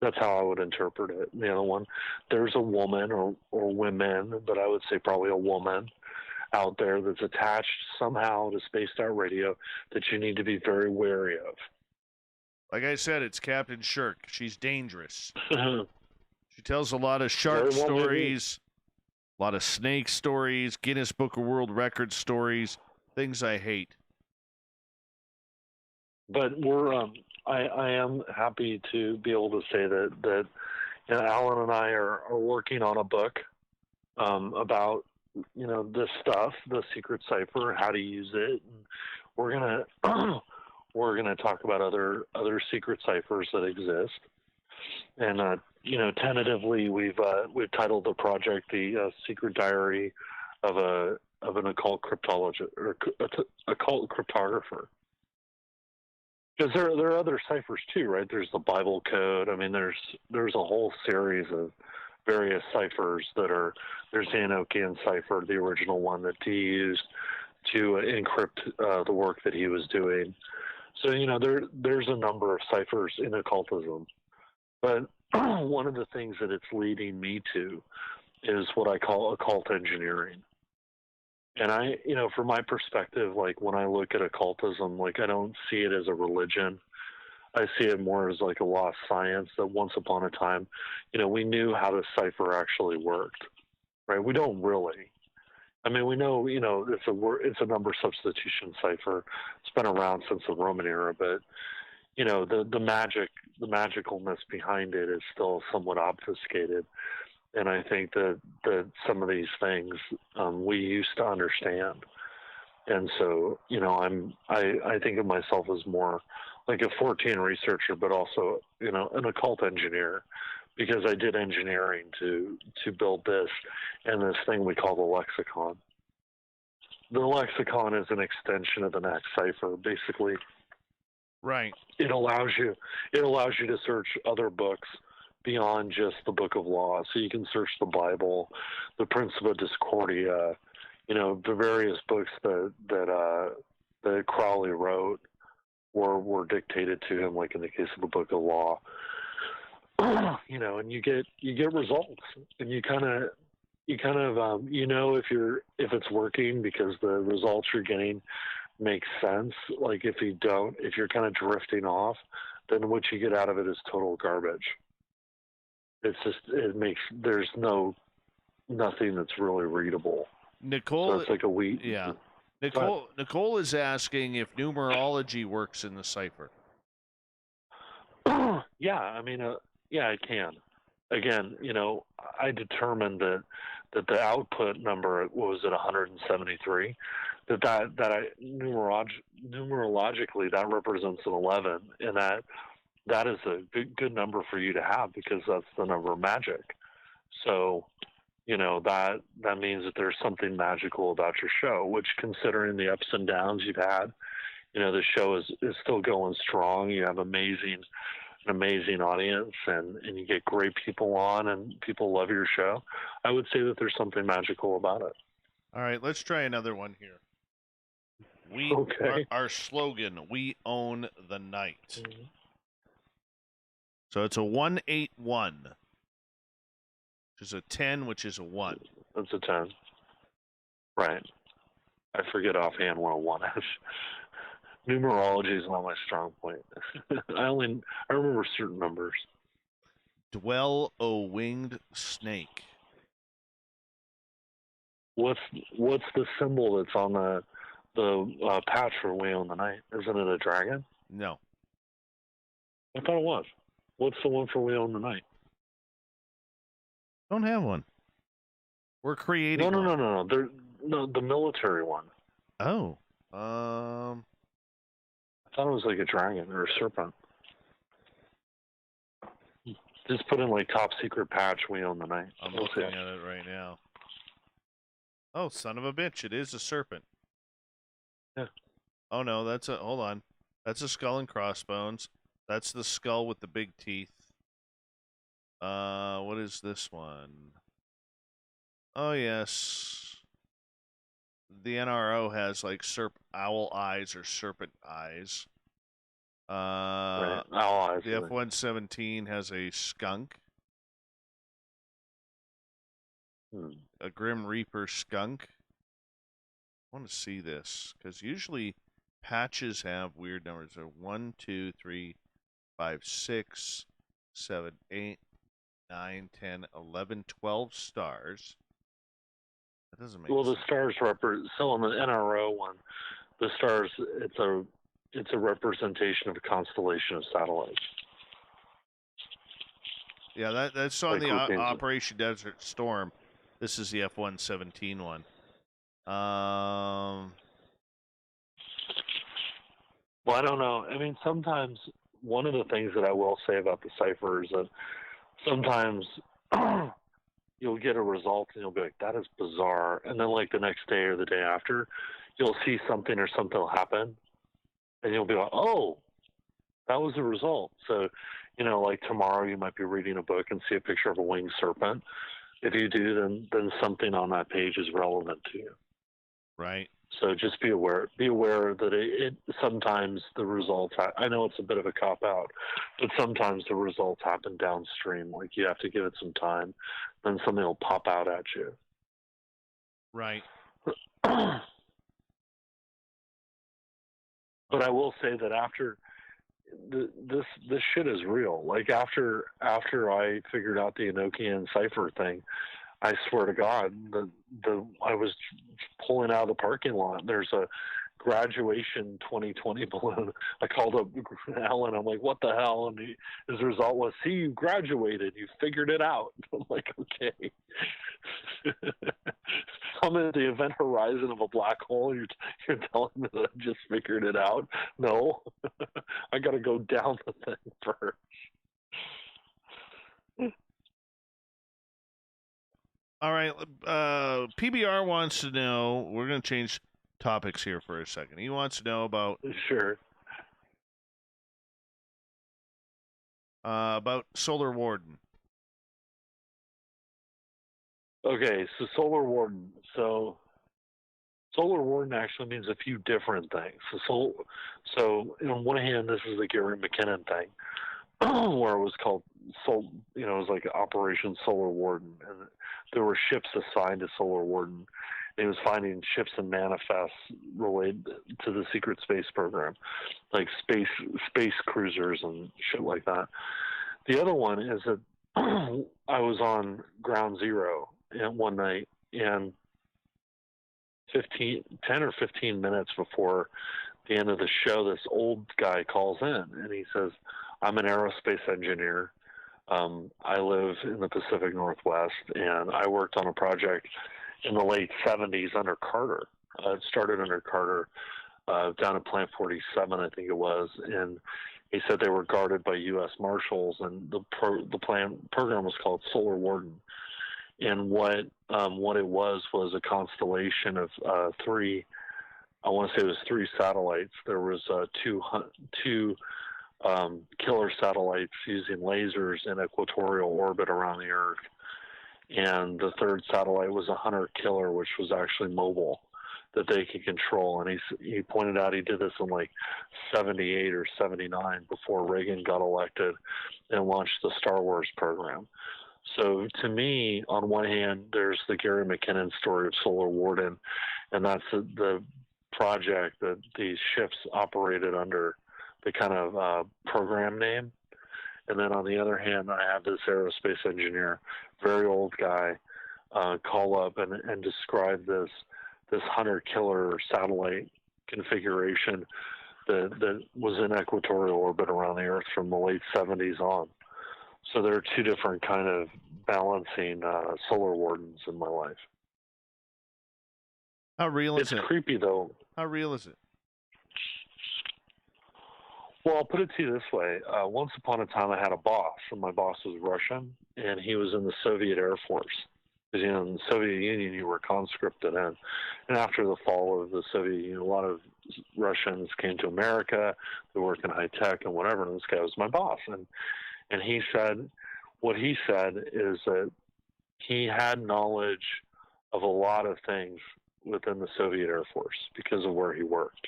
That's how I would interpret it. The other one, there's a woman or women, but I would say probably a woman out there that's attached somehow to spaced out radio that you need to be very wary of. Like I said, it's Captain Shirk. She's dangerous. She tells a lot of shark stories, a lot of snake stories, Guinness Book of World Records stories, things I hate. But I am happy to be able to say that Alan and I are working on a book about this stuff, the secret cipher, how to use it. And we're gonna talk about other secret ciphers that exist. And tentatively we've titled the project the Secret Diary of an occult cryptologist or occult cryptographer. Because there are other ciphers too, right? There's the Bible code. I mean, there's a whole series of various ciphers there's the Enochian cipher, the original one that he used to encrypt the work that he was doing. So, there's a number of ciphers in occultism. But one of the things that it's leading me to is what I call occult engineering. And from my perspective, like when I look at occultism, like I don't see it as a religion. I see it more as like a lost science that once upon a time, we knew how the cipher actually worked, right? We don't really. I mean, we know, it's a number substitution cipher. It's been around since the Roman era, but the magicalness behind it is still somewhat obfuscated. And I think that some of these things we used to understand. And so, I think of myself as more like a 14 researcher, but also, you know, an occult engineer, because I did engineering to build this and this thing we call the lexicon. The lexicon is an extension of the next cipher. Basically, Right. it allows you to search other books beyond just the Book of Law. So you can search the Bible, the Principia Discordia, you know, the various books that Crowley wrote were dictated to him, like in the case of the Book of Law. You know, and you get results, and you kind of you know if it's working because the results you're getting make sense. Like if you're kind of drifting off, then what you get out of it is total garbage. It's just there's nothing that's really readable. Nicole, So it's like a weed. yeah. Nicole is asking if numerology works in the cipher. Yeah, I mean, yeah, it can. Again, you know, I determined that the output number was at 173. Numerologically that represents an 11, and that is a good number for you to have, because that's the number of magic. So, you know, that means that there's something magical about your show, which, considering the ups and downs you've had, you know, the show is still going strong. You have an amazing audience, and you get great people on, and people love your show. I would say that there's something magical about it. All right, let's try another one here. Okay. Our slogan, we own the night. Mm-hmm. So it's a 181, which is a 10, which is a 1. That's a 10. Right. I forget offhand what a 1 is. Numerology is not my strong point. I remember certain numbers. Dwell, O winged snake. What's the symbol that's on the patch for We Own the Night? Isn't it a dragon? No. I thought it was. What's the one for We Own the Night? Don't have one. We're creating one. No, the military one. Oh. I thought it was like a dragon or a serpent. Just put in like top secret patch, We Own the Night. I'm looking at it right now. Oh, son of a bitch. It is a serpent. Yeah. Oh, no, hold on. That's a skull and crossbones. That's the skull with the big teeth. What is this one? Oh, yes. The NRO has like owl eyes or serpent eyes. Right. Owl eyes. The F-117 has a skunk. A Grim Reaper skunk. I want to see this, because usually patches have weird numbers. So 1, 2, 3, 5, 6, 7, 8, 9, 10, 11, 12 stars. That doesn't make sense. The stars represent. So on the NRO one, the stars, it's a representation of a constellation of satellites. Yeah, that's on the Operation Desert Storm. This is the F-117 one. Well, I don't know. I mean, sometimes one of the things that I will say about the cipher is that sometimes you'll get a result and you'll be like, that is bizarre. And then like the next day or the day after, you'll see something or something will happen. And you'll be like, oh, that was the result. So, you know, like tomorrow you might be reading a book and see a picture of a winged serpent. If you do, then something on that page is relevant to you. Right. So just be aware. Be aware that it sometimes the results. I know it's a bit of a cop out, but sometimes the results happen downstream. Like you have to give it some time, then something will pop out at you. Right. But I will say that after this shit is real. Like after I figured out the Enochian cipher thing, I swear to God, I was pulling out of the parking lot. There's a graduation 2020 balloon. I called up Alan. I'm like, what the hell? And his result was, see, you graduated. You figured it out. I'm like, okay. I'm at the event horizon of a black hole. You're telling me that I just figured it out? No, I got to go down the thing first. All right. PBR wants to know. We're going to change topics here for a second. He wants to know about Solar Warden. Okay, so Solar Warden. So Solar Warden actually means a few different things. So on one hand, this is the Gary McKinnon thing, where it was called it was like Operation Solar Warden, and there were ships assigned to Solar Warden. And he was finding ships and manifests related to the secret space program, like space cruisers and shit like that. The other one is that I was on Ground Zero one night, and 10 or 15 minutes before the end of the show, this old guy calls in, and he says, I'm an aerospace engineer. I live in the Pacific Northwest, and I worked on a project in the late 70s under Carter. It started under Carter down at Plant 47, I think it was, and he said they were guarded by U.S. Marshals, and the program was called Solar Warden. And what it was a constellation of three satellites. There was two killer satellites using lasers in equatorial orbit around the Earth. And the third satellite was a hunter killer, which was actually mobile, that they could control. And he pointed out he did this in like 78 or 79 before Reagan got elected and launched the Star Wars program. So to me, on one hand, there's the Gary McKinnon story of Solar Warden, and that's the project that these ships operated under, the kind of program name. And then on the other hand, I have this aerospace engineer, very old guy, call up and describe this hunter-killer satellite configuration that was in equatorial orbit around the Earth from the late 70s on. So there are two different kind of balancing Solar Wardens in my life. How real is it? It's creepy, though. How real is it? Well, I'll put it to you this way. Once upon a time, I had a boss, and my boss was Russian, and he was in the Soviet Air Force. Because, in the Soviet Union, you were conscripted in. And after the fall of the Soviet Union, a lot of Russians came to America. They worked in high tech and whatever, and this guy was my boss. And he said, what he said is that he had knowledge of a lot of things within the Soviet Air Force because of where he worked.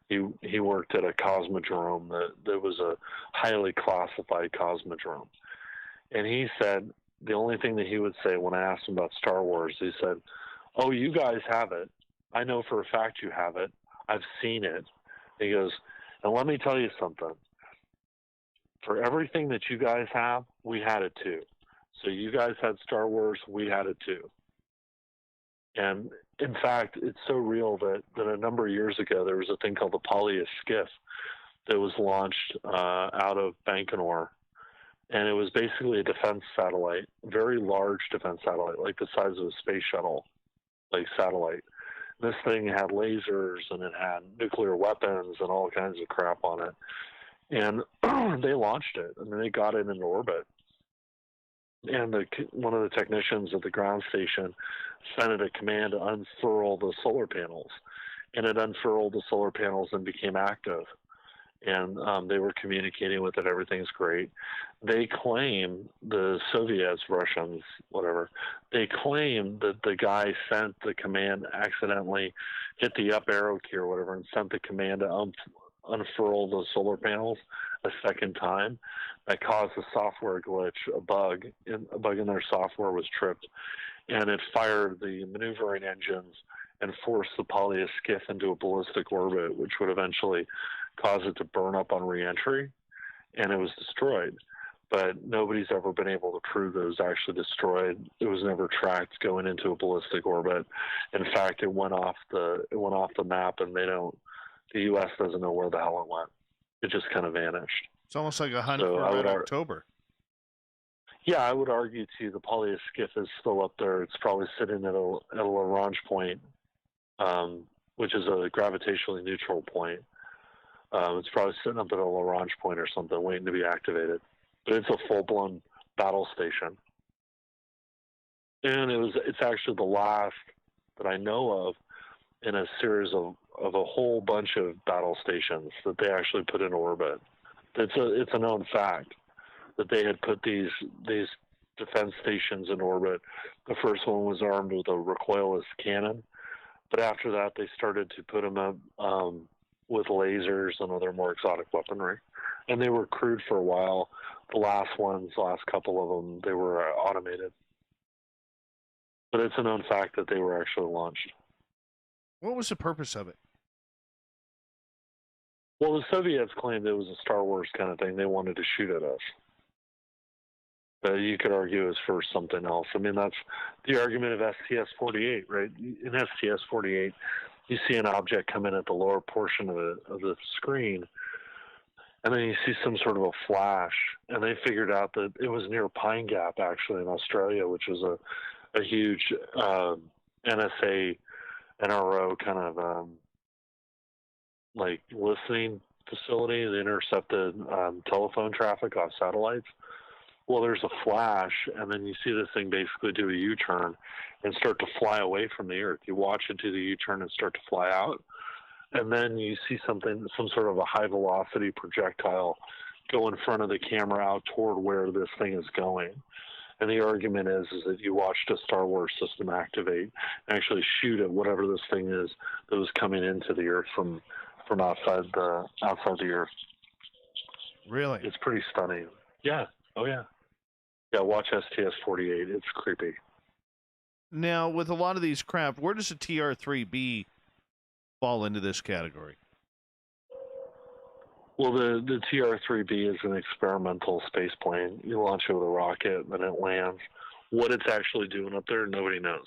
He worked at a cosmodrome that was a highly classified cosmodrome. And he said the only thing that he would say when I asked him about Star Wars, he said, oh, you guys have it. I know for a fact you have it. I've seen it. He goes, and let me tell you something. For everything that you guys have, we had it too. So you guys had Star Wars, we had it too. And in fact, it's so real that a number of years ago, there was a thing called the Polya skiff that was launched out of Baikonur. And it was basically a defense satellite, very large defense satellite, like the size of a space shuttle, like satellite. This thing had lasers and it had nuclear weapons and all kinds of crap on it. And they launched it. I mean, they got it into orbit. And one of the technicians at the ground station sent it a command to unfurl the solar panels. And it unfurled the solar panels and became active. And they were communicating with it. Everything's great. They claim, the Soviets, Russians, whatever, they claim that the guy sent the command, accidentally hit the up arrow key or whatever, and sent the command to unfurl the solar panels a second time. That caused a software glitch, a bug in their software was tripped, and it fired the maneuvering engines and forced the Polya skiff into a ballistic orbit, which would eventually cause it to burn up on reentry, and it was destroyed. But nobody's ever been able to prove that it was actually destroyed. It was never tracked going into a ballistic orbit. In fact, it went off the map, and the U.S. doesn't know where the hell it went. It just kind of vanished. It's almost like a hunt for Red October. Yeah, I would argue too. The Polyus skiff is still up there. It's probably sitting at a Lagrange point, which is a gravitationally neutral point. It's probably sitting up at a Lagrange point or something, waiting to be activated. But it's a full-blown battle station, and it's actually the last that I know of in a series of a whole bunch of battle stations that they actually put in orbit. It's a known fact that they had put these defense stations in orbit. The first one was armed with a recoilless cannon, but after that they started to put them up with lasers and other more exotic weaponry. And they were crewed for a while. The last couple of them, they were automated. But it's a known fact that they were actually launched. What was the purpose of it? Well, the Soviets claimed it was a Star Wars kind of thing. They wanted to shoot at us. But you could argue it's for something else. I mean, that's the argument of STS-48, right? In STS-48, you see an object come in at the lower portion of the screen, and then you see some sort of a flash. And they figured out that it was near Pine Gap, actually, in Australia, which is a huge NSA, NRO kind of like listening facility that intercepted telephone traffic off satellites. Well, there's a flash, and then you see this thing basically do a U-turn and start to fly away from the Earth. You watch it do the U-turn and start to fly out, and then you see some sort of a high-velocity projectile go in front of the camera out toward where this thing is going. And the argument is that you watched a Star Wars system activate and actually shoot at whatever this thing is that was coming into the Earth from outside the Earth. Really? It's pretty stunning. Yeah. Oh, yeah. Yeah, watch STS-48. It's creepy. Now, with a lot of these craft, where does the TR-3B fall into this category? Well, the TR-3B is an experimental space plane. You launch it with a rocket, then it lands. What it's actually doing up there, nobody knows.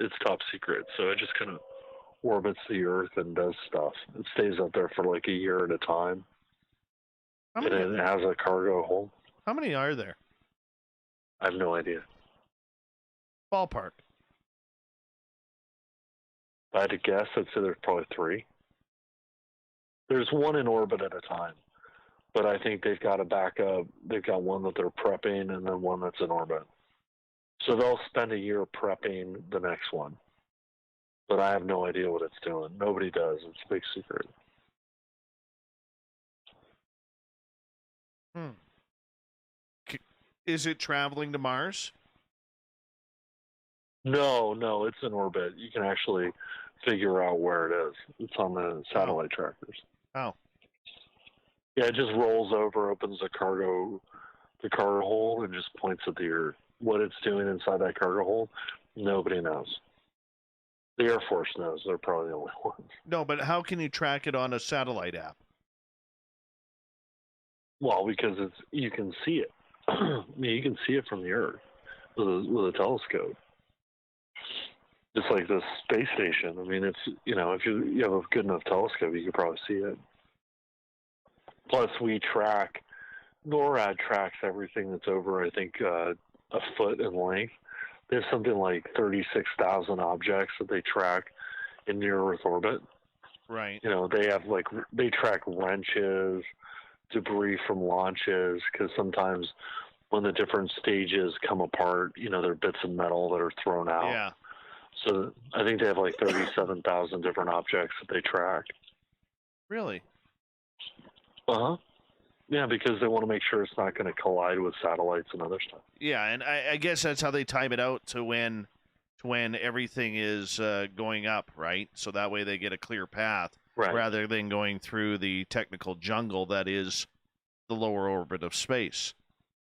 It's top secret. So it just kind of orbits the Earth and does stuff. It stays up there for like a year at a time. And it has a cargo hold. How many are there? I have no idea. Ballpark. If I had to guess, I'd say there's probably 3. There's one in orbit at a time, but I think they've got a backup. They've got one that they're prepping and then one that's in orbit. So they'll spend a year prepping the next one, but I have no idea what it's doing. Nobody does. It's a big secret. Is it traveling to Mars? No, it's in orbit. You can actually figure out where it is. It's on the satellite trackers. Oh. Yeah, it just rolls over, opens the cargo hold, and just points at the Earth. What it's doing inside that cargo hold, nobody knows. The Air Force knows. They're probably the only ones. No, but how can you track it on a satellite app? Well, because you can see it. I mean, you can see it from the Earth with a telescope. Just like the space station. I mean, it's, if you have a good enough telescope, you could probably see it. Plus, NORAD tracks everything that's over, I think, a foot in length. They have something like 36,000 objects that they track in near-Earth orbit. Right. They track wrenches, debris from launches, because sometimes when the different stages come apart, there are bits of metal that are thrown out. Yeah. So I think they have like 37,000 different objects that they track. Really? Uh-huh. Yeah, because they want to make sure it's not going to collide with satellites and other stuff. Yeah, and I guess that's how they time it out to when everything is going up, right? So that way they get a clear path, right, rather than going through the technical jungle that is the lower orbit of space.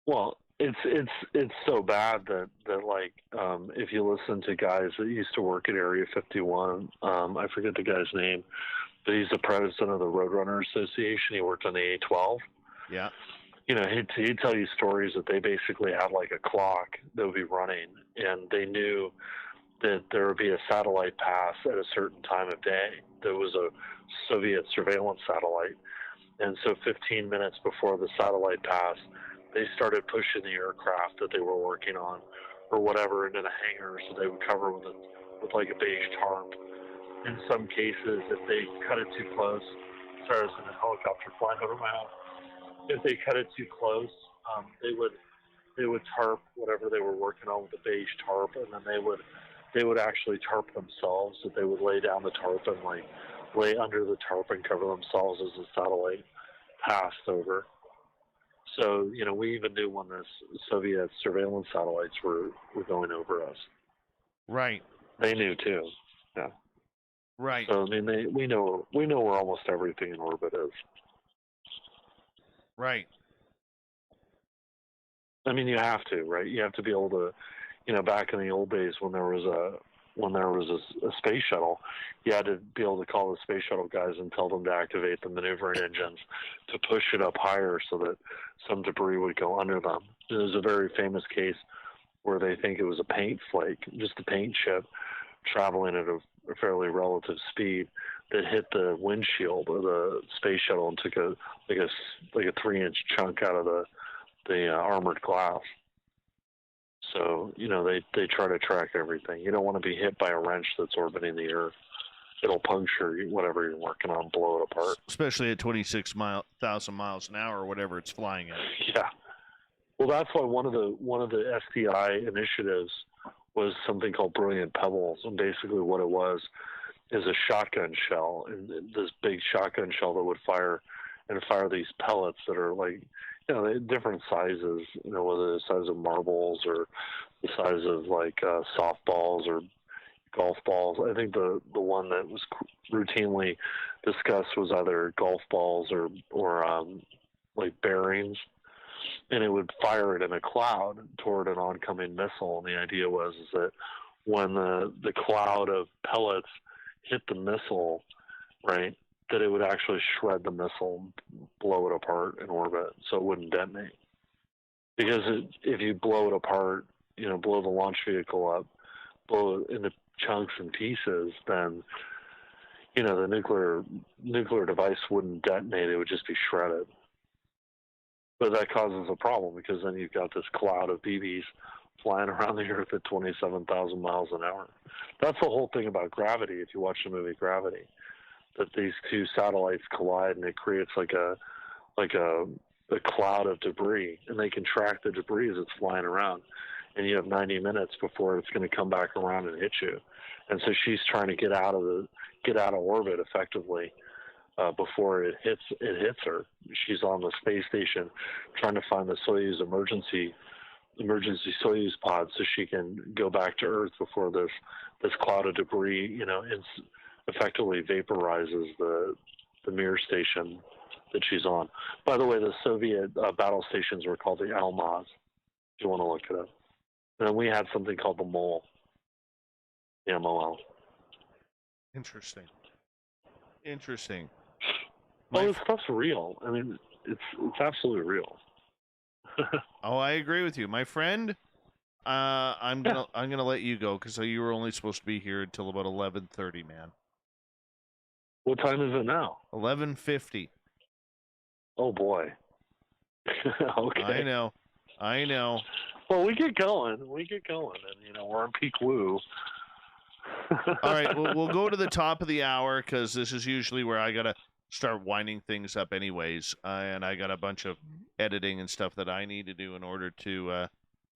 Well, it's so bad that if you listen to guys that used to work at Area 51, I forget the guy's name, but he's the president of the Roadrunner Association. He worked on the A-12. Yeah. He'd tell you stories that they basically had like a clock that would be running, and they knew that there would be a satellite pass at a certain time of day. There was a Soviet surveillance satellite. And so 15 minutes before the satellite pass, they started pushing the aircraft that they were working on or whatever into the hangars that they would cover with like a beige tarp. In some cases, if they cut it too close, sorry, I was in a helicopter flying over my house. If they cut it too close, they would tarp whatever they were working on with the beige tarp, and then they would actually tarp themselves. That they would lay down the tarp and like lay under the tarp and cover themselves as the satellite passed over. So, you know, we even knew when the Soviet surveillance satellites were going over us. Right. They knew too. Yeah. Right. So I mean, we know where almost everything in orbit is. Right. I mean, you have to, right? You have to be able to, you know, back in the old days when there was a space shuttle, you had to be able to call the space shuttle guys and tell them to activate the maneuvering engines to push it up higher so that some debris would go under them. There's a very famous case where they think it was a paint flake, just a paint chip, traveling at a fairly relative speed that hit the windshield of the space shuttle and took a 3-inch chunk out of the armored glass. So, you know, they try to track everything. You don't want to be hit by a wrench that's orbiting the Earth. It'll puncture whatever you're working on, blow it apart. Especially at 26,000 miles an hour or whatever it's flying at. Yeah. Well, that's why one of the SDI initiatives was something called Brilliant Pebbles, and basically what it was is a shotgun shell, and this big shotgun shell that would fire these pellets that are like, you know, different sizes, you know, whether the size of marbles or the size of like softballs or golf balls. I think the one that was routinely discussed was either golf balls or like bearings, and it would fire it in a cloud toward an oncoming missile. And the idea was that when the cloud of pellets hit the missile, right, that it would actually shred the missile, blow it apart in orbit, so it wouldn't detonate. Because if you blow it apart, you know, blow the launch vehicle up, blow it into chunks and pieces, then, you know, the nuclear device wouldn't detonate; it would just be shredded. But that causes a problem because then you've got this cloud of BBs flying around the Earth at 27,000 miles an hour. That's the whole thing about gravity. If you watch the movie Gravity, that these two satellites collide and it creates like a cloud of debris, and they can track the debris as it's flying around, and you have 90 minutes before it's going to come back around and hit you. And so she's trying to get out of orbit effectively before it hits her. She's on the space station trying to find the Soyuz emergency Soyuz pod so she can go back to Earth before this cloud of debris, you know, effectively vaporizes the Mir station that she's on. By the way, the Soviet battle stations were called the Almaz, if you want to look it up. And we had something called the MOL, the MOL. Interesting. Well, this stuff's real. I mean, it's absolutely real. Oh, I agree with you, my friend. I'm gonna let you go because you were only supposed to be here until about 11:30, man. What time is it now? 11:50. Oh boy. Okay. I know. Well, we get going, and you know we're on peak woo. All right, we'll go to the top of the hour because this is usually where I gotta start winding things up, anyways, and I got a bunch of editing and stuff that I need to do in order to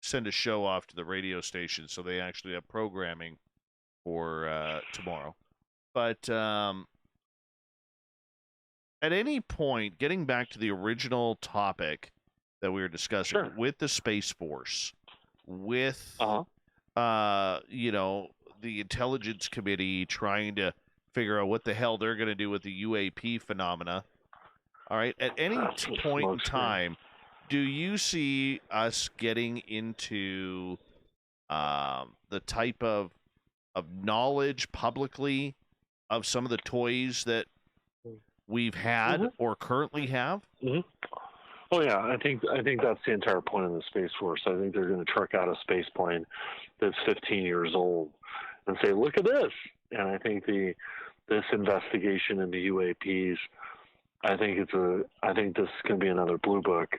send a show off to the radio station so they actually have programming for tomorrow. But at any point, getting back to the original topic that we were discussing, sure, with the Space Force, with you know, the Intelligence Committee trying to figure out what the hell they're going to do with the UAP phenomena. All right, at any point in time, do you see us getting into the type of knowledge publicly of some of the toys that we've had or currently have? Oh yeah, I think that's the entire point of the Space Force. I think they're going to truck out a space plane that's 15 years old and say, "Look at this." And I think this investigation into UAPs, I think this is going to be another blue book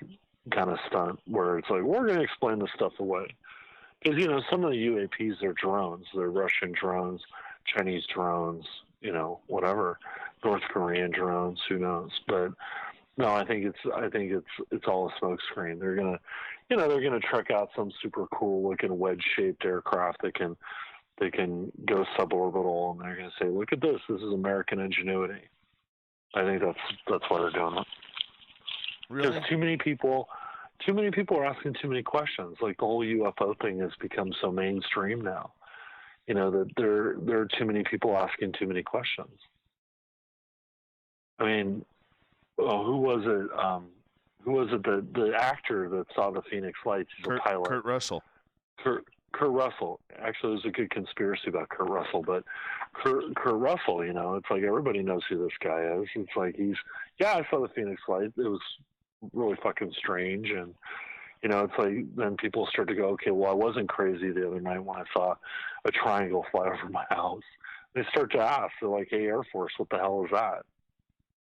kind of stunt where it's like, we're going to explain this stuff away. Because, you know, some of the UAPs are drones. They're Russian drones, Chinese drones, you know, whatever, North Korean drones, who knows. But no, I think it's all a smokescreen. They're gonna, you know, they're gonna truck out some super cool looking wedge-shaped aircraft that can go suborbital, and they're gonna say, look at this. This is American ingenuity. I think that's why they're doing it. Really? Because too many people are asking too many questions. Like the whole UFO thing has become so mainstream now. You know, that there are too many people asking too many questions. I mean, who was it? Who was it? The actor that saw the Phoenix Lights? He's a pilot. Kurt Russell. Kurt Russell. Actually, there's a good conspiracy about Kurt Russell, but Kurt Russell, you know, it's like everybody knows who this guy is. It's like I saw the Phoenix Lights. It was really fucking strange, and you know, it's like then people start to go, okay, well, I wasn't crazy the other night when I saw a triangle fly over my house. They start to ask, they're like, hey, Air Force, what the hell is that?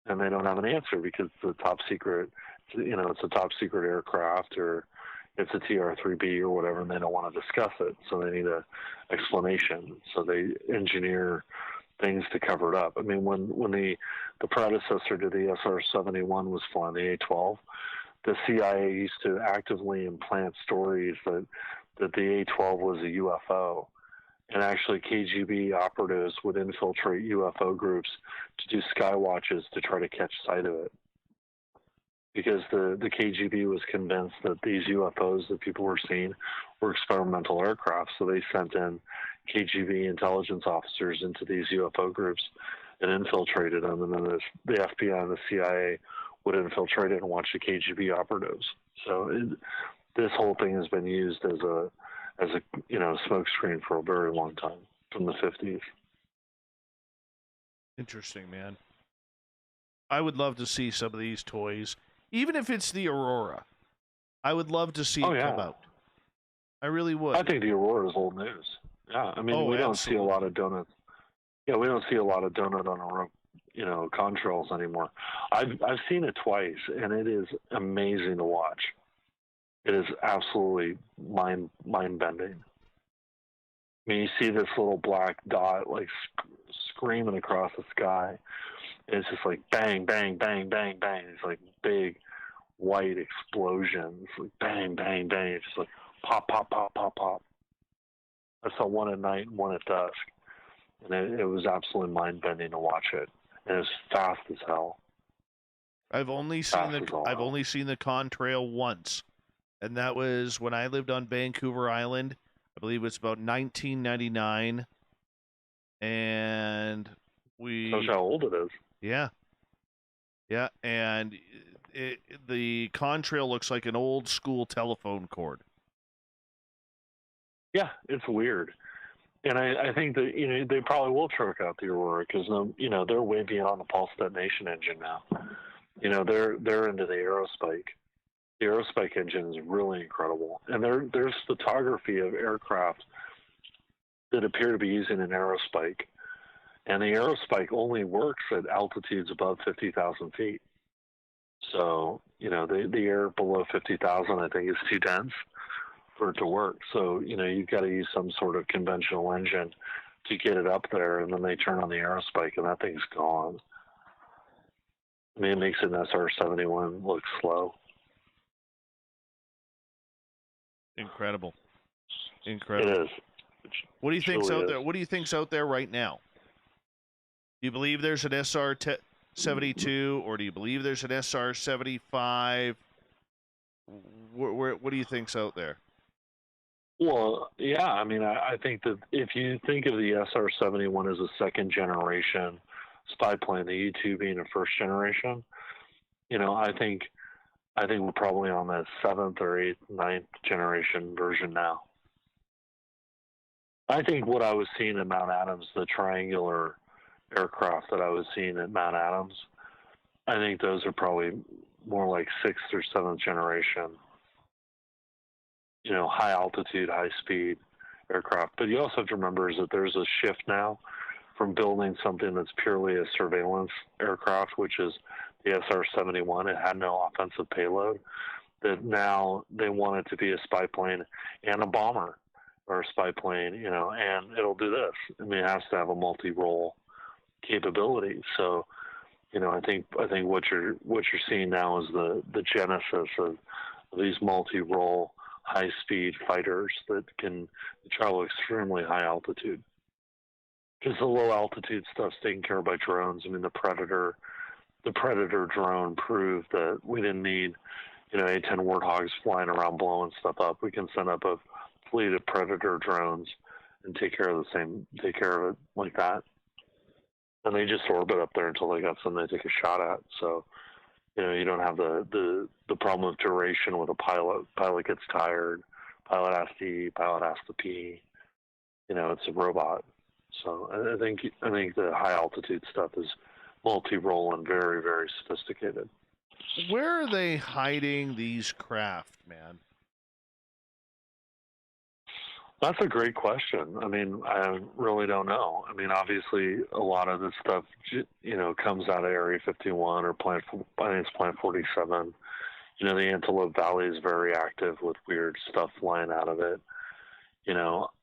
And they don't have an answer because it's a top secret, you know, it's a top secret aircraft or it's a TR-3B or whatever, and they don't want to discuss it. So they need an explanation. So they engineer things to cover it up. I mean, when the predecessor to the SR-71 was flying, the A-12, the CIA used to actively implant stories that the A-12 was a UFO. And actually, KGB operatives would infiltrate UFO groups to do sky watches to try to catch sight of it. Because the KGB was convinced that these UFOs that people were seeing were experimental aircraft. So they sent in KGB intelligence officers into these UFO groups and infiltrated them. And then the FBI and the CIA would infiltrate it and watch the KGB operatives. So this whole thing has been used as a you know, smokescreen for a very long time, from the 50s. Interesting, man. I would love to see some of these toys, even if it's the Aurora. I would love to see it come out. I really would. I think the Aurora is old news. Yeah, I mean, we don't see a lot of donuts. Yeah, we don't see a lot of donut on a, you know, contrails anymore. I've seen it twice, and it is amazing to watch. It is absolutely mind-bending. I mean, you see this little black dot like screaming across the sky. And it's just like bang, bang, bang, bang, bang. It's like big white explosions. Like bang, bang, bang. It's just like pop, pop, pop, pop, pop. I saw one at night and one at dusk. And it was absolutely mind-bending to watch it. And it's fast as hell. I've only seen the contrail once. And that was when I lived on Vancouver Island. I believe it was about 1999. And we... Shows how old it is. Yeah. Yeah, and the contrail looks like an old school telephone cord. Yeah, it's weird. And I think that, you know, they probably will truck out the Aurora because, you know, they're way beyond the pulse detonation engine now. You know, they're into the aerospike. The aerospike engine is really incredible. And there's photography of aircraft that appear to be using an aerospike. And the aerospike only works at altitudes above 50,000 feet. So, you know, the air below 50,000, I think, is too dense for it to work. So, you know, you've got to use some sort of conventional engine to get it up there, and then they turn on the aerospike, and that thing's gone. I mean, it makes an SR-71 look slow. Incredible. It is. What do you think's out there? What do you think's out there right now? Do you believe there's an SR-72, or do you believe there's an SR-75? What do you think's out there? Well, yeah, I mean, I think that if you think of the SR-71 as a second generation spy plane, the U-2 being a first generation, you know, I think we're probably on that 7th or 8th, 9th generation version now. I think what I was seeing at Mount Adams, the triangular aircraft that I was seeing at Mount Adams, I think those are probably more like 6th or 7th generation, you know, high altitude, high speed aircraft. But you also have to remember is that there's a shift now from building something that's purely a surveillance aircraft, which is the SR-71. It had no offensive payload. that now they want it to be a spy plane and a bomber or a spy plane, and it'll do this. I mean, it has to have a multi-role capability. So, I think what you're seeing now is the genesis of these multi-role high-speed fighters that can travel extremely high altitude. Because the low altitude stuff's taken care of by drones. I mean, the Predator drone proved that we didn't need, A-10 Warthogs flying around blowing stuff up. We can send up a fleet of Predator drones and take care of it like that. And they just orbit up there until they got something they take a shot at. So, you don't have the problem of duration with a pilot. Pilot gets tired. Pilot has to eat. Pilot has to pee. It's a robot. So I think the high altitude stuff is multi-role and very, very sophisticated. Where are they hiding these craft, man? That's a great question. I mean, I really don't know. I mean, obviously, a lot of this stuff, comes out of Area 51 or I think it's Plant 47. The Antelope Valley is very active with weird stuff flying out of it. A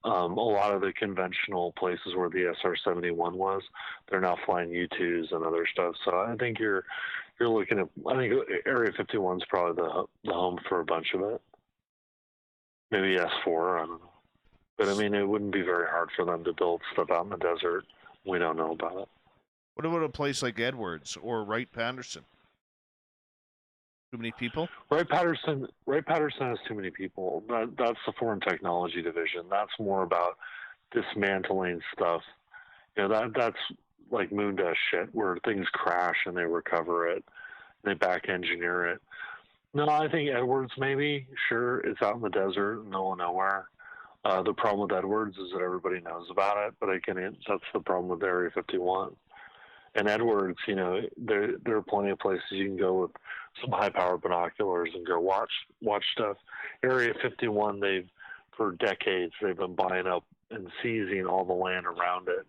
lot of the conventional places where the SR-71 was, they're now flying U-2s and other stuff. So I think you're looking at, I think Area 51 is probably the home for a bunch of it. Maybe S4, I don't know. But I mean, it wouldn't be very hard for them to build stuff out in the desert. We don't know about it. What about a place like Edwards or Wright-Patterson? Too many people? Wright-Patterson has too many people. That's the Foreign Technology Division. That's more about dismantling stuff. That's like moon dust shit, where things crash and they recover it, and they back engineer it. No, I think Edwards maybe. Sure, it's out in the desert, middle of nowhere. The problem with Edwards is that everybody knows about it, but that's the problem with Area 51. And Edwards, there are plenty of places you can go with some high-powered binoculars and go watch stuff. Area 51, for decades, they've been buying up and seizing all the land around it.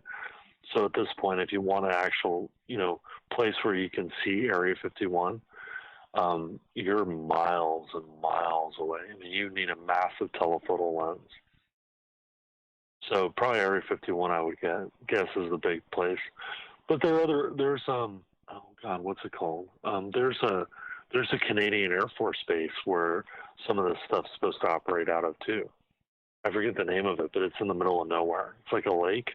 So at this point, if you want an actual, place where you can see Area 51, you're miles and miles away. I mean, you need a massive telephoto lens. So probably Area 51, I would guess, is the big place. But there's oh God, what's it called? There's a Canadian Air Force base where some of this stuff's supposed to operate out of too. I forget the name of it, but it's in the middle of nowhere. It's like a lake.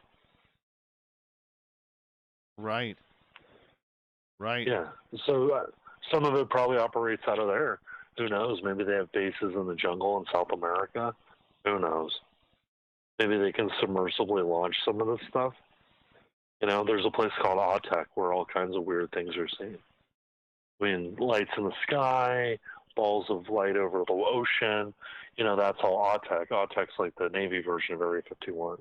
Right. Yeah. So some of it probably operates out of there. Who knows? Maybe they have bases in the jungle in South America. Who knows? Maybe they can submersibly launch some of this stuff. There's a place called Autek where all kinds of weird things are seen. I mean, lights in the sky, balls of light over the ocean. That's all Autek. Autek's like the Navy version of Area 51.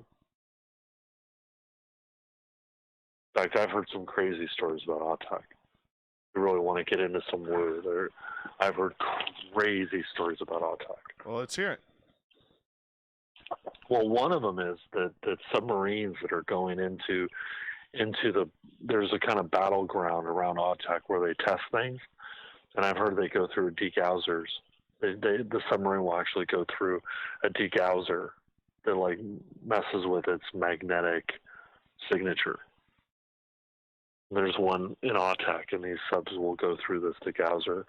In fact, I've heard some crazy stories about Autek. You really want to get into some woo. I've heard crazy stories about Autek. Well, let's hear it. Well, one of them is that submarines that are going into there's a kind of battleground around Autek where they test things, and I've heard they go through degausers. The submarine will actually go through a degauser that like messes with its magnetic signature. There's one in Autek, and these subs will go through this degauser.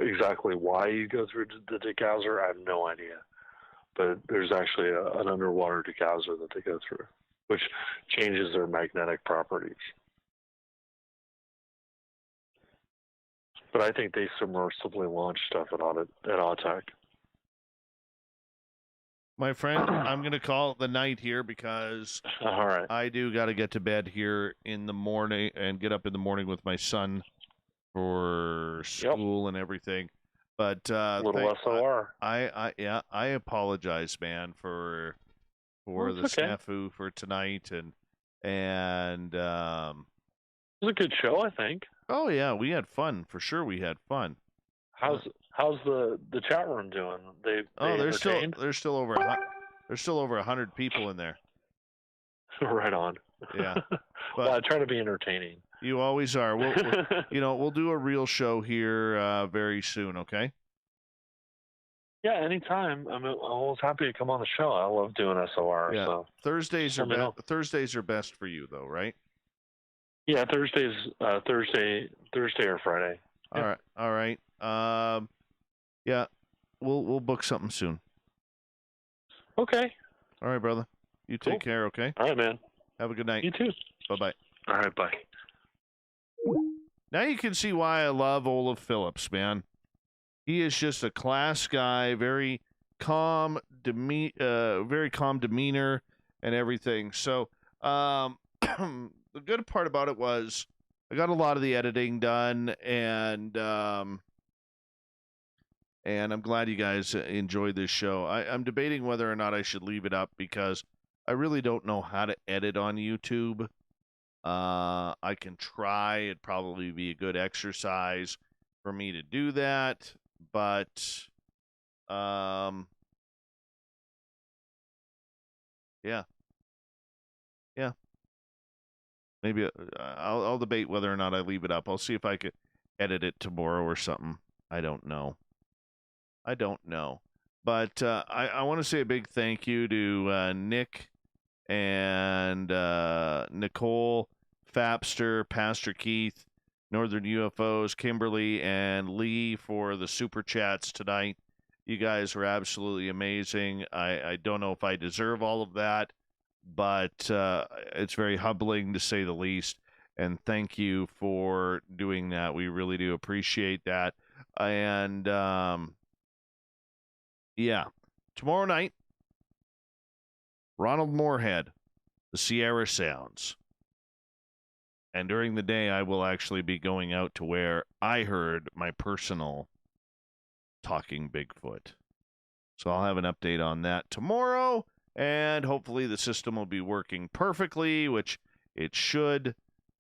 Exactly why you go through the degauser, I have no idea. But there's actually an underwater degauser that they go through, which changes their magnetic properties. But I think they submersively launch stuff at Autek. My friend, I'm going to call it the night here because all right. I do got to get to bed here in the morning and get up in the morning with my son for school and everything. But little SOR. I apologize, man, for the snafu for tonight, and it was a good show, I think. Oh yeah, we had fun for sure. We had fun. How's the chat room doing? There's still over 100 people in there. Right on. Yeah, but well, I try to be entertaining. You always are. We'll do a real show here very soon. Okay. Yeah, anytime. I'm always happy to come on the show. I love doing SOR. Yeah. So Thursdays let me know. Thursdays are best for you, though, right? Yeah, Thursday or Friday. Yeah. All right. Yeah, we'll book something soon. Okay. All right, brother. You take Cool. care. Okay. All right, man. Have a good night. You too. Bye-bye. All right, bye. Now you can see why I love Olav Phillips, man. He is just a class guy, very calm demeanor and everything. So, the good part about it was I got a lot of the editing done, and I'm glad you guys enjoyed this show. I'm debating whether or not I should leave it up because I really don't know how to edit on YouTube. I can try. It'd probably be a good exercise for me to do that, but yeah, maybe I'll debate whether or not I leave it up. I'll see if I could edit it tomorrow or something. I don't know. But I want to say a big thank you to Nick and Nicole, Fapster, Pastor Keith, Northern UFOs, Kimberly, and Lee for the super chats tonight. You guys were absolutely amazing. I don't know if I deserve all of that, but it's very humbling to say the least. And thank you for doing that. We really do appreciate that. And yeah, tomorrow night, Ronald Moorhead, the Sierra Sounds. And during the day, I will actually be going out to where I heard my personal talking Bigfoot. So I'll have an update on that tomorrow, and hopefully the system will be working perfectly, which it should.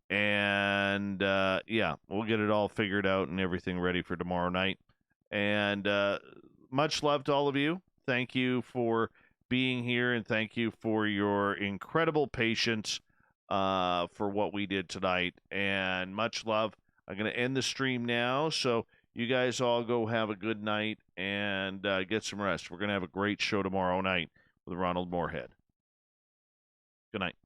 And yeah, we'll get it all figured out and everything ready for tomorrow night. And much love to all of you. Thank you for being here, and thank you for your incredible patience for what we did tonight. And much love. I'm going to end the stream now, so you guys all go have a good night and get some rest. We're going to have a great show tomorrow night with Ronald Moorhead. Good night.